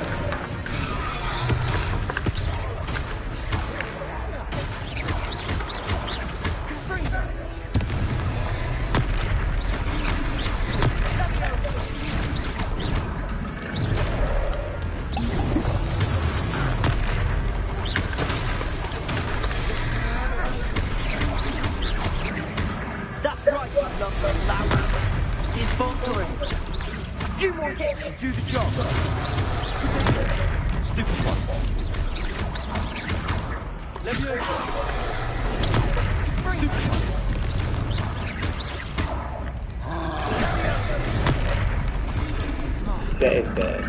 That's right, you lumber lout. He's faltering. A few more hits to do the job. Stupid one. Leviosa. Stupid one. That is bad.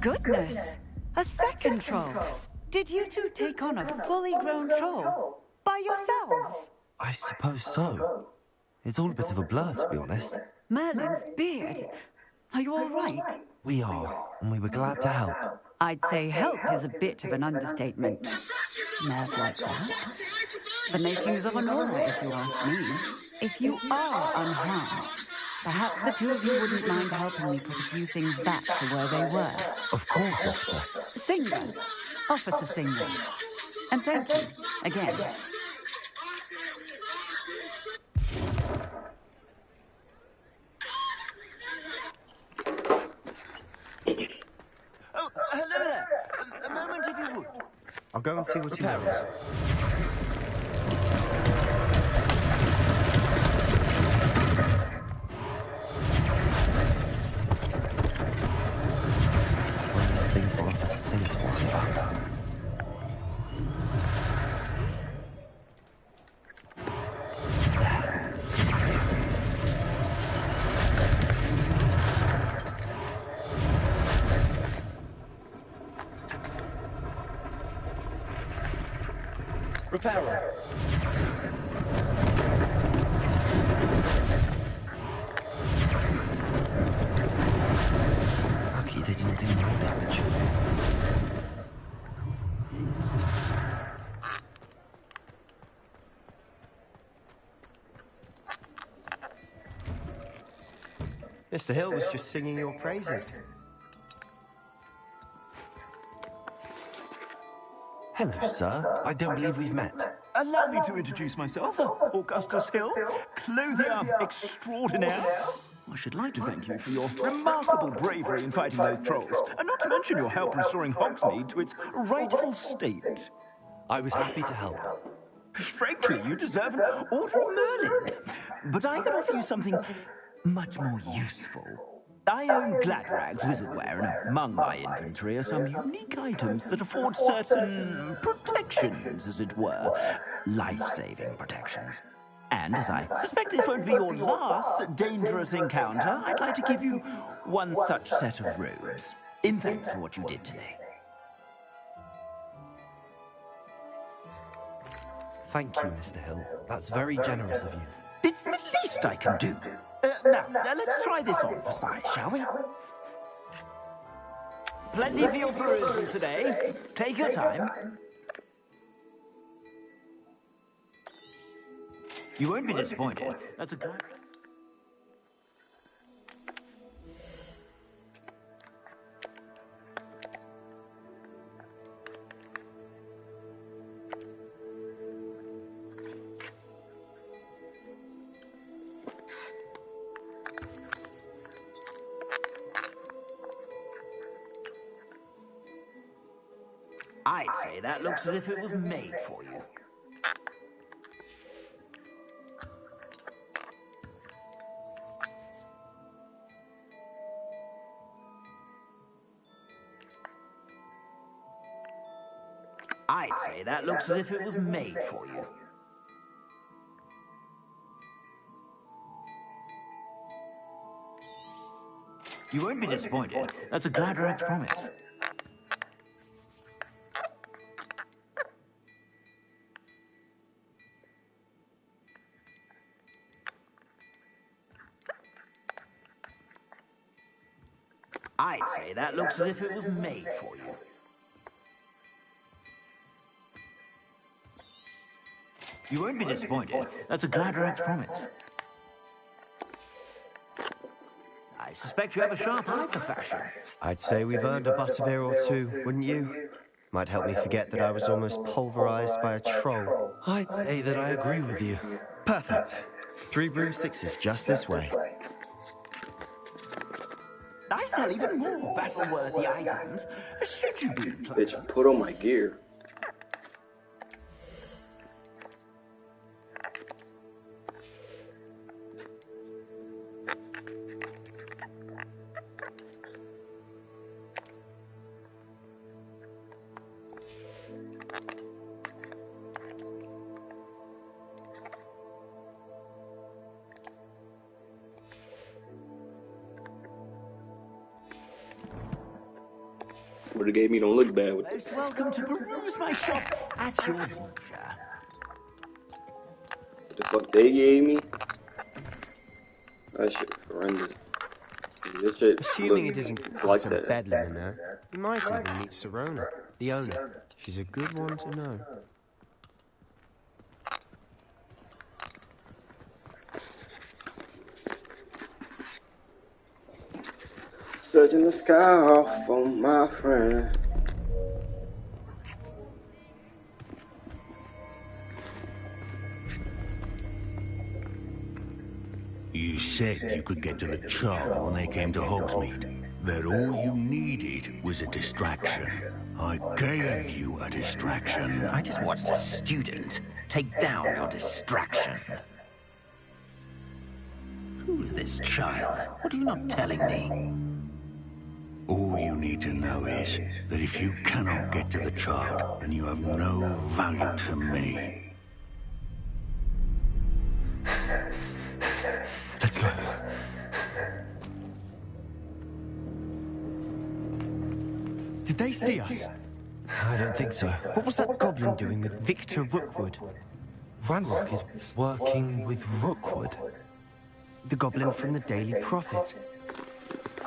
Goodness! A second troll! Did you two take on a fully grown troll? By yourselves? I suppose so. It's all a bit of a blur, to be honest. Merlin's beard. Are you all right? We are, and we were glad to help. I'd say help is a bit of an understatement. Nerve like that. The makings of an aura, if you ask me. If you are unharmed, perhaps the two of you wouldn't mind helping me put a few things back to where they were. Of course, officer. Singer. Officer Singer. And thank you, again. Oh, hello there. A moment, if you would. I'll go and see what he wants. One less thing for Officer Singer to worry about. Repairer. Lucky they didn't do more damage. Mr. Hill was just singing your praises. Hello, sir. I don't believe we've met. Allow me to introduce myself, Augustus Hill, clothier extraordinaire. I should like to thank you for your remarkable bravery in fighting those trolls, and not to mention your help restoring Hogsmeade to its rightful state. I was happy to help. Frankly, you deserve an Order of Merlin. But I can offer you something much more useful. I own Gladrag's wizardware, and among my inventory are some unique items that afford certain protections, as it were. Life-saving protections. And as I suspect this won't be your last dangerous encounter, I'd like to give you one such set of robes, in thanks for what you did today. Thank you, Mr. Hill. That's very generous of you. It's the least I can do. Now, let's try this on for size, shall we? Plenty for your perusal today. Take your time. You won't be disappointed. That's a good... I'd say that looks as if it was made for you. I'd say that looks as if it was made for you. You won't be disappointed. That's a Gladrag's promise. I'd say that looks as if it was made for you. You won't be disappointed. That's a Gladrag's promise. I suspect you have a sharp eye for fashion. I'd say we've earned a butterbeer or two, wouldn't you? Might help me forget that I was almost pulverized by a troll. I'd say that I agree with you. Perfect. 3 broomsticks is just this way. I sell even more battle-worthy items. Should you be inclined? Bitch, put on my gear. What it gave me don't look bad with Most welcome to peruse my shop at your leisure. what the fuck they gave me. That shit horrendous. This shit Assuming it isn't like utter that. bedlam in there, you might even meet Serona, the owner. She's a good one to know. Searching the sky for my friend. You said you could get to the Charm when they came to Hogsmeade. That all you needed was a distraction. I gave you a distraction. I just watched a student take down your distraction. Who's this child? What are you not telling me? All you need to know is that if you cannot get to the child, then you have no value to me. Let's go. Did they see us? I don't think so. What was that goblin doing with Victor Rookwood? Ranrock is working with Rookwood. The goblin from the Daily Prophet.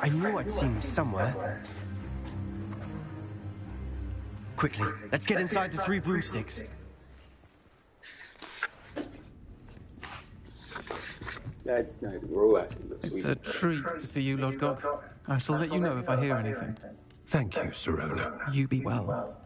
I knew I'd seen him somewhere. Quickly, let's get inside the 3 broomsticks. That row actually looks It's sweet. a treat to see you, Lodgok. I shall let you know if I hear anything. Thank you, Serona. You be well.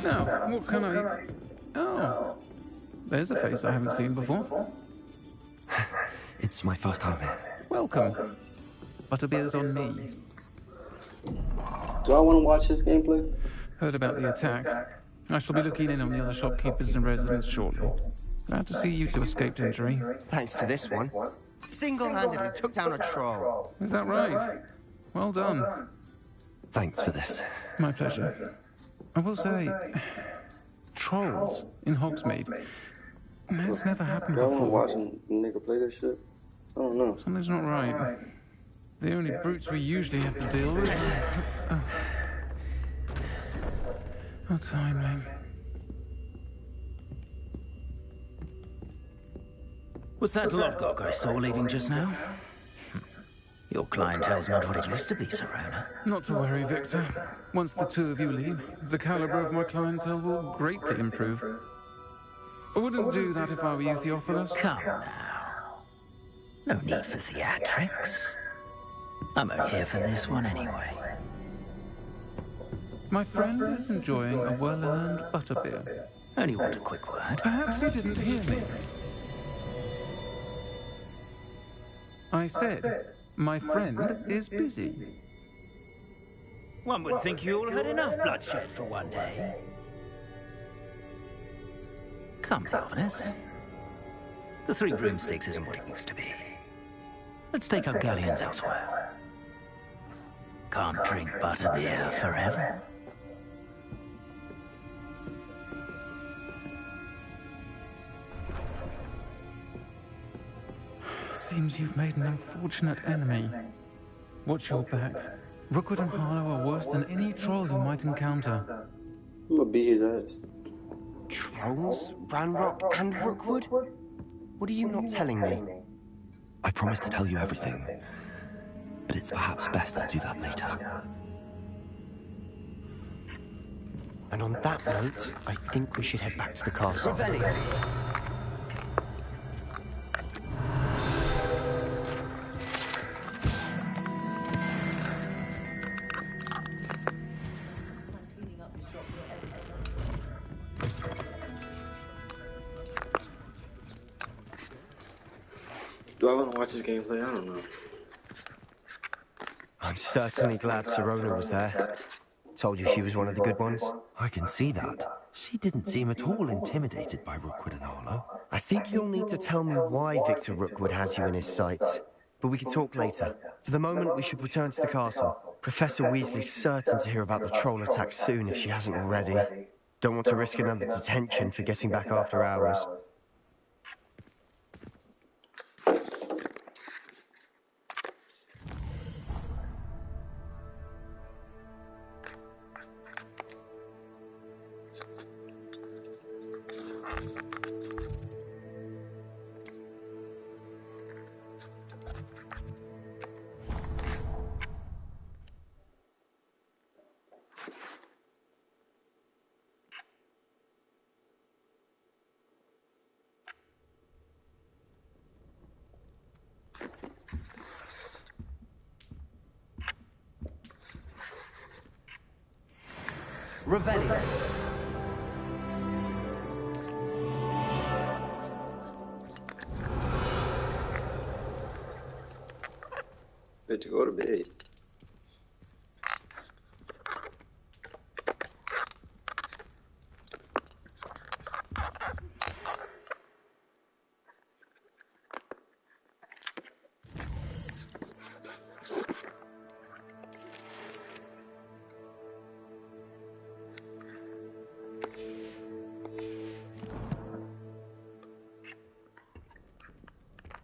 Now, what can I... Oh, there's a face I haven't seen before. It's my first time here. Welcome. Butterbeer's on me. Do I want to watch this gameplay? Heard about the attack. I shall be looking in on the other shopkeepers and residents shortly. Glad to see you two escaped injury. Thanks to this one. Single-handedly took down a troll. Is that right? Well done. Thanks for this. My pleasure. I will say, trolls in Hogsmeade. That's never happened Do I want to before. watch some nigga play this shit? I don't know. Something's not right. The only brutes we usually have to deal with. Oh. How timely. Was that Lodgok I saw leaving just now? Your clientele's not what it used to be, Serona. Not to worry, Victor. Once the two of you leave, the caliber of my clientele will greatly improve. I wouldn't do that if I were you, Theophilus. Come now. No need for theatrics. I'm only here for this one anyway. My friend is enjoying a well-earned butterbeer. Only want a quick word. Perhaps you didn't hear me. I said, my friend is busy. One would think you all had enough bloodshed for one day. Come, Theophilus. The Three Broomsticks isn't what it used to be. Let's take our galleons elsewhere. Can't drink butterbeer forever. Seems you've made an unfortunate enemy. Watch your back. Rookwood and Harlow are worse than any troll you might encounter. I'm gonna beat his ass. Trolls? Ranrock and Rookwood? What are you not telling me? I promised to tell you everything, but it's perhaps best I do that later. And on that note, I think we should head back to the castle. Revelio. Do I want to watch this gameplay? I don't know. I'm certainly glad Sirona was there. Told you she was one of the good ones. I can see that. She didn't seem at all intimidated by Rookwood and Harlow. I think you'll need to tell me why Victor Rookwood has you in his sights. But we can talk later. For the moment, we should return to the castle. Professor Weasley's certain to hear about the troll attack soon if she hasn't already. Don't want to risk another detention for getting back after hours. Revelio. Good to go to bed.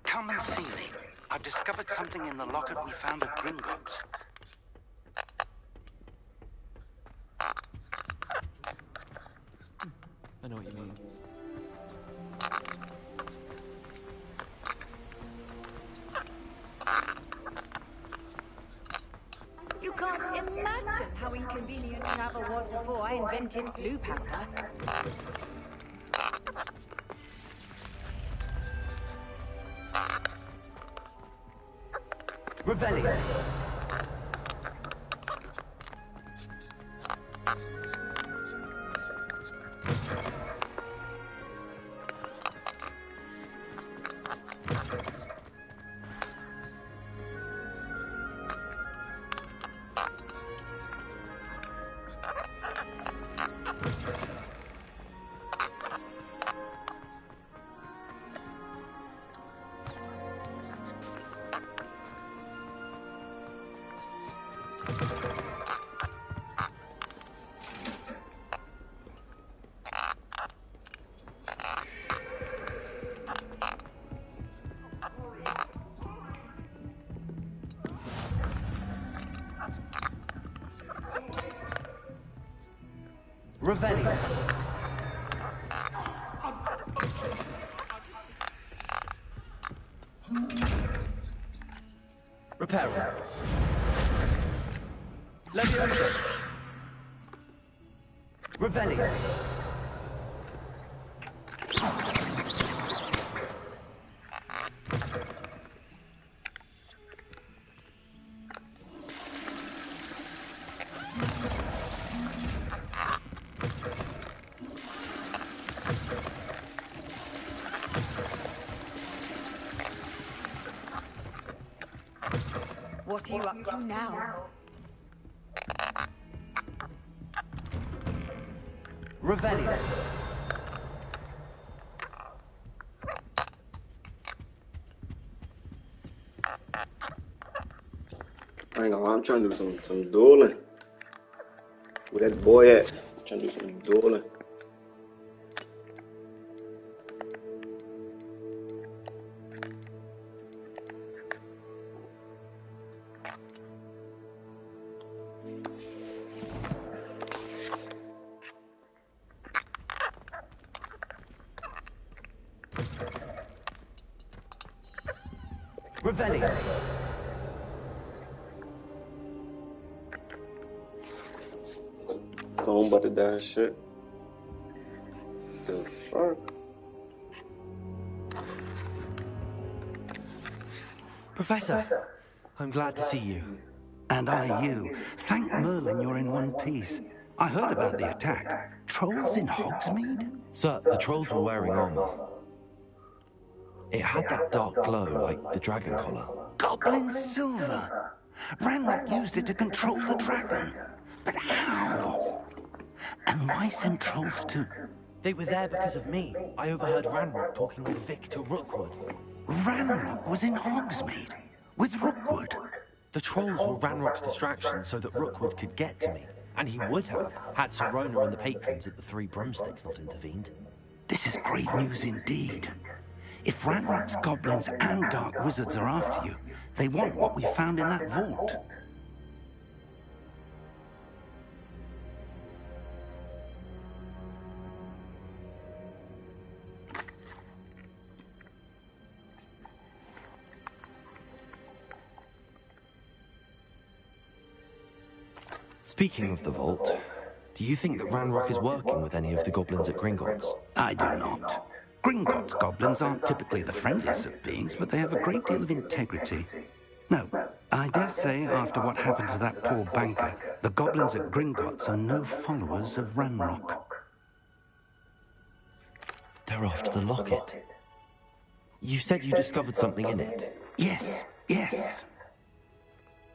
Come and see me. I've discovered something in the locket we found at Gringotts. I know what you mean. You can't imagine how inconvenient travel was before I invented flu powder. Revelio. Revelio. Reparo. Leviosa. Revelio. What are you up to now? Revelio. I ain't gonna lie, I'm trying to do some dueling. Where that boy at? I'm trying to do some dueling. Revelio. Phone about to die, shit. The fuck? Professor, I'm glad to see you. And I you. Thank Merlin you're in one piece. I heard about the attack. Trolls in Hogsmeade? Sir, the trolls were wearing armor. It had that dark glow like the dragon collar. Goblin silver. Ranrock used it to control the dragon. But how? And why send trolls to... They were there because of me. I overheard Ranrock talking with Victor Rookwood. Ranrock was in Hogsmeade? With Rookwood? The trolls were Ranrock's distraction so that Rookwood could get to me. And he would have, had Sirona and the patrons at the Three Broomsticks not intervened. This is great news indeed. If Ranrock's goblins and dark wizards are after you, they want what we found in that vault. Speaking of the vault, do you think that Ranrock is working with any of the goblins at Gringotts? I do not. Gringotts goblins aren't typically the friendliest of beings, but they have a great deal of integrity. No, I dare say after what happened to that poor banker, the goblins at Gringotts are no followers of Ranrock. They're after the locket. You said you discovered something in it. Yes.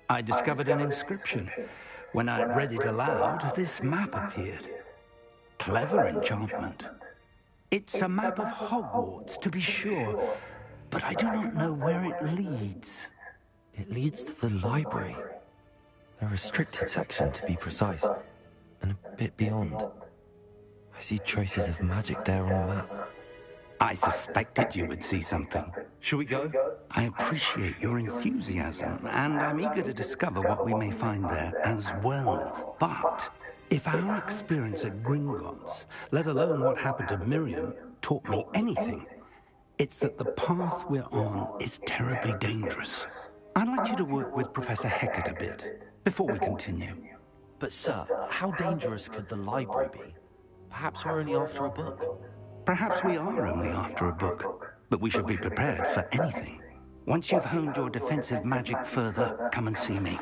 I discovered an inscription. When I read it aloud, this map appeared. Clever enchantment. It's a map of Hogwarts, to be sure, but I do not know where it leads. It leads to the library. A restricted section, to be precise, and a bit beyond. I see traces of magic there on the map. I suspected you would see something. Shall we go? I appreciate your enthusiasm, and I'm eager to discover what we may find there as well. But if our experience at Gringotts, let alone what happened to Miriam, taught me anything, it's that the path we're on is terribly dangerous. I'd like you to work with Professor Hecat a bit, before we continue. But sir, how dangerous could the library be? Perhaps we're only after a book. Perhaps we are only after a book, but we should be prepared for anything. Once you've honed your defensive magic further, come and see me.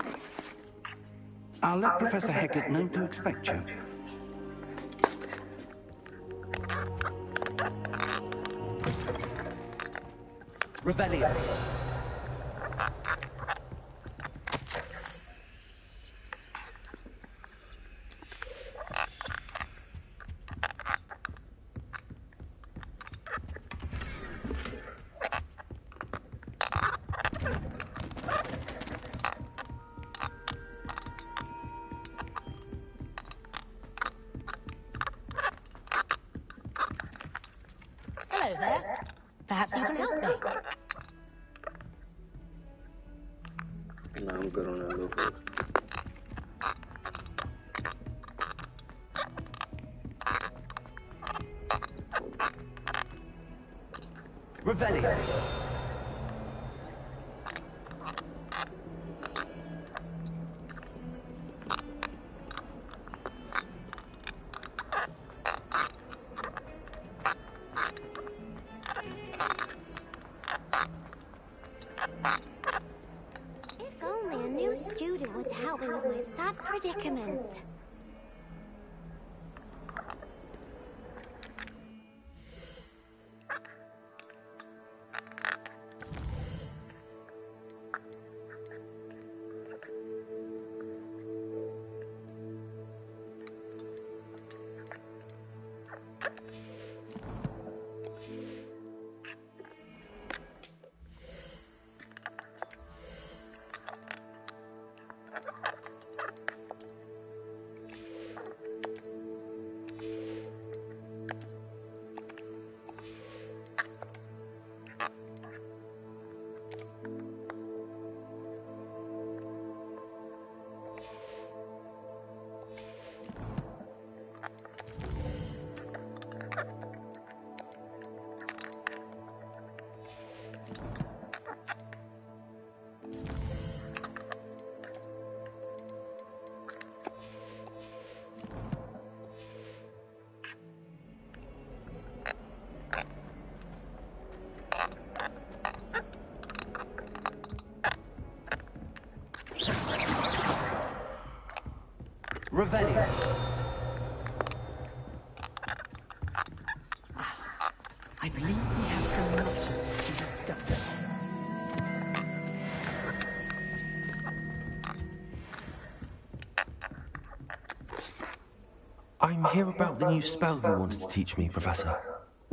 I'll let Professor Hecat know to expect you. Revelio. Hello there. Perhaps you can help me. Nah, I'm good on that little bit. Revelio. If only a new student were to help me with my sad predicament. Revelio. I believe we have some matters to discuss. I'm here about the new spell you wanted to teach me, Professor.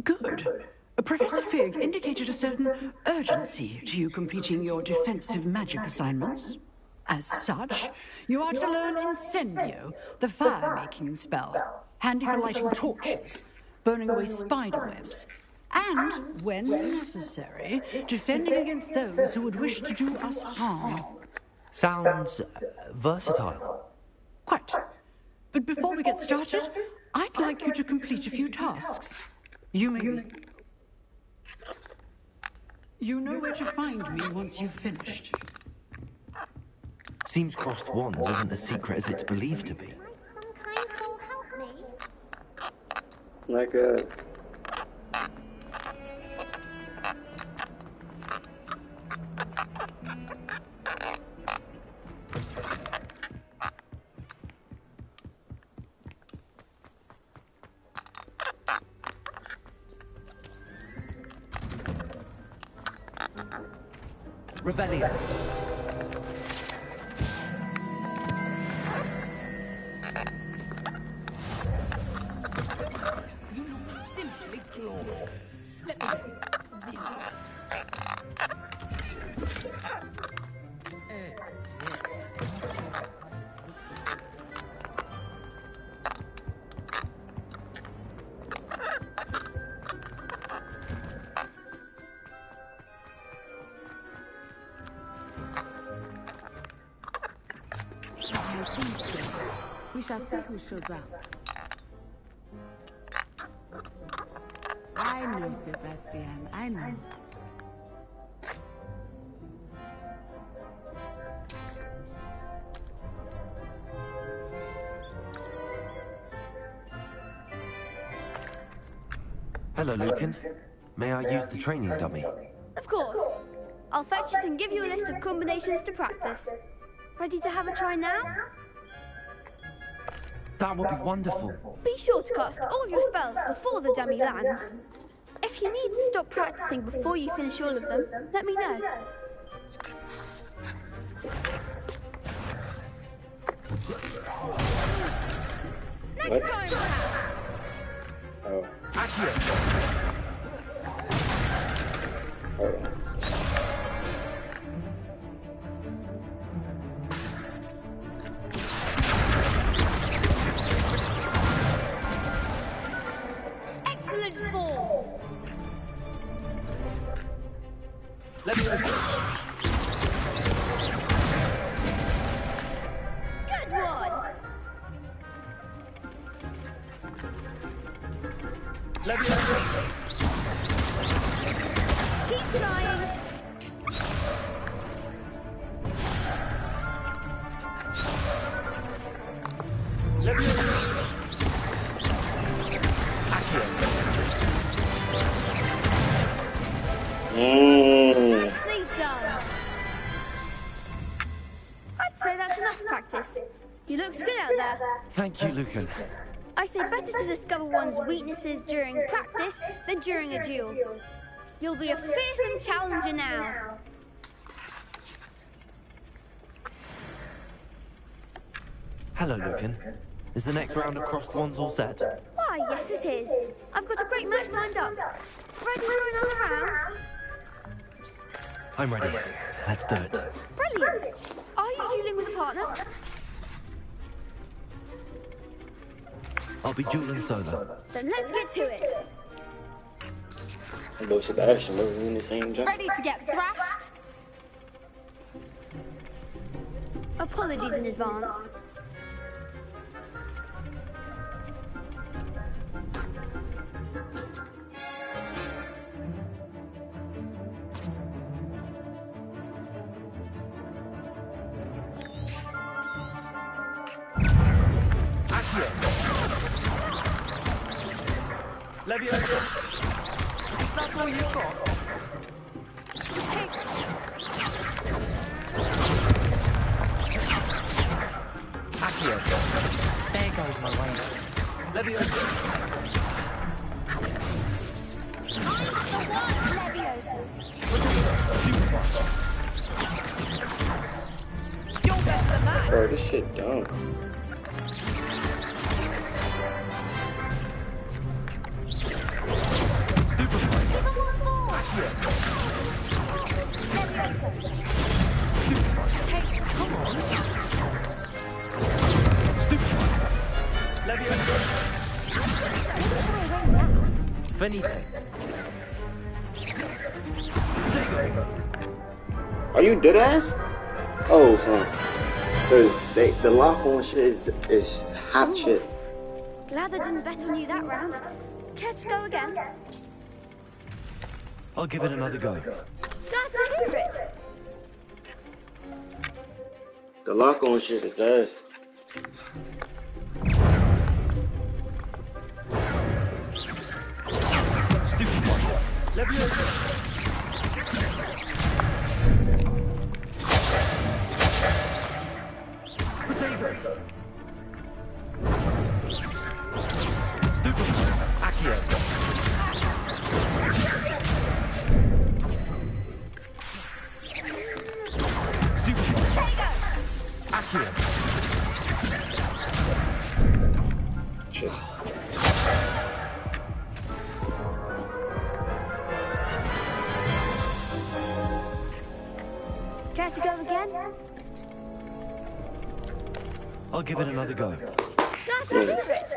Good. Professor Fig indicated a certain urgency to you completing your defensive magic assignments. As such, you are to learn Incendio, the fire-making spell, handy for lighting torches, burning away spider webs, and, when necessary, defending against those who would wish to do us harm. Sounds versatile. Quite. But before we get started, I'd like you to complete a few tasks. You may be... You know where to find me once you've finished. Seems crossed wands isn't as secret as it's believed to be. Kind soul, help me. Like Revelio. You look simply glorious. Let me... We shall see who shows up. I know, Sebastian, I know. Hello, Lucan. May I use the training dummy? Of course. I'll fetch it and give you a list of combinations to practice. Ready to have a try now? That would be wonderful. Be sure to cast all your spells before the dummy lands. If you need to stop practicing before you finish all of them, let me know. Next time, perhaps. Oh. Hold on. Excellent form. Let me listen. Good one. Let me listen. Keep trying. Let me listen. Nicely done. I'd say that's enough practice. You looked good out there. Thank you, Lucan. I say better to discover one's weaknesses during practice than during a duel. You'll be a fearsome challenger now. Hello, Lucan. Is the next round of crossed wands all set? Why, yes it is. I've got a great match lined up. Ready for another round? I'm ready. Let's do it. Brilliant. Are you dueling with a partner? I'll be dueling solo. Then let's get to it. Although Sebastian was in the same jump. Ready to get thrashed? Apologies in advance. Leviosa. Is that all you've got? Accio. goes my way. Leviosa. You're better than that. Bro, this shit dumb. Finito. Are you dead ass? Oh, son. Cause the lock on shit is half shit. Glad I didn't bet on you that round. Care to go again? I'll give it another go. Glad to hear it. The lock on shit is ass. Stupid one. Leviosa. Potato. Stupid one. Accio. Stupid one. Accio. Shit. Care to go again? I'll give it another go. Glad to hear it.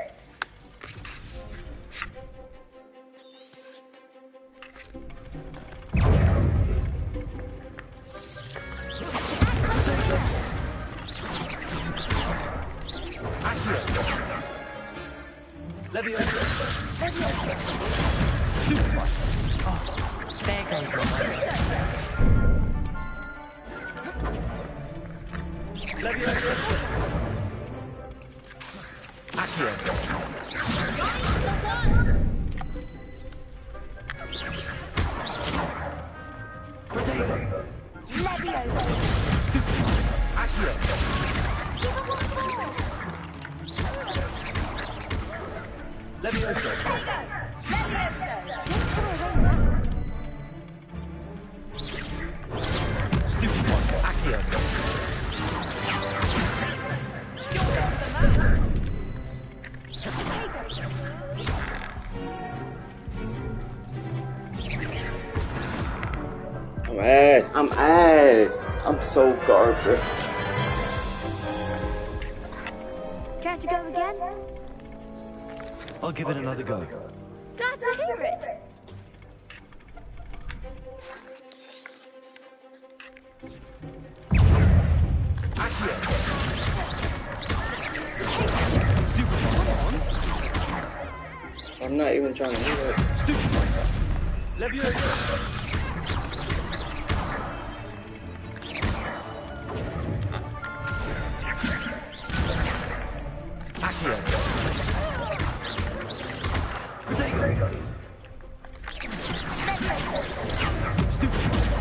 Leviosa. Stupid one. Oh, there goes my mind. Leviosa. Accio. Potato. Leviosa. Stupid one. Accio. Leviosa. Stupid one. Accio. You're better than that. I'm ass. I'm so garbage. Care to go again? I'll give it another go. Glad to hear it. Stupid one. Come on. I'm not even trying to hear it. Stupid one. Leviosa. Accio. Potato. Stupid one.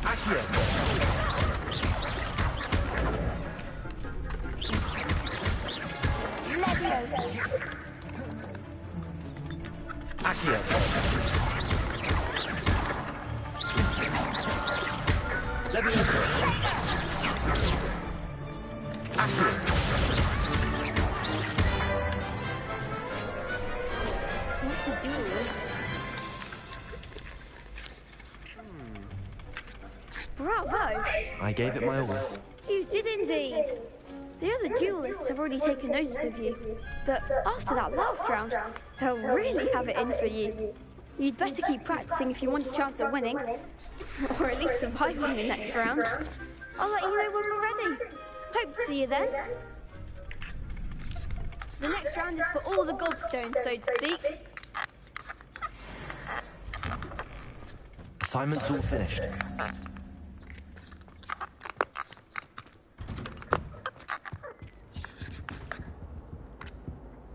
Accio. Leviosa. Accio. Leviosa. Accio. What's a duel? Bravo! I gave it my all. You did indeed. The other duelists have already taken notice of you, but after that last round, they'll really have it in for you. You'd better keep practicing if you want a chance at winning, or at least surviving the next round. I'll let you know when we're ready. Hope to see you then. The next round is for all the gobstones, so to speak. Assignment's all finished.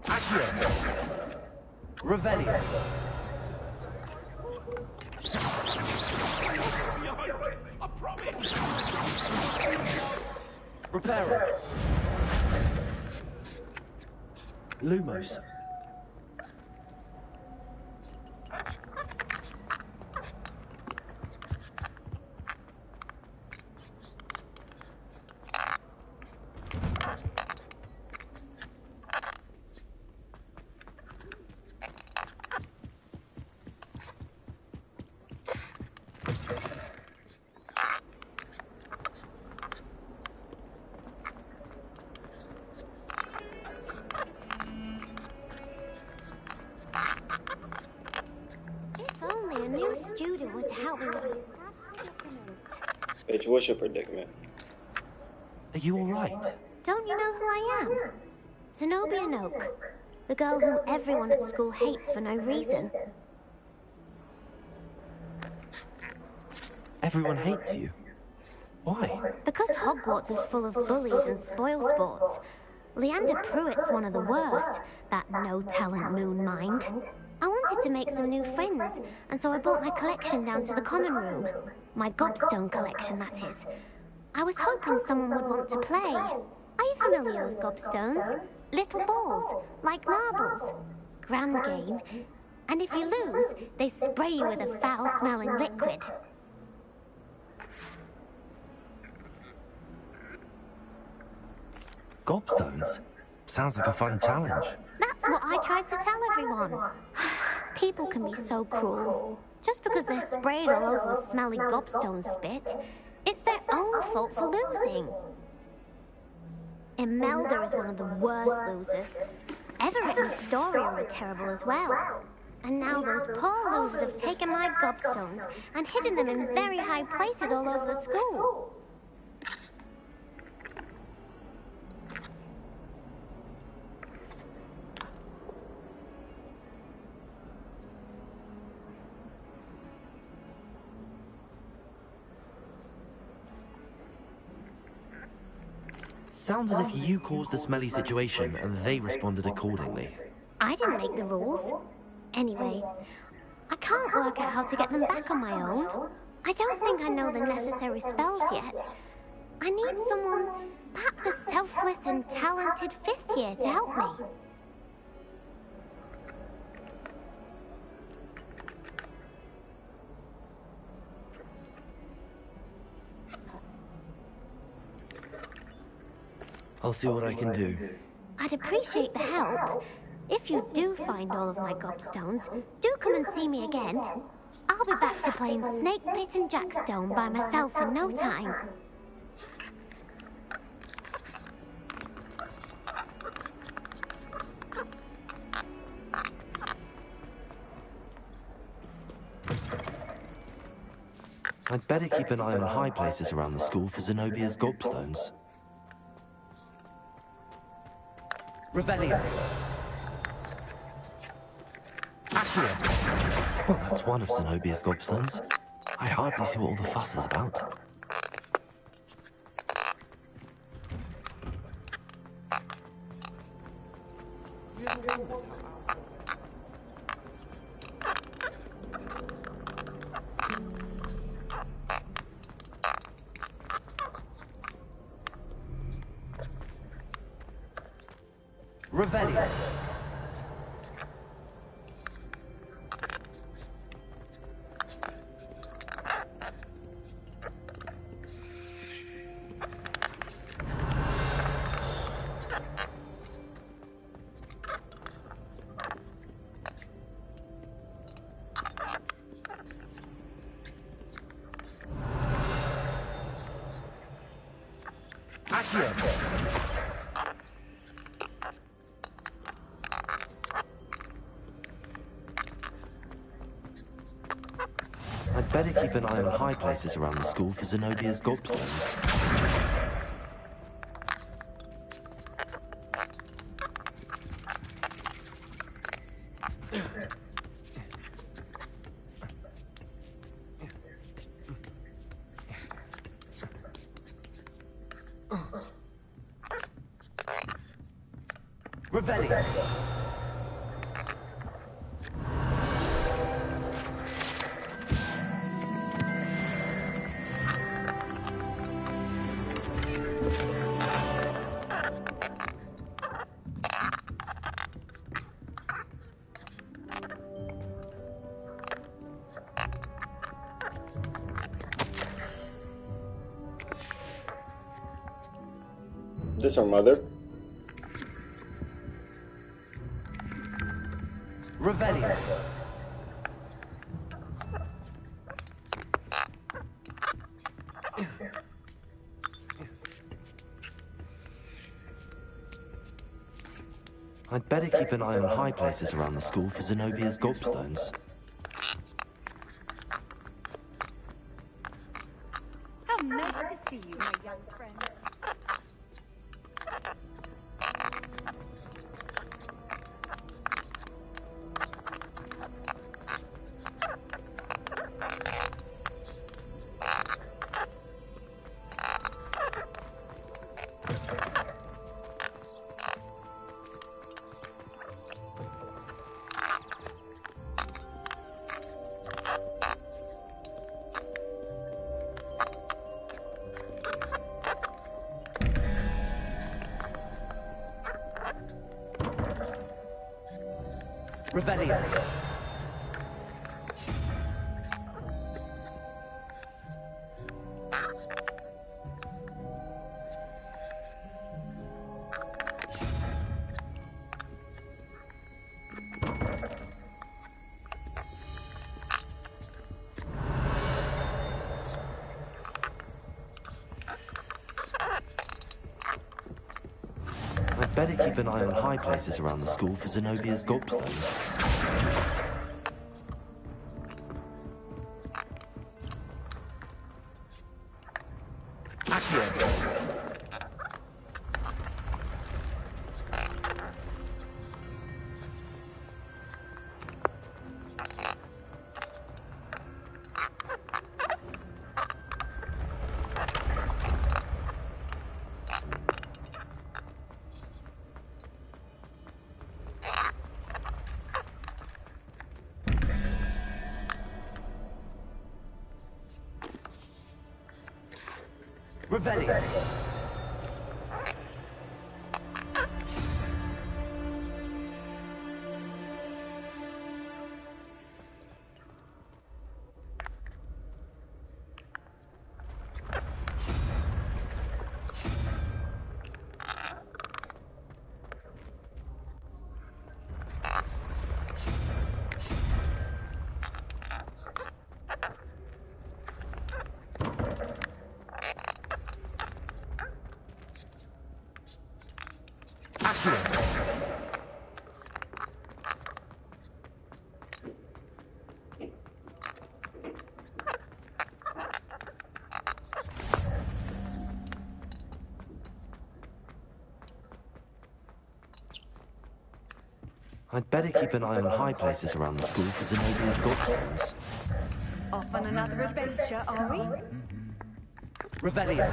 Accio. Revelio. I promise. Reparo. Lumos. If only a new student were to help me with Bitch, what's your predicament? Are you alright? Don't you know who I am? Zenobia Noak, the girl whom everyone at school hates for no reason. Everyone hates you. Why? Because Hogwarts is full of bullies and spoilsports. Leander Pruitt's one of the worst, that no-talent moon mind. I wanted to make some new friends, and so I brought my collection down to the common room. My gobstone collection, that is. I was hoping someone would want to play. Are you familiar with gobstones? Little balls, like marbles. Grand game. And if you lose, they spray you with a foul-smelling liquid. Gobstones? Sounds like a fun challenge. That's what I tried to tell everyone. People can be so cruel. Just because they're sprayed all over with smelly gobstone spit, it's their own fault for losing. Imelda is one of the worst losers. Everett and Astoria are terrible as well. And now those poor losers have taken my gobstones and hidden them in very high places all over the school. Sounds as if you caused the smelly situation and they responded accordingly. I didn't make the rules. Anyway, I can't work out how to get them back on my own. I don't think I know the necessary spells yet. I need someone, perhaps a selfless and talented fifth year to help me. I'll see what I can do. I'd appreciate the help. If you do find all of my gobstones, do come and see me again. I'll be back to playing Snake Pit and Jackstone by myself in no time. I'd better keep an eye on high places around the school for Zenobia's gobstones. Revelio. Accio. Well, that's one of Zenobia's gobstones. I hardly see what all the fuss is about. Revelio. I'd better keep an eye on high places around the school for Zenobia's gobstones. Revelio. this her mother? Revelio. I'd better keep an eye on high places around the school for Zenobia's gobstones. How nice to see you, my young friend. Revelio. I'd better keep an eye on high places around the school for Zenobia's gobstones. Revelio. I'd better keep an eye on high places around the school for Zenobia's gobstones. Off on another adventure, are we? Revelio.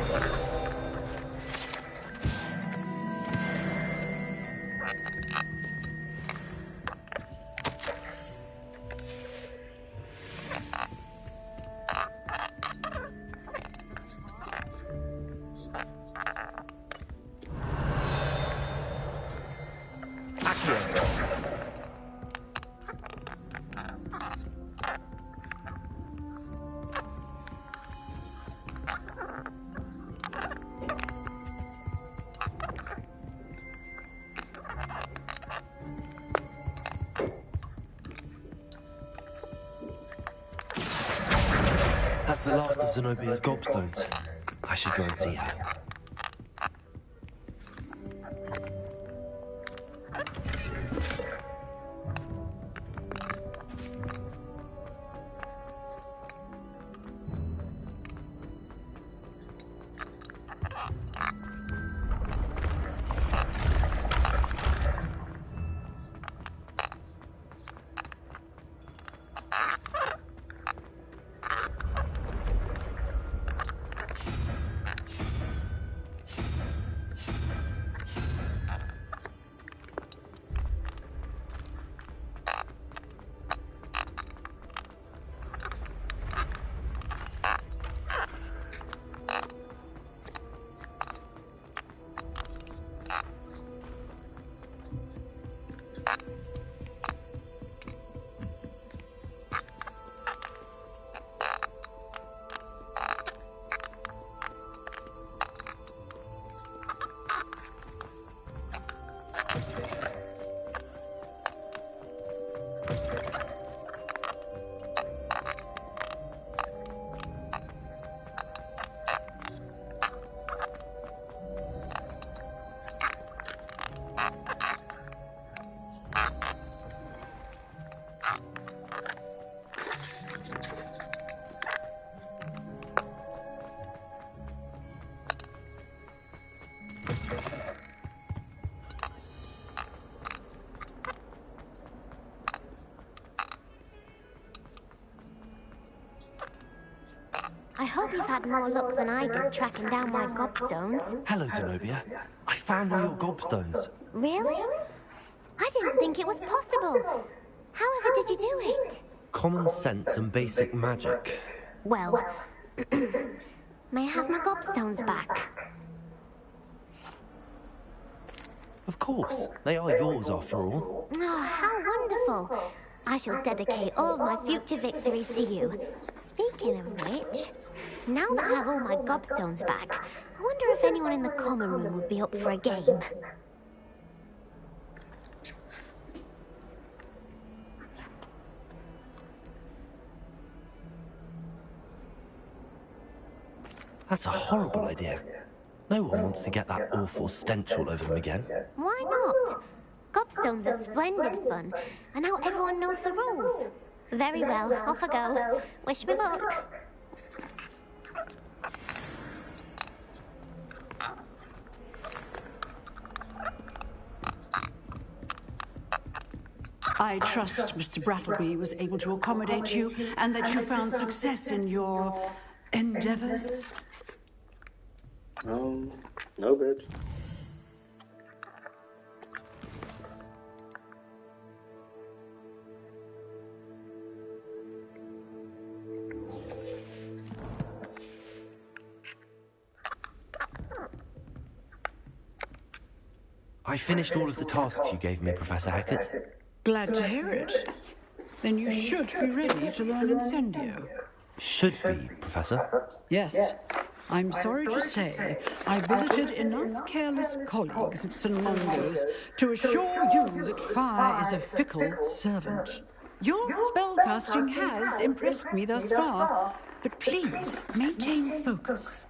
That's the last of Zenobia's gobstones. I should go and see her. hope you've had more luck than I did tracking down my gobstones. Hello, Zenobia. I found all your gobstones. Really? I didn't think it was possible. However did you do it? Common sense and basic magic. Well, may I have my gobstones back? Of course. They are yours, after all. Oh, how wonderful. I shall dedicate all of my future victories to you. Speaking of which, now that I have all my gobstones back, I wonder if anyone in the common room would be up for a game. That's a horrible idea. No one wants to get that awful stench all over them again. Why not? Gobstones are splendid fun, and now everyone knows the rules. Very well, off I go. Wish me luck. I trust Mr. Brattleby was able to accommodate you and that you found success in your endeavors. No, bitch. I finished all of the tasks you gave me, Professor Hackett. Glad to hear it. Then you should be ready to learn Incendio. Should be, Professor. Yes. I'm sorry to say, I visited enough careless colleagues at St. Mungo's to assure you that fire is a fickle servant. Your spellcasting has impressed me thus far, but please maintain focus.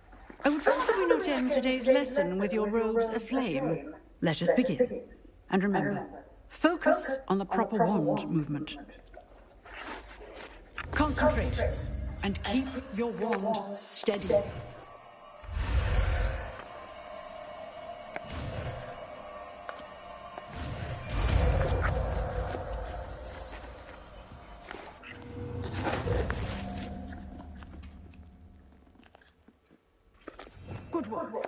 I would rather we not end today's lesson with your robes aflame. Let us begin. And remember, focus on the proper wand movement. Concentrate, and keep your wand steady. Good work.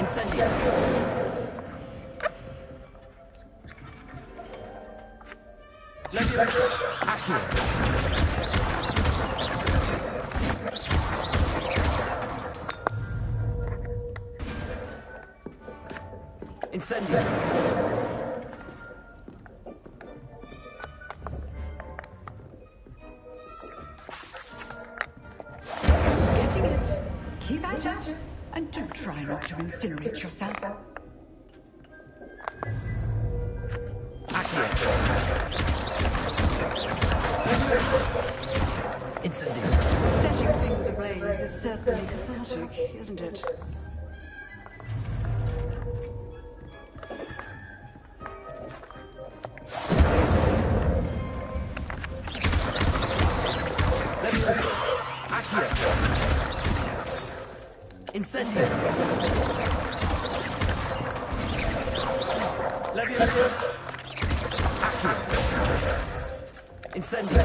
Incendio. Leviosa. Accio. Incendio. Getting it. Keep at it. And do try not to incinerate yourself. Incendio. Setting things ablaze is certainly cathartic, isn't it? Incendio. Leviosa. Accio. Incendio.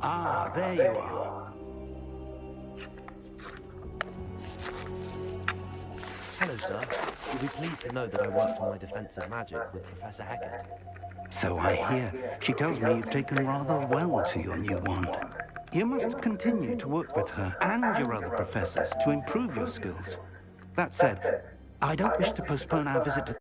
Ah, there you are. Hello, sir. You'll be pleased to know that I worked on my defensive magic with Professor Hackett. So I hear. She tells me you've taken rather well to your new wand. You must continue to work with her and your other professors to improve your skills. That said, I don't wish to postpone our visit to